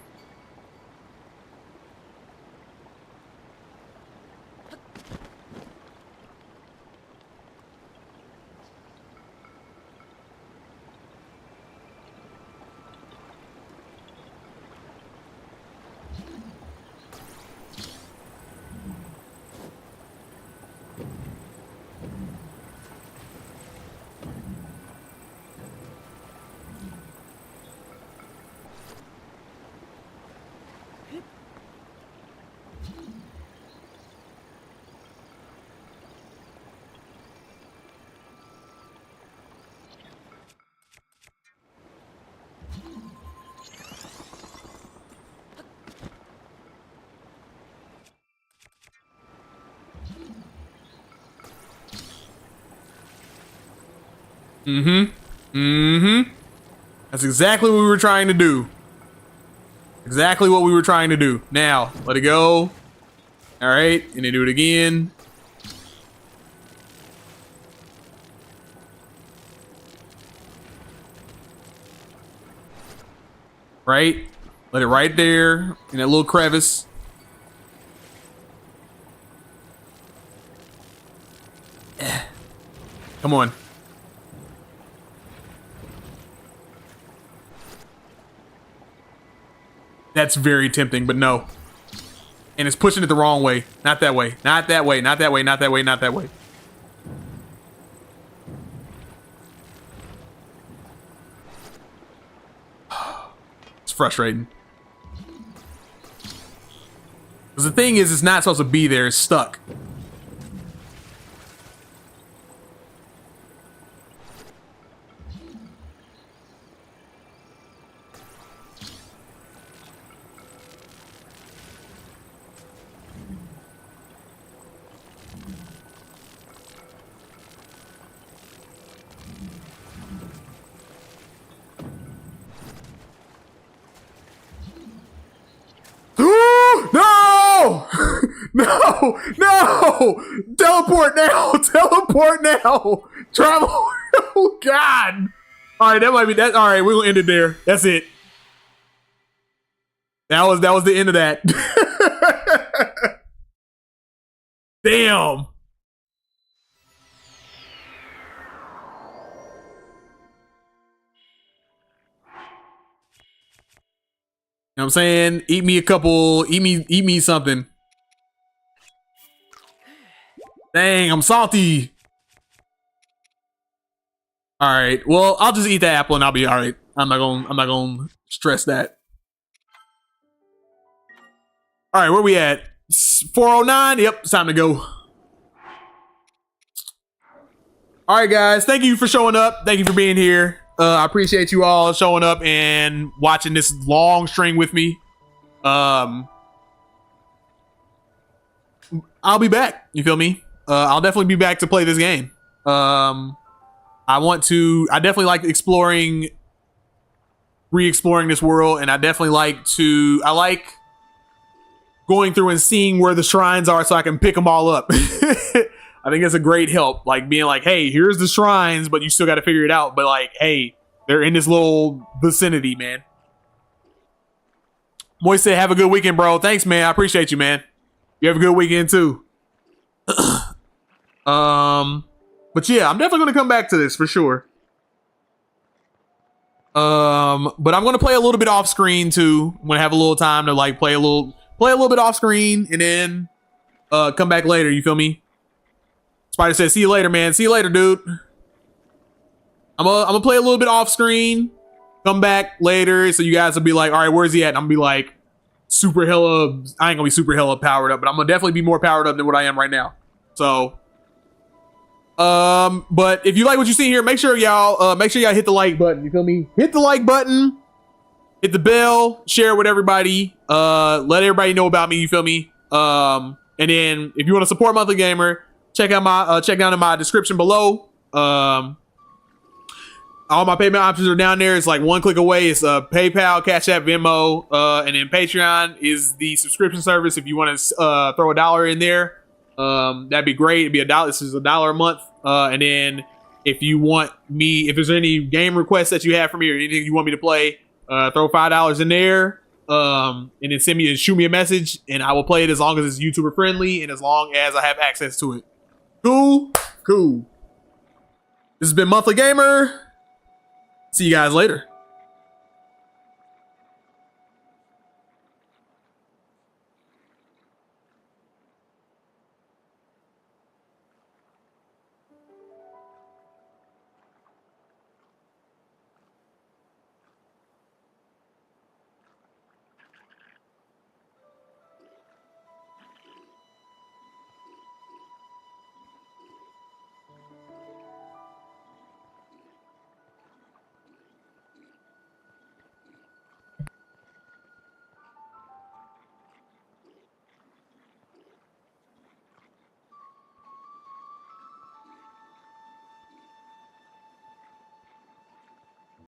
That's exactly what we were trying to do. Exactly what we were trying to do. Now, let it go. All right, and then do it again. Right? Let it right there in that little crevice. Come on. That's very tempting, but no. And it's pushing it the wrong way. Not that way. Not that way. Not that way. Not that way. Not that way. It's frustrating. Because the thing is, it's not supposed to be there. It's stuck. No! No! No! Teleport now! Teleport now! Travel! Oh God! All right, that might be that. All right, we're gonna end it there. That's it. That was the end of that. Damn. You know what I'm saying? Eat me something. Dang, I'm salty. All right. Well, I'll just eat the apple and I'll be all right. I'm not gonna stress that. All right, where we at? 409. Yep, it's time to go. All right, guys. Thank you for showing up. Thank you for being here. I appreciate you all showing up and watching this long string with me. I'll be back. You feel me? I'll definitely be back to play this game. I definitely like re-exploring this world, and I like going through and seeing where the shrines are so I can pick them all up. I think it's a great help, like being like, hey, here's the shrines, but you still got to figure it out. But like, hey, they're in this little vicinity, man. Moise said, have a good weekend, bro. Thanks, man. I appreciate you, man. You have a good weekend too. But yeah, I'm definitely gonna come back to this for sure. But I'm gonna play a little bit off screen too. I'm gonna have a little time to like play a little bit off screen and then come back later. You feel me? Spider says, see you later, man. See you later, dude. I'm gonna play a little bit off screen, come back later, so you guys will be like, all right, where's he at? And I'm gonna be like, I ain't gonna be super hella powered up, but I'm gonna definitely be more powered up than what I am right now. So, but if you like what you see here, make sure y'all hit the like button. You feel me? Hit the like button, hit the bell, share with everybody, let everybody know about me. You feel me? And then if you want to support Monthly Gamer, check down in my description below. All my payment options are down there. It's like one click away. It's PayPal, Cash App, Venmo, and then Patreon is the subscription service. If you want to throw $1 in there, that'd be great. It'd be $1. This is $1 a month. And then if you want me, if there's any game requests that you have for me or anything you want me to play, throw $5 in there, and then shoot me a message, and I will play it as long as it's YouTuber friendly and as long as I have access to it. Cool. This has been Monthly Gamer. See you guys later.